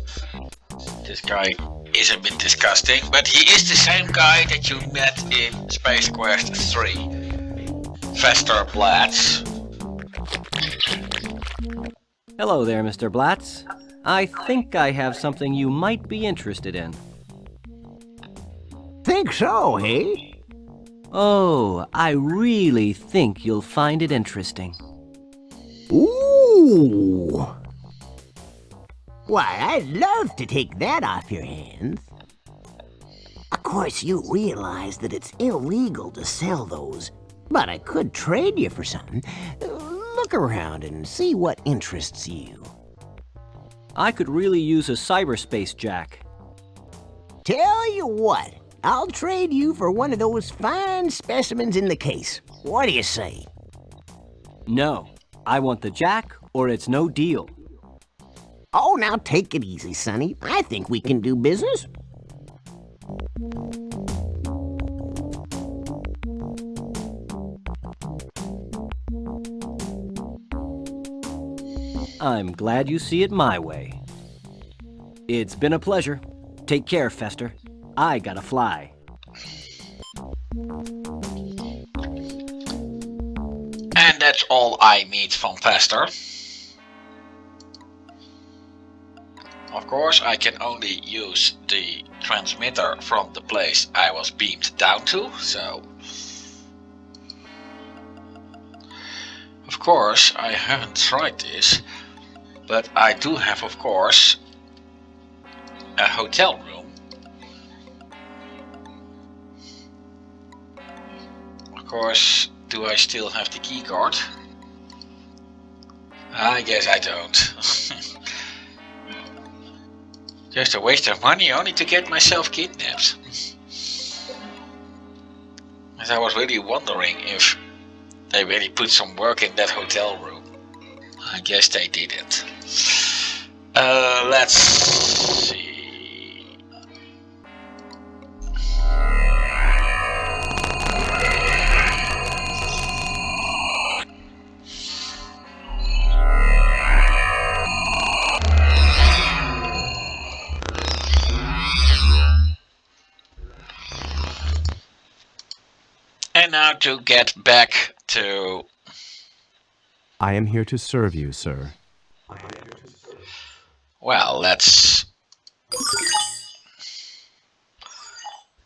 this guy is a bit disgusting, but he is the same guy that you met in Space Quest 3, Fester Blatz. Hello there, Mr. Blatz. I think I have something you might be interested in. Think so, hey? Oh, I really think you'll find it interesting. Ooh! Why, I'd love to take that off your hands. Of course, you realize that it's illegal to sell those, but I could trade you for something. Look around and see what interests you. I could really use a cyberspace jack. Tell you what, I'll trade you for one of those fine specimens in the case. What do you say? No, I want the jack or it's no deal. Oh, now take it easy, Sonny. I think we can do business. I'm glad you see it my way. It's been a pleasure. Take care, Fester. I gotta fly. And that's all I need from Fester. Of course, I can only use the transmitter from the place I was beamed down to, so... Of course, I haven't tried this, but I do have, of course, a hotel room. Of course, do I still have the key card? I guess I don't. Just a waste of money only to get myself kidnapped. As I was really wondering if they really put some work in that hotel room. I guess they didn't. Let's see. And now to get back to... I am here to serve you, sir. Well, let's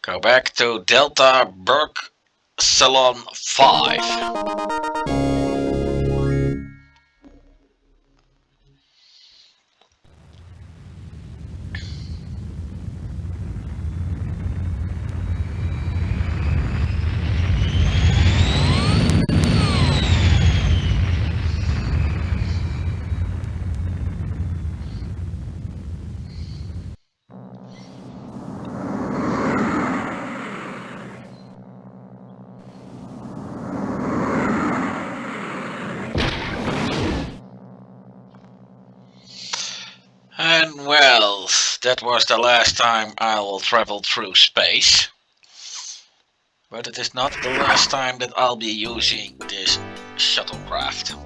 go back to Delta Berg Salon 5. that was the last time I will travel through space. But it is not the last time that I'll be using this shuttlecraft.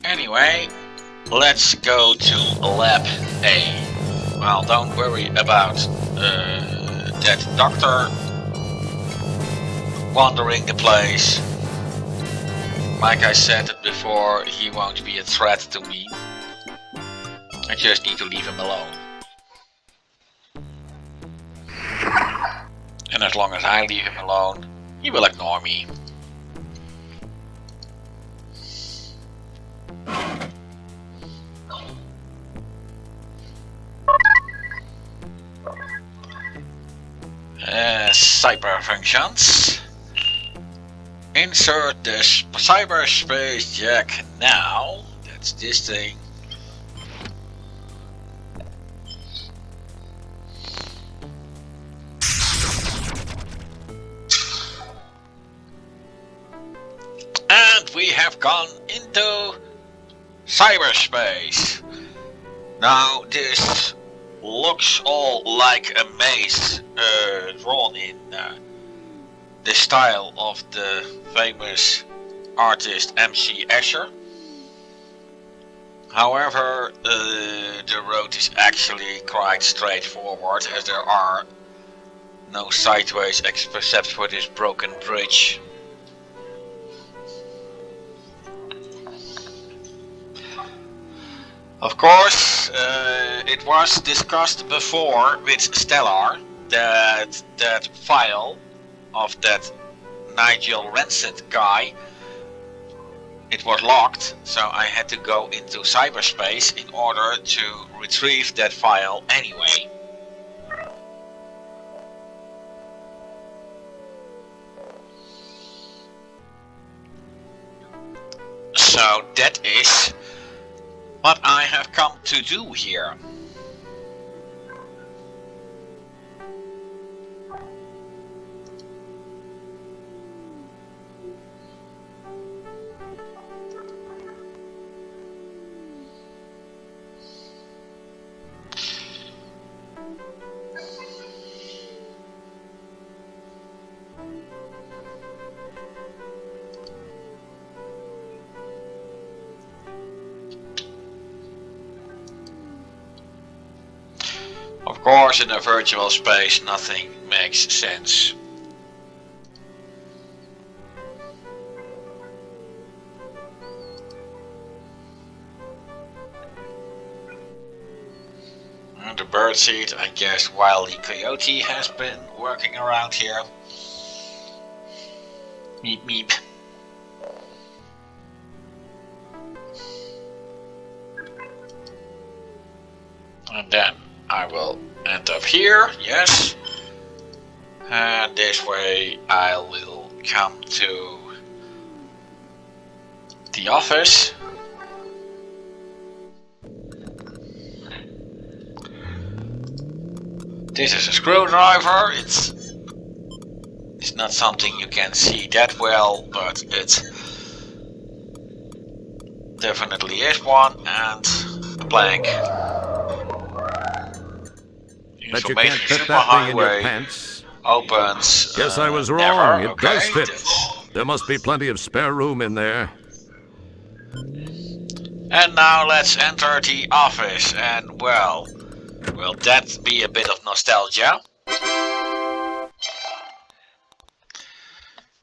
Anyway, let's go to Lab A. Well, don't worry about that doctor wandering the place. Like I said it before, he won't be a threat to me. I just need to leave him alone. And as long as I leave him alone, he will ignore me. Cyber functions. Insert the cyberspace jack now. That's this thing. And we have gone into cyberspace. Now this looks all like a maze drawn in the style of the famous artist MC Escher. However, the road is actually quite straightforward, as there are no sideways except for this broken bridge. Of course, it was discussed before with Stellar that that file of that Nigel Rancid guy, it was locked, so I had to go into cyberspace in order to retrieve that file anyway. So that is what I have come to do here. Of course, in a virtual space, nothing makes sense. And the birdseed, I guess Wile E. Coyote has been working around here. Meep meep. And then I will end up here, yes. And this way I will come to the office. This is a screwdriver. It's not something you can see that well, but it definitely is one, and a blank. Bet you can't fit that thing in your pants. Opens. Yes, I was wrong. It does fit. There must be plenty of spare room in there. And now let's enter the office, and well, will that be a bit of nostalgia?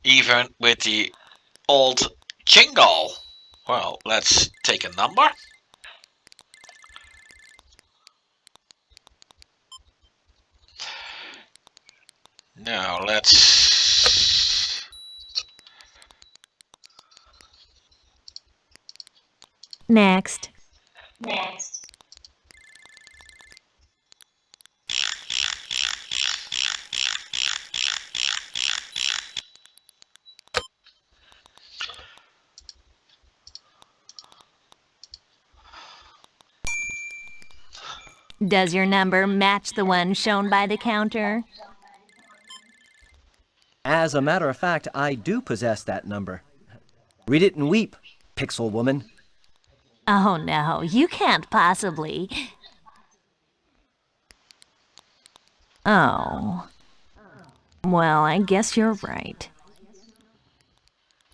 Even with the old jingle. Well, let's take a number. Now let's... Next. Does your number match the one shown by the counter? As a matter of fact, I do possess that number. Read it and weep, pixel woman. Oh no, you can't possibly. Oh. Well, I guess you're right.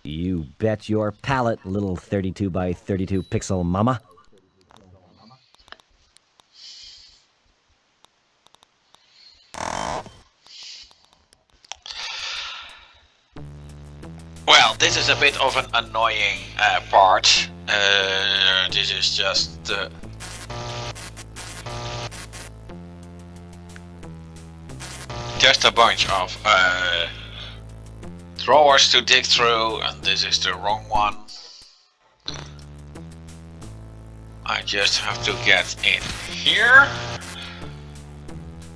You bet your pallet, little 32 by 32 pixel mama. Well, this is a bit of an annoying part. This is just a bunch of drawers to dig through, and this is the wrong one. I just have to get in here.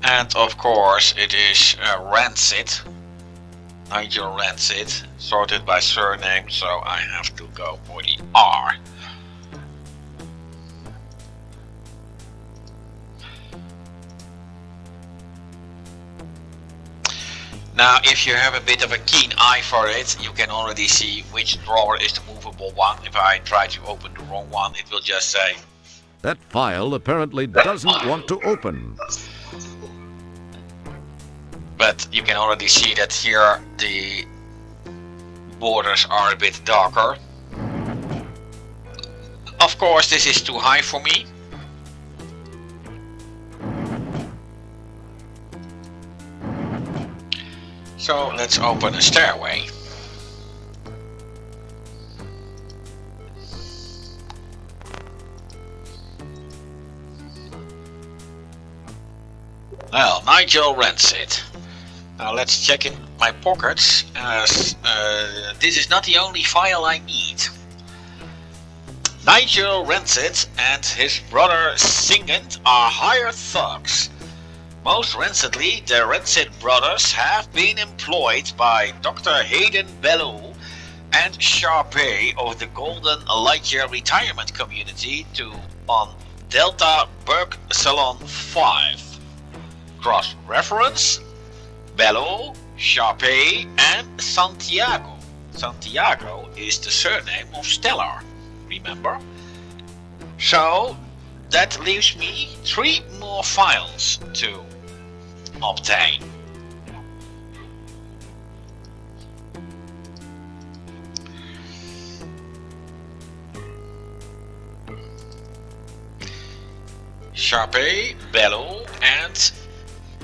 And of course it is Rancid. Nigel Rancid, sorted by surname, so I have to go for the R. Now, if you have a bit of a keen eye for it, you can already see which drawer is the movable one. If I try to open the wrong one, it will just say... That file apparently doesn't want to open. But you can already see that here the borders are a bit darker. Of course, this is too high for me. So let's open a stairway. Well, Nigel Rancid. Now let's check in my pockets, as this is not the only file I need. Nigel Rancid and his brother Singent are hired thugs. Most rancidly, the Rancid brothers have been employed by Dr. Hayden Bellew and Sharpay of the Golden Lightyear Retirement Community on Delta Burke Salon 5. Cross-reference: Bellew, Sharpay, and Santiago. Santiago is the surname of Stellar, remember? So that leaves me 3 more files to obtain. Sharpay, Bellew, and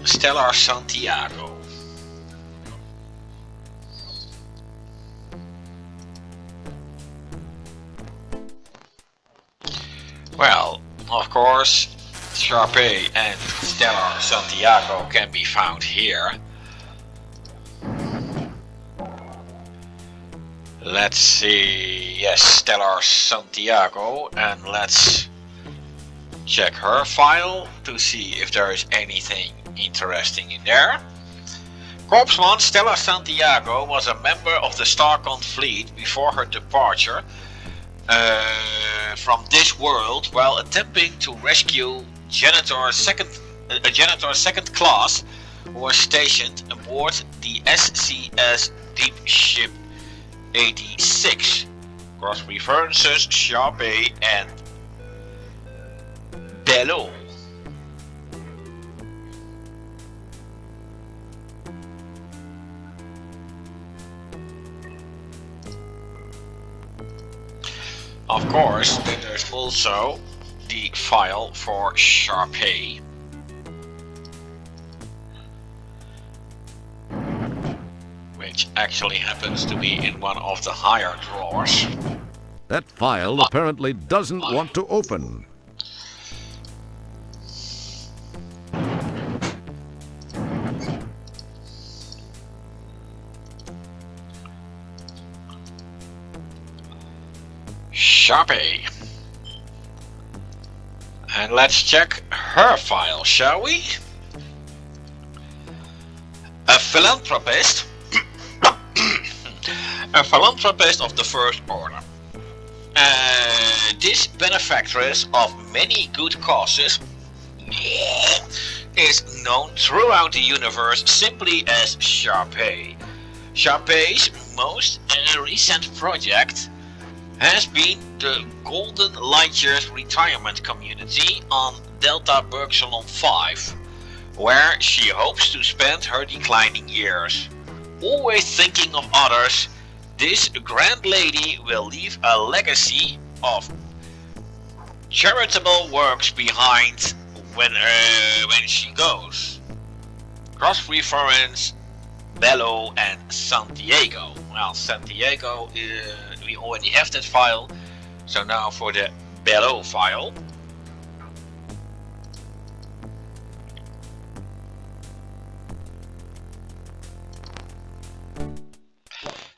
Stellar Santiago. Well, of course, Sharpay and Stellar Santiago can be found here. Let's see, yes, Stellar Santiago, and let's check her file to see if there is anything interesting in there. Corpsman Stellar Santiago was a member of the Starcon fleet before her departure from this world while attempting to rescue Janitor second class who was stationed aboard the SCS Deep Ship 86. Cross references Sharpay and Bellew. Of course, then there's also the file for Sharpay. Which actually happens to be in one of the higher drawers. That file apparently doesn't want to open. Sharpay. And let's check her file, shall we? A philanthropist. A philanthropist of the first order. This benefactress of many good causes is known throughout the universe simply as Sharpay. Sharpay's most recent project has been the Golden Lightyear Retirement Community on Delta Burke Salon 5, where she hopes to spend her declining years. Always thinking of others, this grand lady will leave a legacy of charitable works behind when she goes. Cross-reference Bello and Santiago. Well, Santiago, we already have that file, so now for the Bello file.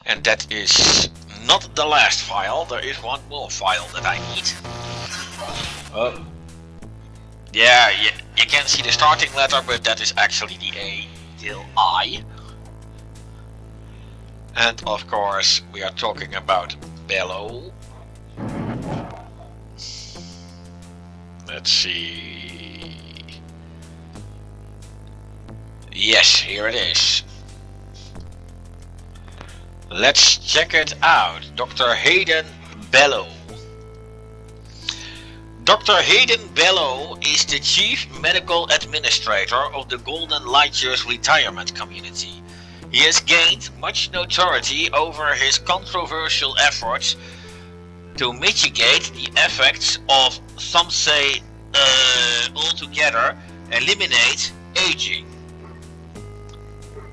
And that is not the last file, there is one more file that I need. Oh. Yeah, you can see the starting letter, but that is actually the A till I. And of course, we are talking about Bello. Let's see. Yes, here it is. Let's check it out. Dr. Hayden Bello. Dr. Hayden Bello is the Chief Medical Administrator of the Golden Light Years Retirement Community. He has gained much notoriety over his controversial efforts to mitigate the effects of, some say, altogether eliminate aging.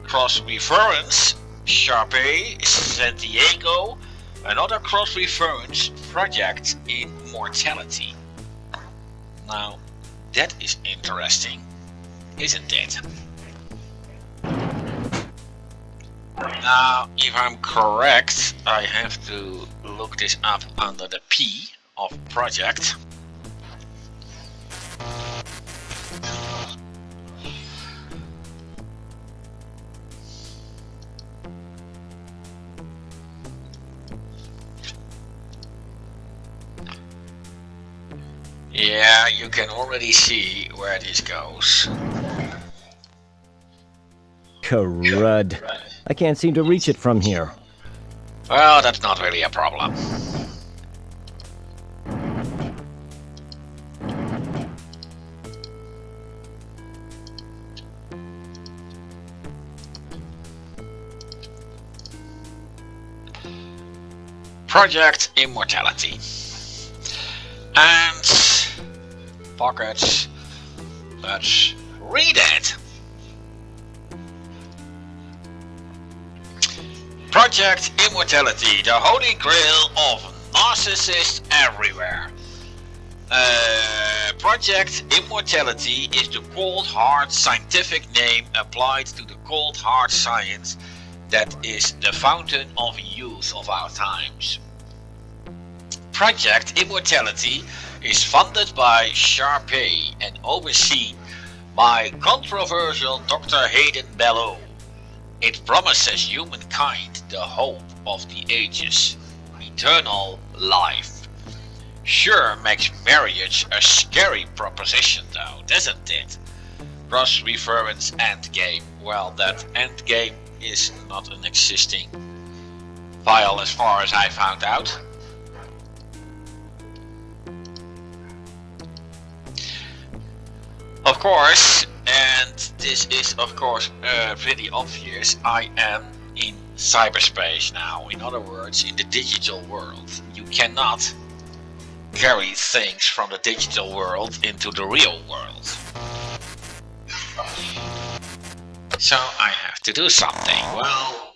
Cross-reference, Sharpe, Santiago, another cross-reference project in mortality. Now, that is interesting, isn't it? Now, if I'm correct, I have to look this up under the P of project. Yeah, you can already see where this goes. Crud. I can't seem to reach it from here. Well, that's not really a problem. Project Immortality. And pockets. Let's read it. Project Immortality, the holy grail of narcissists everywhere. Project Immortality is the cold hard scientific name applied to the cold hard science that is the fountain of youth of our times. Project Immortality is funded by Sharpe and overseen by controversial Dr. Hayden Bello. It promises humankind the hope of the ages, eternal life. Sure makes marriage a scary proposition though, doesn't it? Cross-reference endgame. Well, that endgame is not an existing file as far as I found out. Of course, and this is of course pretty obvious, I am in cyberspace now. In other words, in the digital world. You cannot carry things from the digital world into the real world. So I have to do something. Well,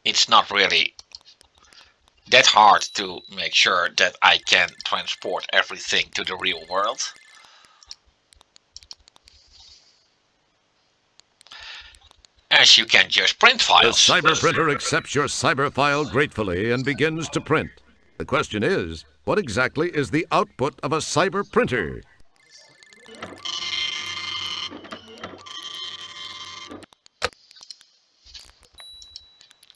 it's not really that hard to make sure that I can transport everything to the real world. As you can just print files. The cyber printer accepts your cyber file gratefully and begins to print. The question is, what exactly is the output of a cyber printer?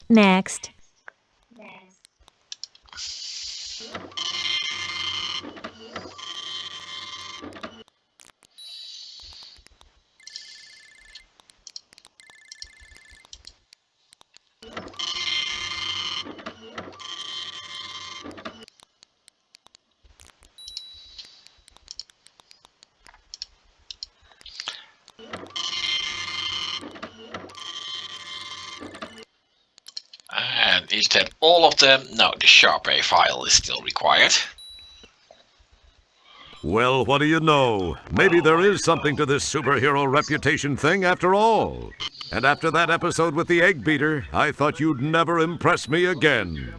Next. Is that all of them? No, the Sharpay file is still required. Well, what do you know? Maybe there is something to this superhero reputation thing after all. And after that episode with the egg beater, I thought you'd never impress me again.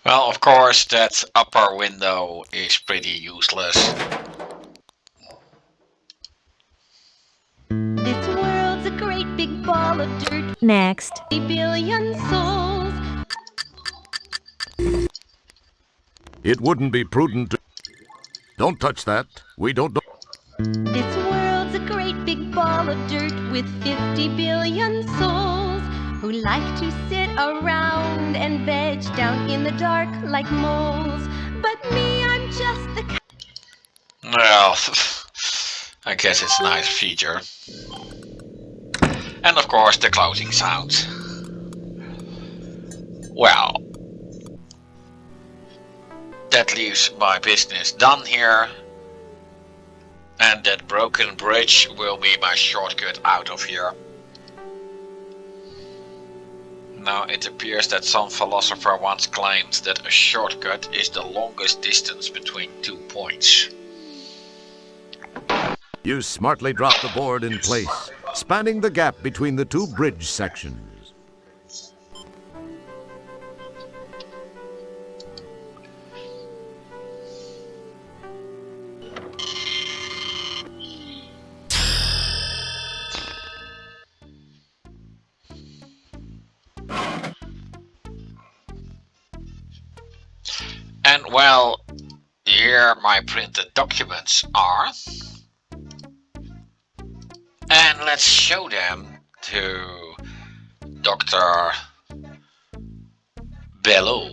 Well, of course, that upper window is pretty useless. This world's a great big ball of dirt. Next. A billion souls. It wouldn't be prudent to... Don't touch that. We don't know... This world's a great big ball of dirt with 50 billion souls who like to sit around and veg down in the dark like moles. But me, I'm just the... Well, I guess it's a nice feature. And of course the closing sound. Well, that leaves my business done here. And that broken bridge will be my shortcut out of here. Now it appears that some philosopher once claimed that a shortcut is the longest distance between 2 points. You smartly drop the board in place, spanning the gap between the 2 bridge sections. And well, here my printed documents are. And let's show them to Dr. Bellow.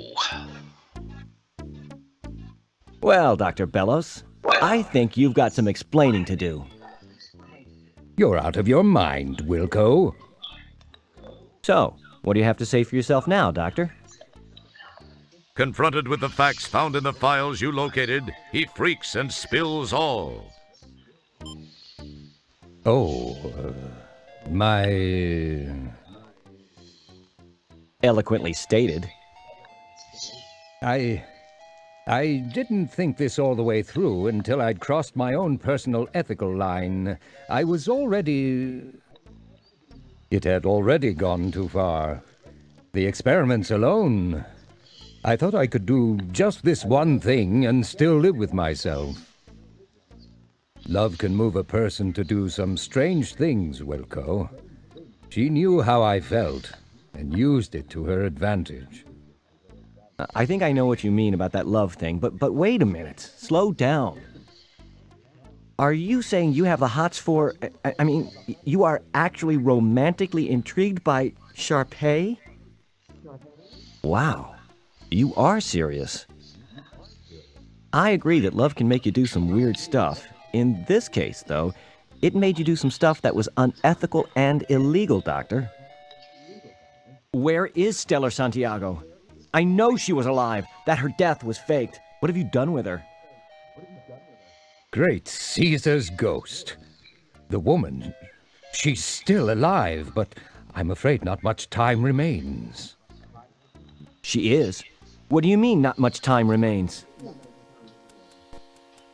Well, Dr. Bellows, I think you've got some explaining to do. You're out of your mind, Wilco. So, what do you have to say for yourself now, Doctor? Confronted with the facts found in the files you located, he freaks and spills all. Oh, my... Eloquently stated. I didn't think this all the way through until I'd crossed my own personal ethical line. I was already... It had already gone too far. The experiments alone... I thought I could do just this one thing and still live with myself. Love can move a person to do some strange things, Wilco. She knew how I felt and used it to her advantage. I think I know what you mean about that love thing, but wait a minute. Slow down. Are you saying you have the hots for... I mean, you are actually romantically intrigued by Sharpay? Wow. You are serious. I agree that love can make you do some weird stuff. In this case, though, it made you do some stuff that was unethical and illegal, Doctor. Where is Stellar Santiago? I know she was alive, that her death was faked. What have you done with her? Great Caesar's ghost. The woman, she's still alive, but I'm afraid not much time remains. She is? What do you mean, not much time remains?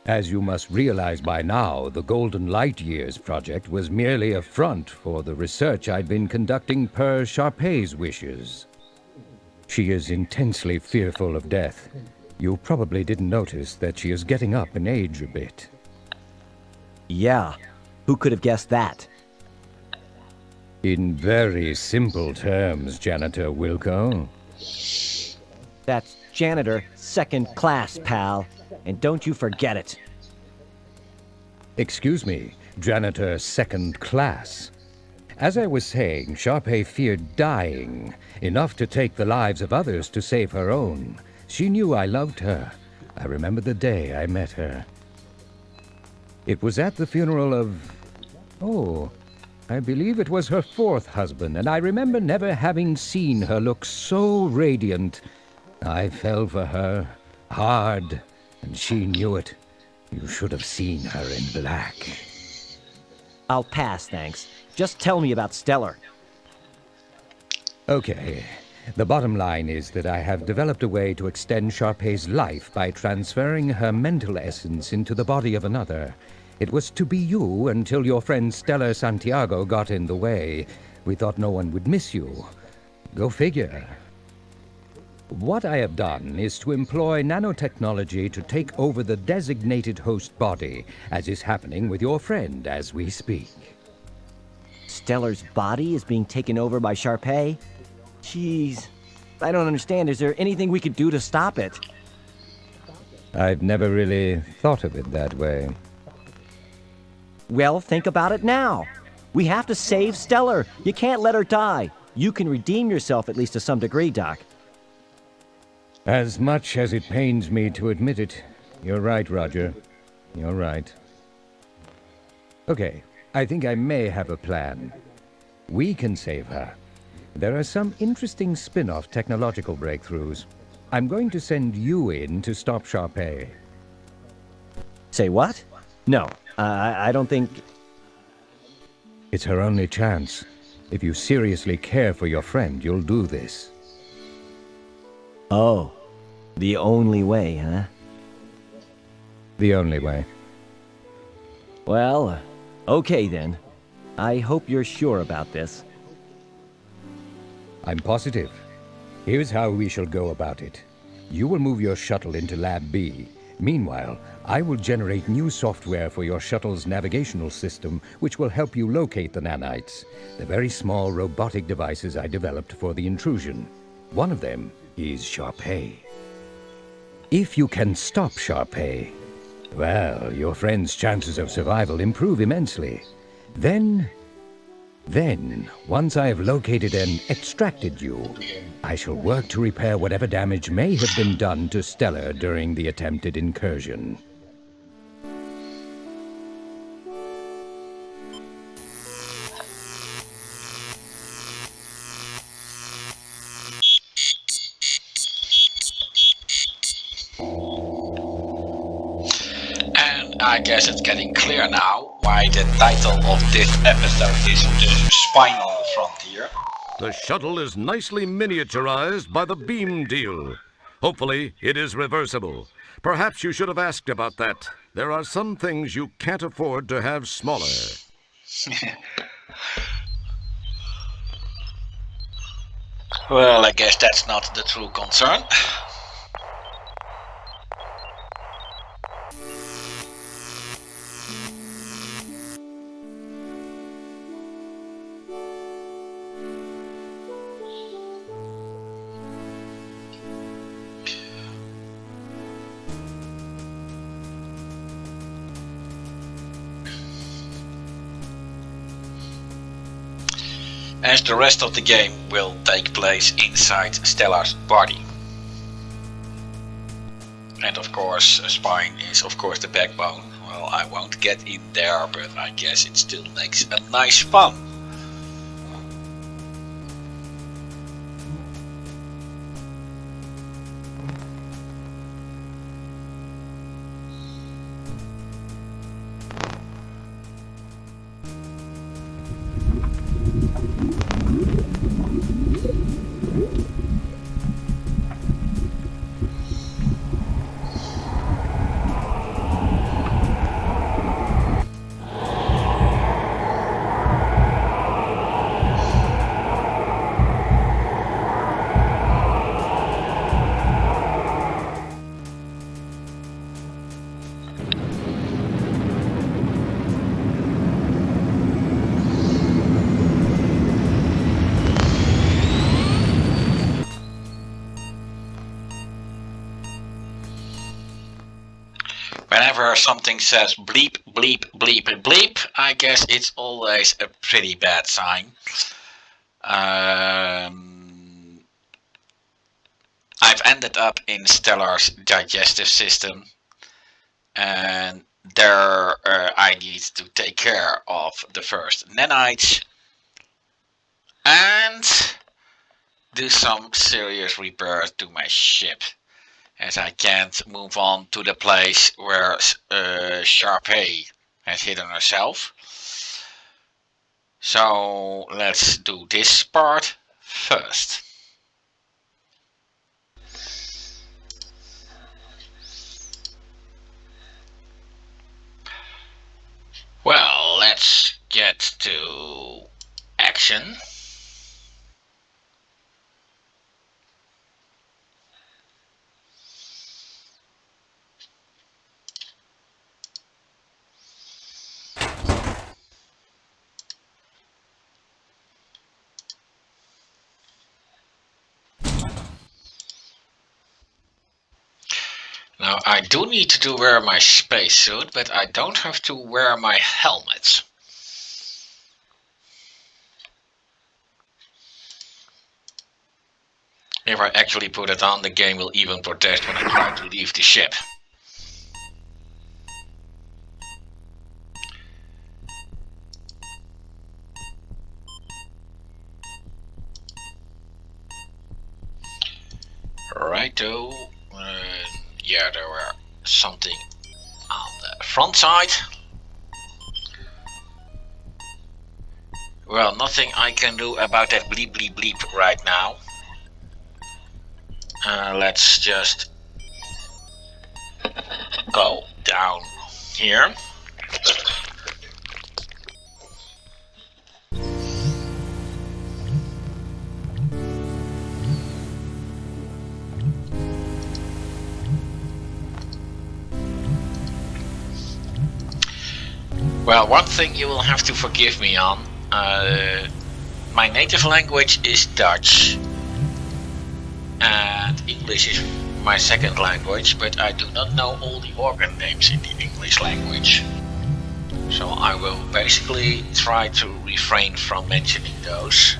As you must realize by now, the Golden Light Years project was merely a front for the research I'd been conducting per Sharpay's wishes. She is intensely fearful of death. You probably didn't notice that she is getting up in age a bit. Yeah, who could have guessed that? In very simple terms, Janitor Wilco. That's janitor second class, pal. And don't you forget it. Excuse me, Janitor second class. As I was saying, Sharpay feared dying, enough to take the lives of others to save her own. She knew I loved her. I remember the day I met her. It was at the funeral of... Oh, I believe it was her 4th husband, and I remember never having seen her look so radiant. I fell for her, hard, and she knew it. You should have seen her in black. I'll pass, thanks. Just tell me about Stellar. Okay. The bottom line is that I have developed a way to extend Sharpay's life by transferring her mental essence into the body of another. It was to be you until your friend Stellar Santiago got in the way. We thought no one would miss you. Go figure. What I have done is to employ nanotechnology to take over the designated host body, as is happening with your friend as we speak. Stellar's body is being taken over by Sharpay? Jeez, I don't understand. Is there anything we could do to stop it? I've never really thought of it that way. Well, think about it now. We have to save Stellar. You can't let her die. You can redeem yourself at least to some degree, Doc. As much as it pains me to admit it, you're right, Roger. You're right. Okay, I think I may have a plan. We can save her. There are some interesting spin-off technological breakthroughs. I'm going to send you in to stop Sharpay. Say what? No, I don't think... It's her only chance. If you seriously care for your friend, you'll do this. Oh, the only way, huh? The only way. Well, okay then. I hope you're sure about this. I'm positive. Here's how we shall go about it. You will move your shuttle into Lab B. Meanwhile, I will generate new software for your shuttle's navigational system, which will help you locate the nanites, the very small robotic devices I developed for the intrusion. One of them is Sharpay. If you can stop Sharpay, well, your friend's chances of survival improve immensely. Then, once I have located and extracted you, I shall work to repair whatever damage may have been done to Stellar during the attempted incursion. I guess it's getting clear now why the title of this episode is The Spinal Frontier. The shuttle is nicely miniaturized by the beam deal. Hopefully, it is reversible. Perhaps you should have asked about that. There are some things you can't afford to have smaller. Well, I guess that's not the true concern. As the rest of the game will take place inside Stellar's body. And of course, a spine is of course the backbone. Well, I won't get in there, but I guess it still makes a nice fun. Whenever something says bleep, bleep, bleep, bleep, I guess it's always a pretty bad sign. I've ended up in Stellar's digestive system, and there I need to take care of the first nanites and do some serious repairs to my ship, as I can't move on to the place where Sharpay has hidden herself. So let's do this part first. Well, let's get to action. Now I do need to wear my spacesuit, but I don't have to wear my helmet. If I actually put it on, the game will even protest when I try to leave the ship. Righto. Yeah, there were something on the front side. Well, nothing I can do about that bleep bleep bleep right now. Let's just go down here. Well, one thing you will have to forgive me on. My native language is Dutch. And English is my second language, but I do not know all the organ names in the English language. So I will basically try to refrain from mentioning those.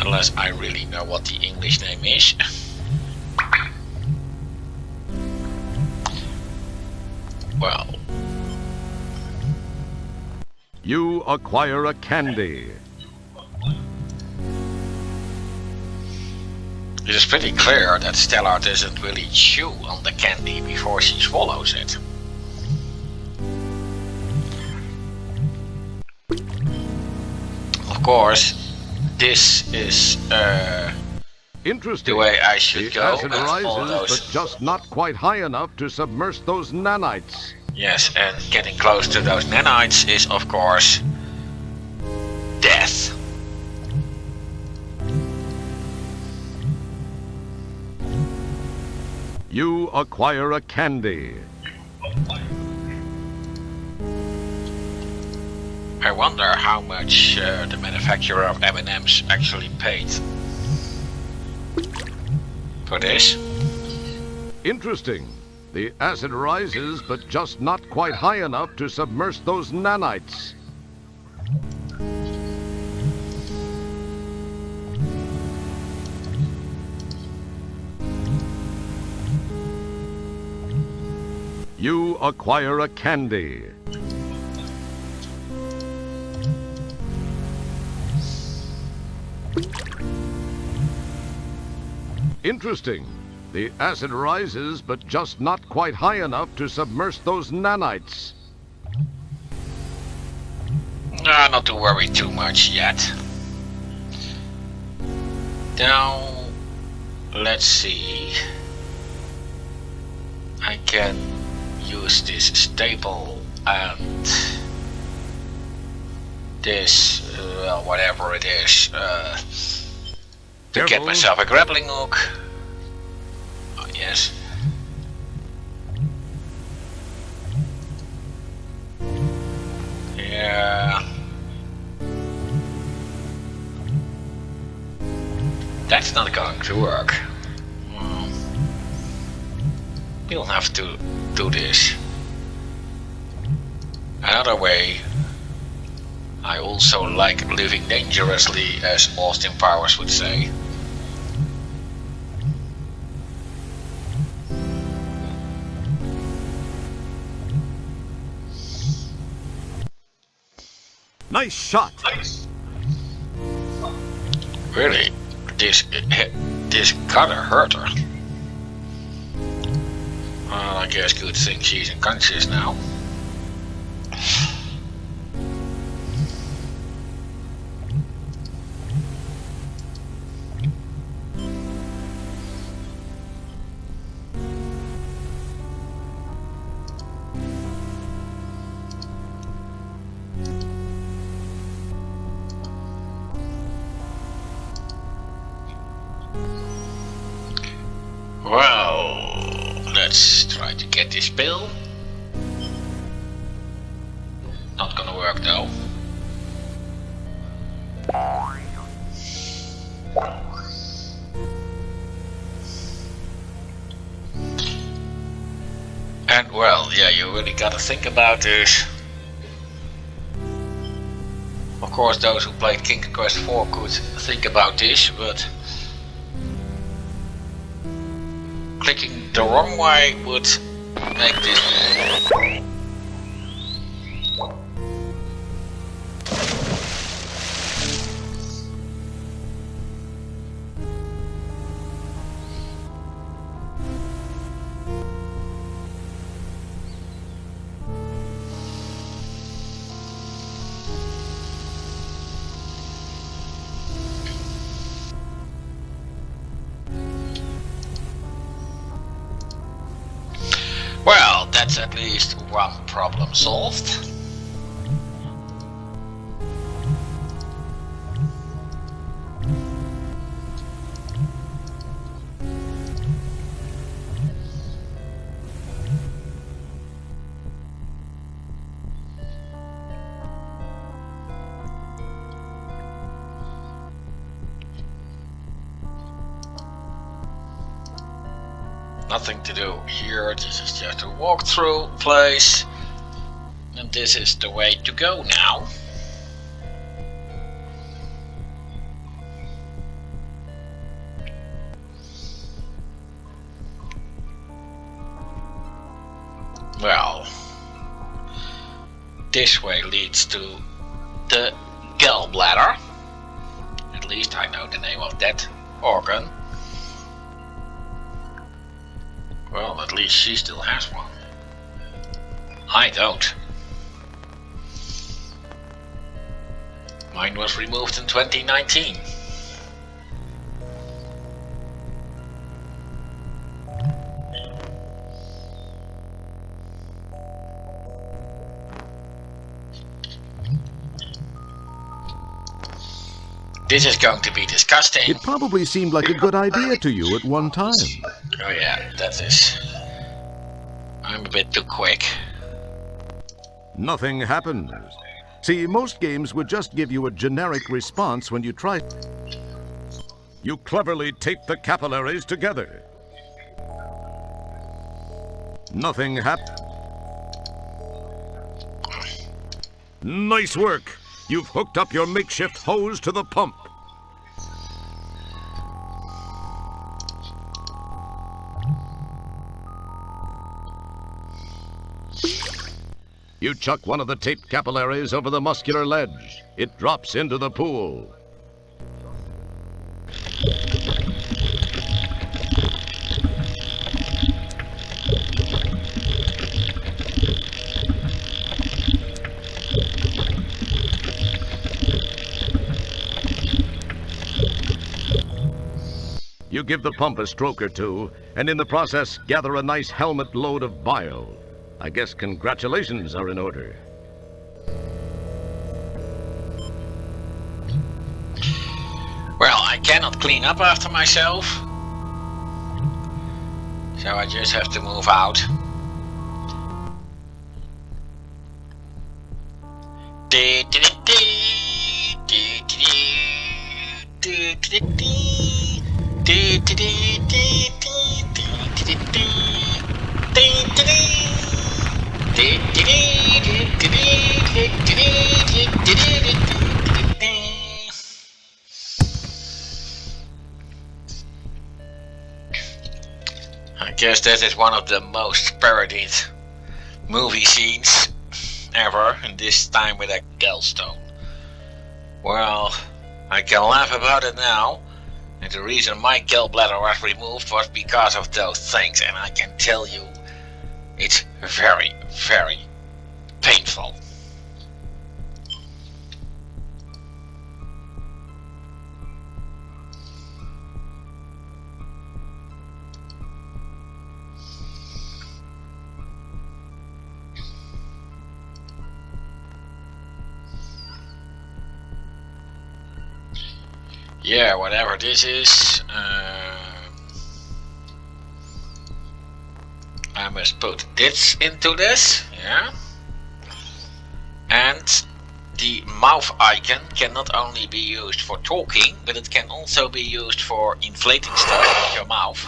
Unless I really know what the English name is. Well. You acquire a candy. It is pretty clear that Stella doesn't really chew on the candy before she swallows it. Of course, this is interesting. The way I should the go. acid rises, but just not quite high enough to submerge those nanites. Yes, and getting close to those nanites is, of course, death. You acquire a candy. I wonder how much the manufacturer of M&Ms actually paid for this. Interesting. The acid rises, but just not quite high enough to submerge those nanites. You acquire a candy. Interesting. The acid rises, but just not quite high enough to submerge those nanites. Not to worry too much yet. Now, let's see. I can use this staple and this, well, whatever it is, to get myself a grappling hook. Oh, yes. Yeah. That's not going to work. We'll have to do this another way. I also like living dangerously, as Austin Powers would say. Nice shot. Really? This gotta hurt her. Well, I guess good thing she's unconscious now. Well, let's try to get this pill. Not gonna work though. And well, yeah, you really gotta think about this. Of course, those who played King Quest 4 could think about this, but clicking the wrong way would make this. Well, that's at least one problem solved. Nothing to do here, this is just a walkthrough place, and this is the way to go now. Well, this way leads to the gallbladder. At least I know the name of that organ. Well, at least she still has one. I don't. Mine was removed in 2019. This is going to be disgusting. It probably seemed like a good idea to you at one time. Oh yeah, that is. I'm a bit too quick. Nothing happens. See, most games would just give you a generic response when you try. You cleverly tape the capillaries together. Nothing happened. Nice work! You've hooked up your makeshift hose to the pump. You chuck one of the taped capillaries over the muscular ledge. It drops into the pool. You give the pump a stroke or two, and in the process gather a nice helmet load of bile. I guess congratulations are in order. Well, I cannot clean up after myself, so I just have to move out. I guess that is one of the most parodied movie scenes ever, and this time with a gallstone. Well, I can laugh about it now, and the reason my gallbladder was removed was because of those things, and I can tell you, it's very, very painful. Yeah, whatever this is, I must put this into this, yeah. And the mouth icon can not only be used for talking, but it can also be used for inflating stuff with your mouth.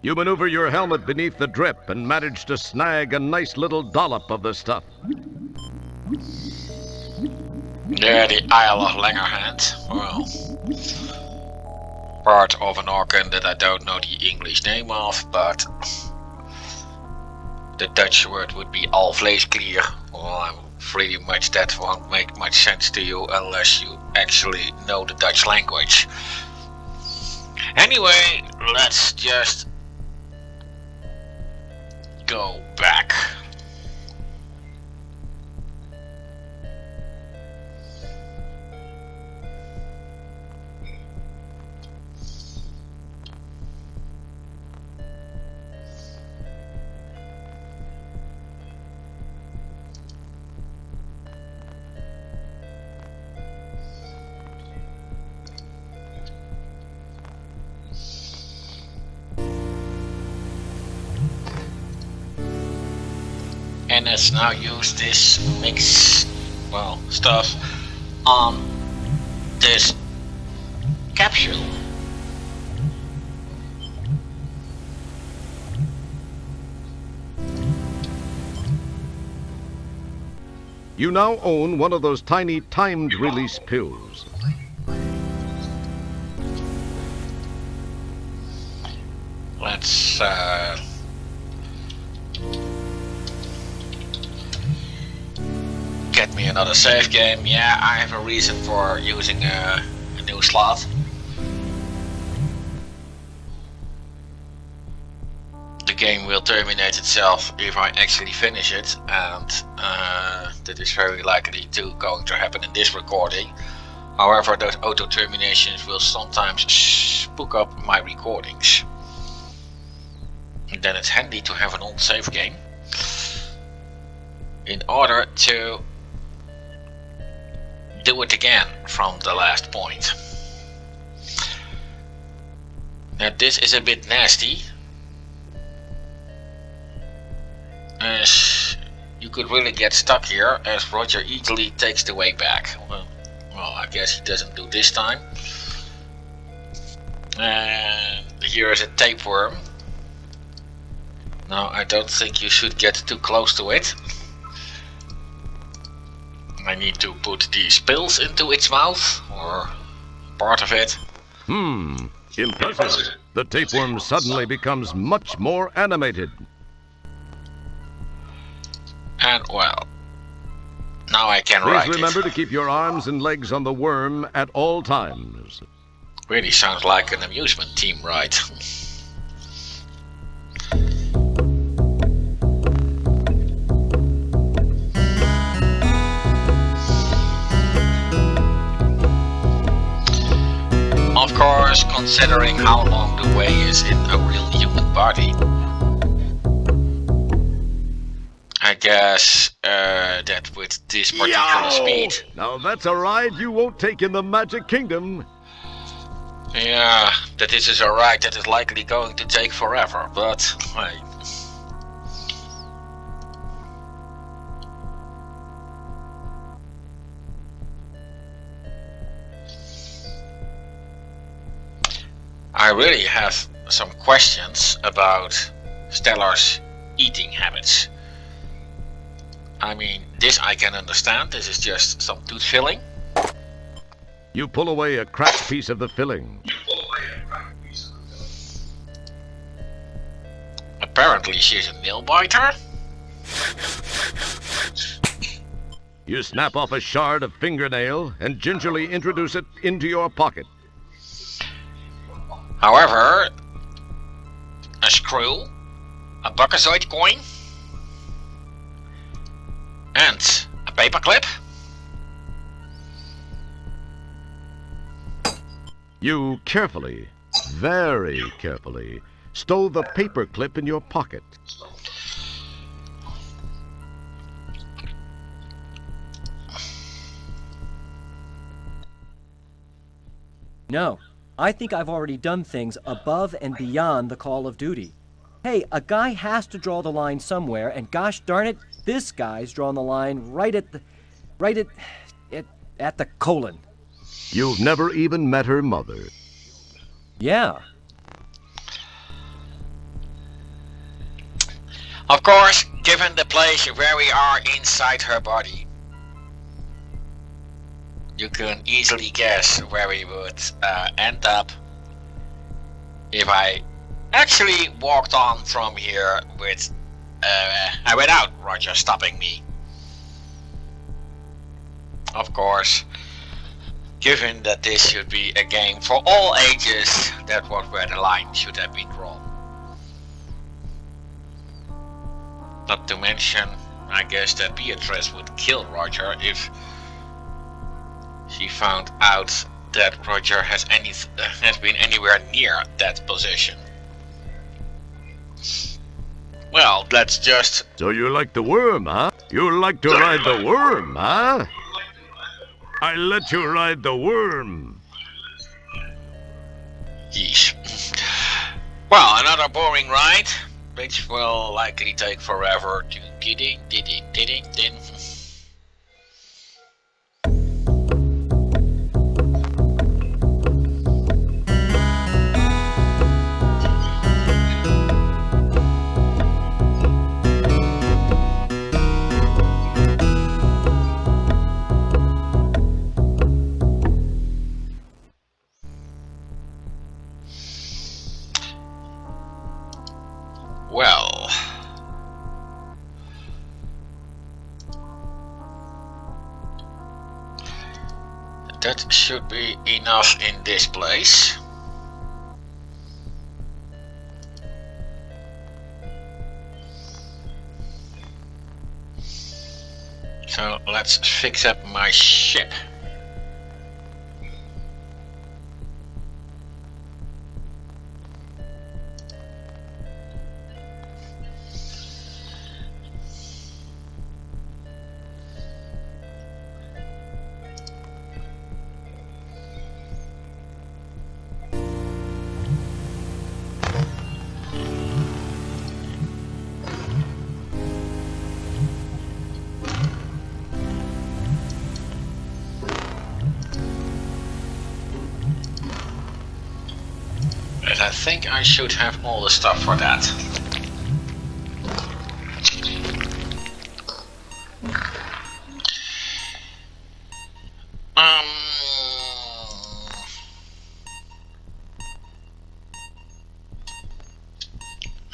You maneuver your helmet beneath the drip and manage to snag a nice little dollop of the stuff. Yeah, the Isle of Langerhand. Well, part of an organ that I don't know the English name of, but the Dutch word would be alvleesklier. Well, I'm pretty much that won't make much sense to you unless you actually know the Dutch language. Anyway, let's just go back. And let's now use this mix, well, stuff on this capsule. You now own one of those tiny timed release pills. Let's get me another save game. Yeah, I have a reason for using a new slot. The game will terminate itself if I actually finish it, and that is very likely going to happen in this recording. However, those auto terminations will sometimes spook up my recordings. And then it's handy to have an old save game in order to do it again from the last point. Now this is a bit nasty, as you could really get stuck here, as Roger easily takes the way back. Well, I guess he doesn't do this time. And here is a tapeworm. Now I don't think you should get too close to it. I need to put these pills into its mouth, or part of it. Impressive. The tapeworm suddenly becomes much more animated. And well, now I can write it. Please remember to keep your arms and legs on the worm at all times. Really sounds like an amusement team ride. Of course, considering how long the way is in a real human body, I guess that with this particular speed... Now that's a ride you won't take in the Magic Kingdom. Yeah, that this is a ride that is likely going to take forever, but... I really have some questions about Stellar's eating habits. I mean, this I can understand. This is just some tooth filling. You pull away a cracked piece of the filling. Apparently she's a nail biter. You snap off a shard of fingernail and gingerly introduce it into your pocket. However, a screw, a Buckazoid coin, and a paperclip. You carefully, very carefully, stow the paperclip in your pocket. No, I think I've already done things above and beyond the call of duty. Hey, a guy has to draw the line somewhere, and gosh darn it, this guy's drawn the line right at the colon. You've never even met her mother. Yeah. Of course, given the place where we are inside her body, you can easily guess where we would end up if I actually walked on from here without Roger stopping me. Of course, given that this should be a game for all ages, that was where the line should have been drawn. Not to mention, I guess that Beatrice would kill Roger if she found out that Roger has been anywhere near that position. Well, that's just... So you like the worm, huh? You like to ride the worm, huh? I let you ride the worm. Yeesh. Well, another boring ride, which will likely take forever to ding. Well, that should be enough in this place. So let's fix up my ship. But I think I should have all the stuff for that.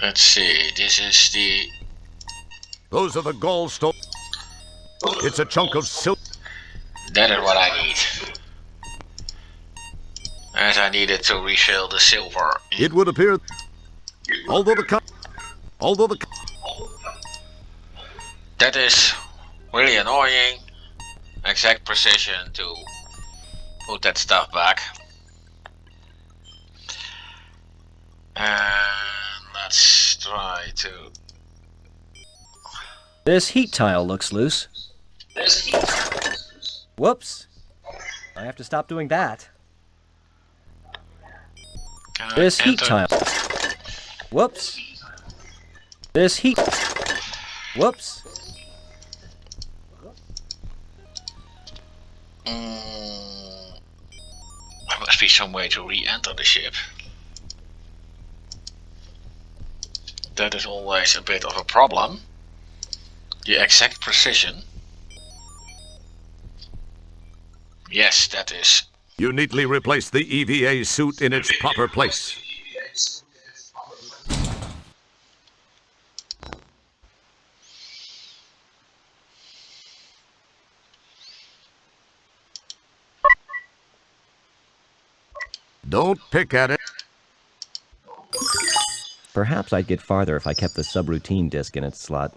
Let's see, this is the... Those are the gallstones. It's a chunk of silk. That is what I need. As I needed to refill the silver. It would appear, although the that is really annoying. Exact precision to put that stuff back. And let's try to... This heat tile looks loose. Whoops. I have to stop doing that. This heat tile. Whoops. This heat. Whoops. There must be some way to re-enter the ship. That is always a bit of a problem. The exact precision. Yes, that is. You neatly replace the EVA suit in its proper place. Don't pick at it. Perhaps I'd get farther if I kept the subroutine disc in its slot.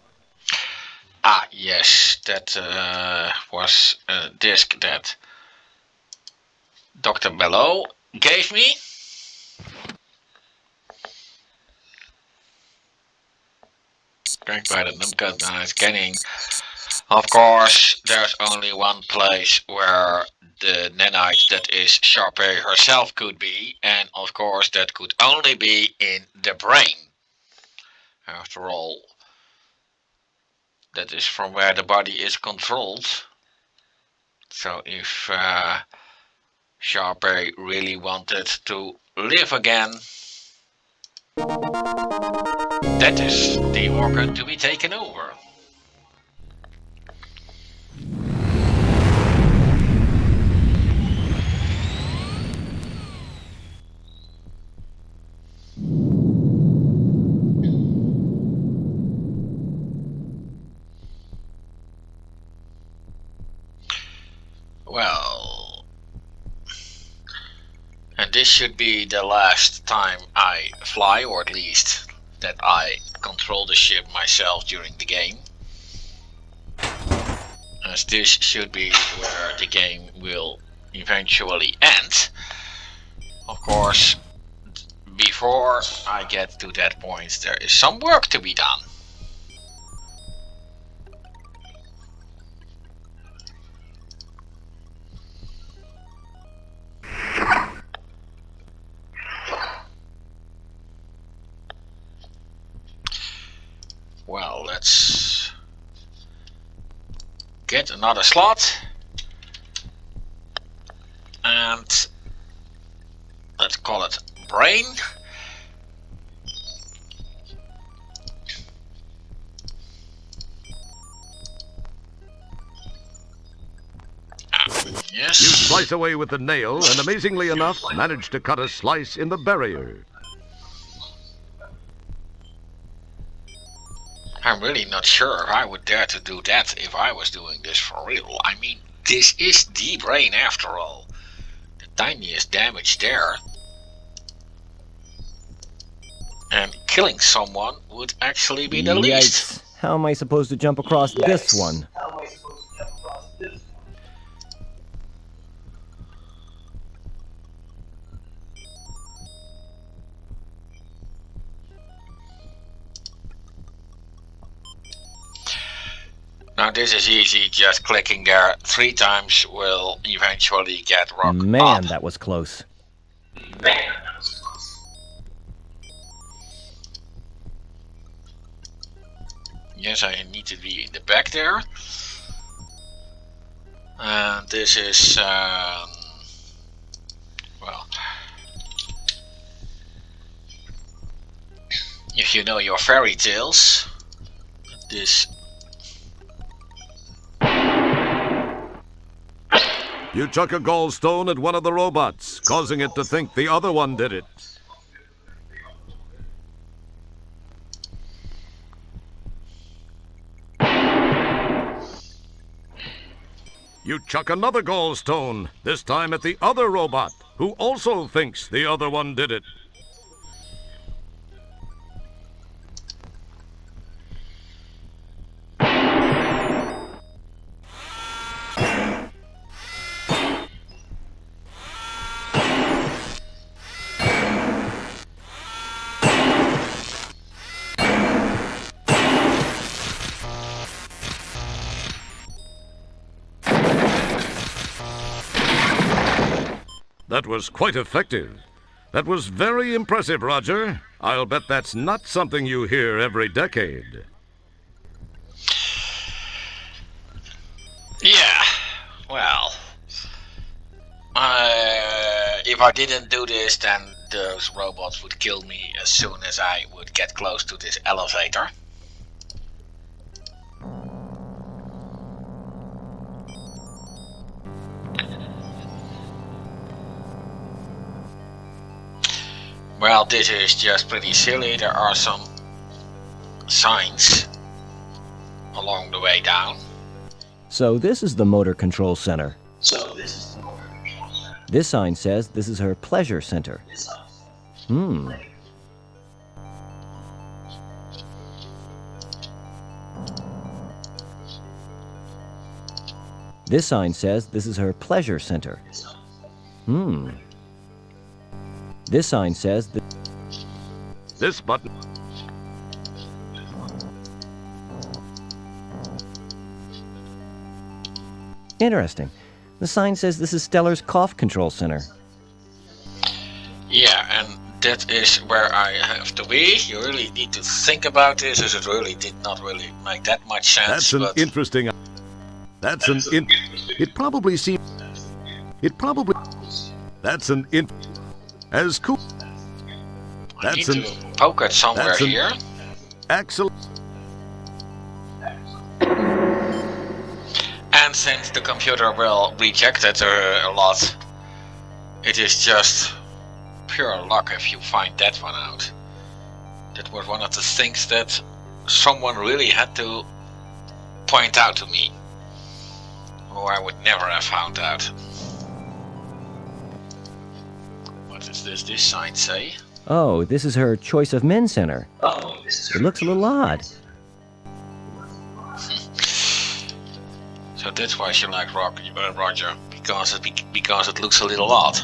Ah, yes, that was a disc that Dr. Bellow gave me. Back by the numcut now scanning. Of course, there's only one place where the nanite that is Sharpay herself could be, and of course that could only be in the brain. After all, that is from where the body is controlled. So if Sharpay really wanted to live again, that is the organ to be taken over. Well, and this should be the last time I fly, or at least that I control the ship myself during the game, as this should be where the game will eventually end. Of course, before I get to that point, there is some work to be done. Well, let's get another slot and let's call it brain. Yes. You slice away with the nail and amazingly enough manage to cut a slice in the barrier. I'm really not sure if I would dare to do that if I was doing this for real. I mean, this is the brain after all. The tiniest damage there. And killing someone would actually be the least. Yikes. How am I supposed to jump across this one? Now this is easy, just clicking there 3 times will eventually get rock Man, up. that was close. Yes, I need to be in the back there. And this is, well, if you know your fairy tales, this... You chuck a gallstone at one of the robots, causing it to think the other one did it. You chuck another gallstone, this time at the other robot, who also thinks the other one did it. That was quite effective. That was very impressive, Roger. I'll bet that's not something you hear every decade. Yeah, well, if I didn't do this, then those robots would kill me as soon as I would get close to this elevator. Well, this is just pretty silly. There are some signs along the way down. So this is the motor control center. This sign says this is her pleasure center. This sign says this is her pleasure center. This sign says that This button. Interesting. The sign says this is Stellar's cough control center. Yeah, and that is where I have to be. You really need to think about this, as it really did not really make that much sense. That's an interesting. That's an in. It probably seems. It probably. That's an in. As cool. I need to poke it somewhere here. Excellent. And since the computer will reject it a lot, it is just pure luck if you find that one out. That was one of the things that someone really had to point out to me, or I would never have found out. What does this sign say? Oh, this is her choice of men center. It looks a little odd. So that's why she liked Roger, because it looks a little odd.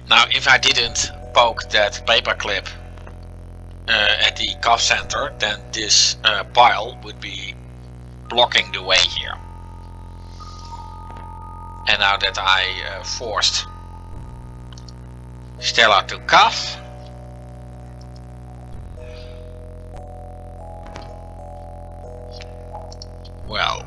Now, if I didn't poke that paperclip at the cough center, then this pile would be blocking the way here. And now that I forced Stella to cough, well,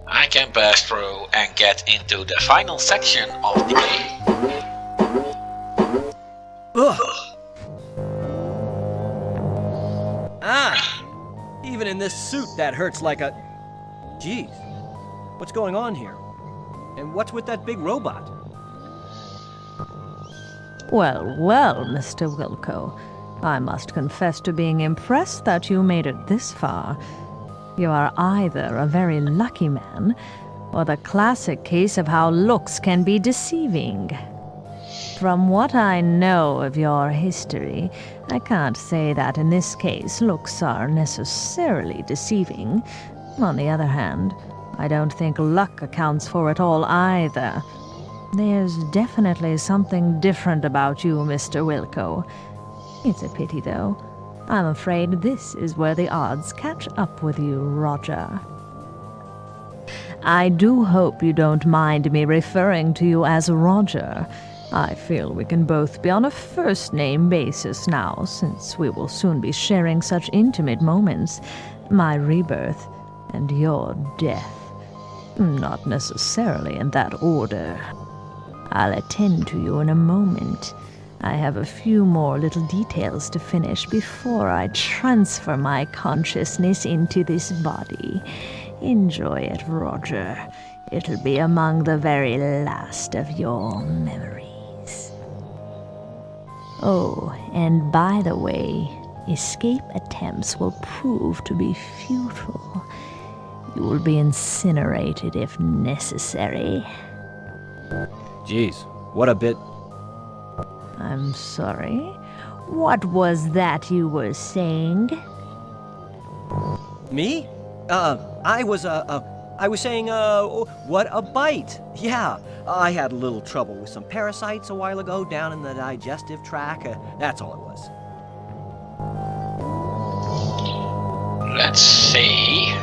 I can pass through and get into the final section of the game. Ugh. Ah! Even in this suit, that hurts like a... Jeez. What's going on here? And what's with that big robot? Well, well, Mr. Wilco. I must confess to being impressed that you made it this far. You are either a very lucky man, or the classic case of how looks can be deceiving. From what I know of your history, I can't say that in this case looks are necessarily deceiving. On the other hand, I don't think luck accounts for it all either. There's definitely something different about you, Mr. Wilco. It's a pity, though. I'm afraid this is where the odds catch up with you, Roger. I do hope you don't mind me referring to you as Roger. I feel we can both be on a first-name basis now, since we will soon be sharing such intimate moments. My rebirth and your death. Not necessarily in that order. I'll attend to you in a moment. I have a few more little details to finish before I transfer my consciousness into this body. Enjoy it, Roger. It'll be among the very last of your memories. Oh, and by the way, escape attempts will prove to be futile. You will be incinerated if necessary. Jeez, what a bit... I'm sorry. What was that you were saying? Me? I was saying, what a bite. Yeah, I had a little trouble with some parasites a while ago down in the digestive tract. That's all it was. Let's see.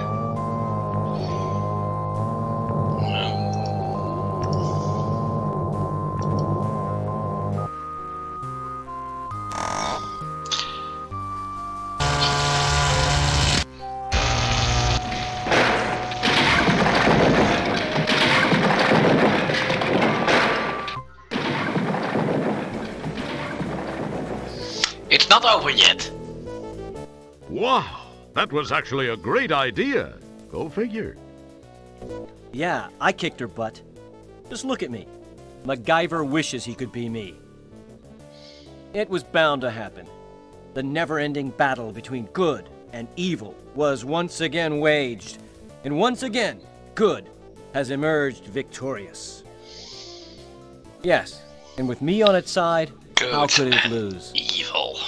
not over yet. Wow, that was actually a great idea. Go figure. Yeah, I kicked her butt. Just look at me. MacGyver wishes he could be me. It was bound to happen. The never-ending battle between good and evil was once again waged, and once again, good has emerged victorious. Yes, and with me on its side, how could it lose? Evil.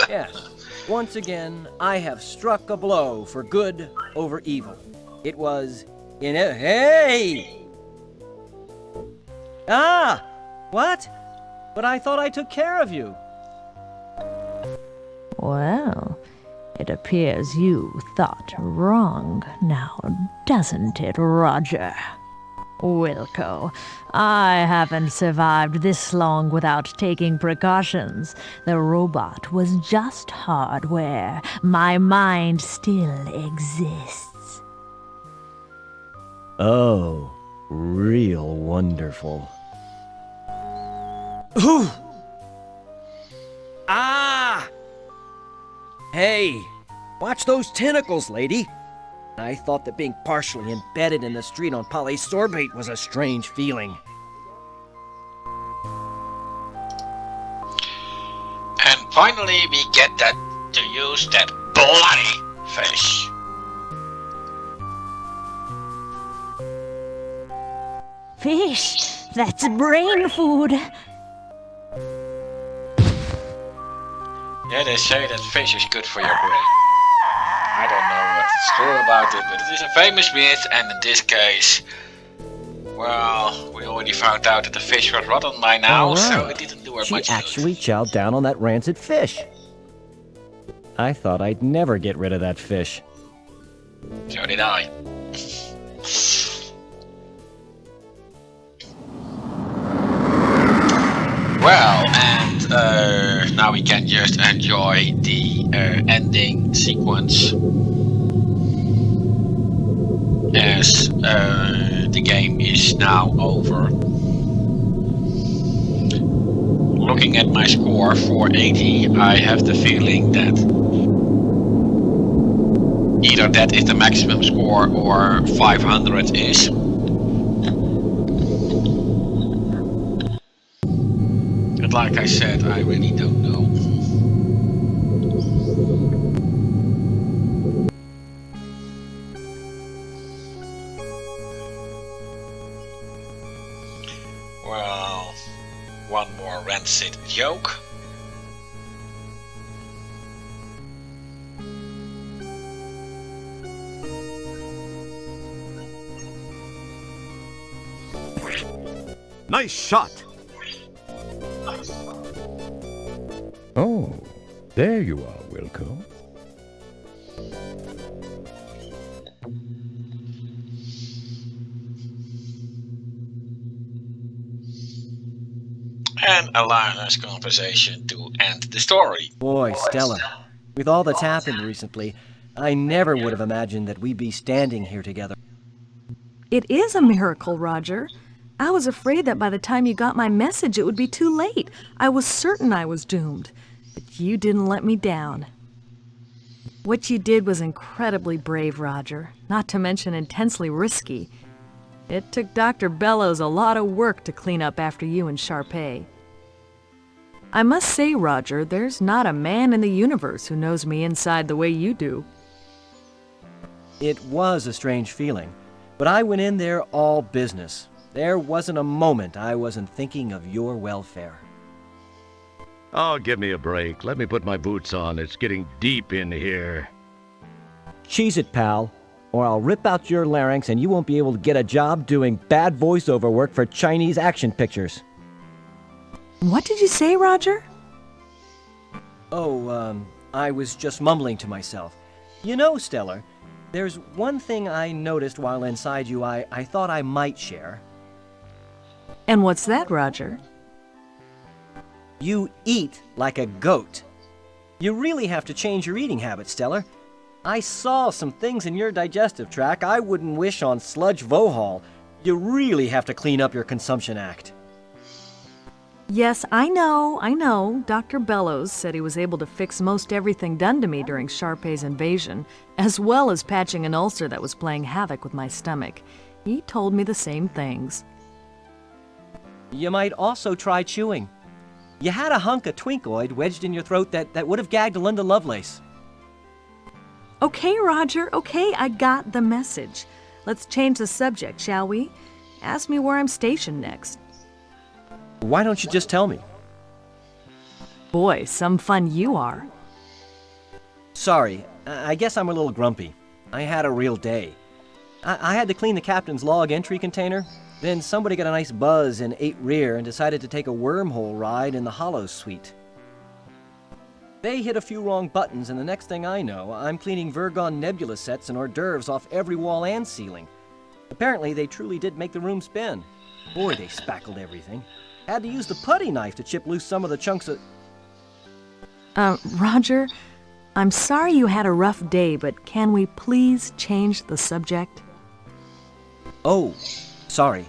Yes, once again, I have struck a blow for good over evil. It was in a... Hey! Ah! What? But I thought I took care of you. Well, it appears you thought wrong now, doesn't it, Roger? Wilco, I haven't survived this long without taking precautions. The robot was just hardware. My mind still exists. Oh, real wonderful. Ooh! Ah! Hey, watch those tentacles, lady. I thought that being partially embedded in the street on polysorbate was a strange feeling. And finally we get to use that bloody fish. Fish, that's brain food. Yeah, they say that fish is good for your brain. I don't know what's true about it, but it is a famous myth, and in this case, well, we already found out that the fish was rotten by now, so it didn't do her She much good. actually chowed down on that rancid fish. I thought I'd never get rid of that fish. So did I. Well, and now we can just enjoy the ending sequence as the game is now over. Looking at my score, 480, I have the feeling that either that is the maximum score or 500 is. But like I said, I really don't know. Well, one more rancid joke. Nice shot. Oh, there you are, Wilco. And allow this conversation to end the story. Boy, Stella, with all that's happened recently, I never would have imagined that we'd be standing here together. It is a miracle, Roger. I was afraid that by the time you got my message, it would be too late. I was certain I was doomed. But you didn't let me down. What you did was incredibly brave, Roger, not to mention intensely risky. It took Dr. Bellows a lot of work to clean up after you and Sharpay. I must say, Roger, there's not a man in the universe who knows me inside the way you do. It was a strange feeling, but I went in there all business. There wasn't a moment I wasn't thinking of your welfare. Oh, give me a break. Let me put my boots on. It's getting deep in here. Cheese it, pal, or I'll rip out your larynx and you won't be able to get a job doing bad voiceover work for Chinese action pictures. What did you say, Roger? Oh, I was just mumbling to myself. You know, Stellar, there's one thing I noticed while inside you I thought I might share. And what's that, Roger? You eat like a goat. You really have to change your eating habits, Stellar. I saw some things in your digestive tract I wouldn't wish on Sludge Vohall. You really have to clean up your consumption act. Yes, I know. Dr. Bellows said he was able to fix most everything done to me during Sharpay's invasion, as well as patching an ulcer that was playing havoc with my stomach. He told me the same things. You might also try chewing. You had a hunk of Twinkoid wedged in your throat that would have gagged Linda Lovelace. Okay, Roger, okay, I got the message. Let's change the subject, shall we? Ask me where I'm stationed next. Why don't you just tell me? Boy, some fun you are. Sorry, I guess I'm a little grumpy. I had a real day. I had to clean the captain's log entry container. Then somebody got a nice buzz in 8 rear and decided to take a wormhole ride in the Hollows suite. They hit a few wrong buttons, and the next thing I know, I'm cleaning Vergon nebula sets and hors d'oeuvres off every wall and ceiling. Apparently, they truly did make the room spin. Boy, they spackled everything. Had to use the putty knife to chip loose some of the chunks of... Roger, I'm sorry you had a rough day, but can we please change the subject? Oh, sorry.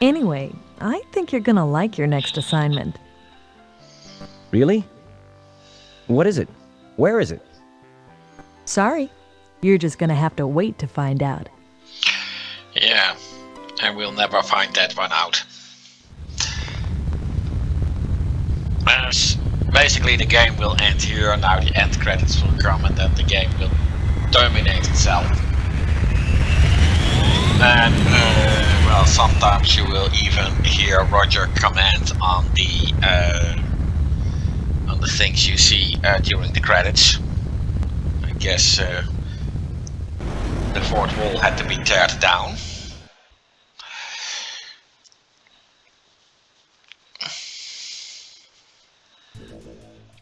Anyway, I think you're gonna like your next assignment. Really? What is it? Where is it? Sorry, you're just gonna have to wait to find out. Yeah, and we'll never find that one out. Basically the game will end here, now the end credits will come and then the game will terminate itself. And well, sometimes you will even hear Roger comment on the things you see during the credits. I guess the fourth wall had to be teared down.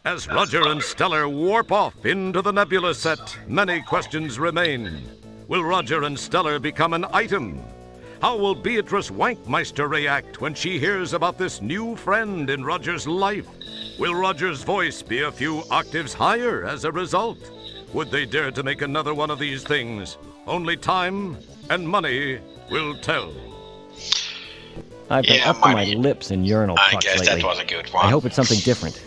As Roger and Stellar warp off into the nebula set, many questions remain. Will Roger and Stellar become an item? How will Beatrice Wankmeister react when she hears about this new friend in Roger's life? Will Roger's voice be a few octaves higher as a result? Would they dare to make another one of these things? Only time and money will tell. I've been up to my lips in urinal pucks lately. I guess that was a good one. I hope it's something different.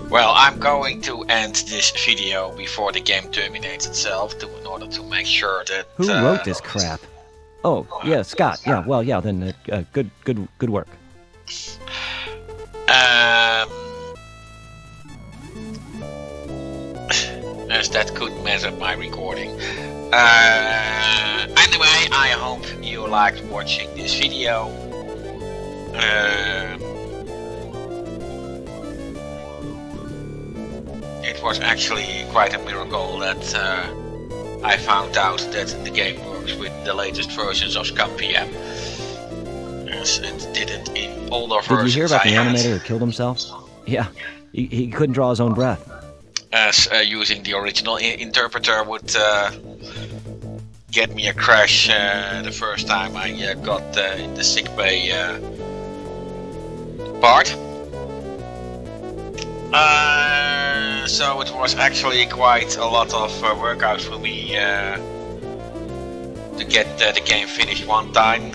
Well, I'm going to end this video before the game terminates itself in order to make sure that... Who wrote this crap? Oh, yeah, Scott. Yeah, well, yeah, then good work. As that could mess up my recording. Anyway, I hope you liked watching this video. It was actually quite a miracle that I found out that the game works with the latest versions of Scum PM. Yes, it didn't in older versions. Did you hear about the animator who killed himself? Yeah, he couldn't draw his own breath. As using the original interpreter would get me a crash the first time I got in the sickbay part. So it was actually quite a lot of workout for me to get the game finished one time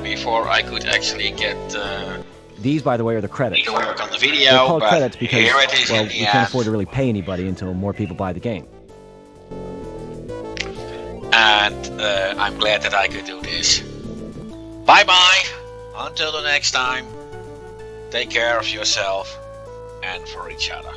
before I could actually get These, by the way, are the credits. work on the video. They're called credits because, here it is, well, in the we can't afford to really pay anybody until more people buy the game. And I'm glad that I could do this. Bye bye! Until the next time, take care of yourself and for each other.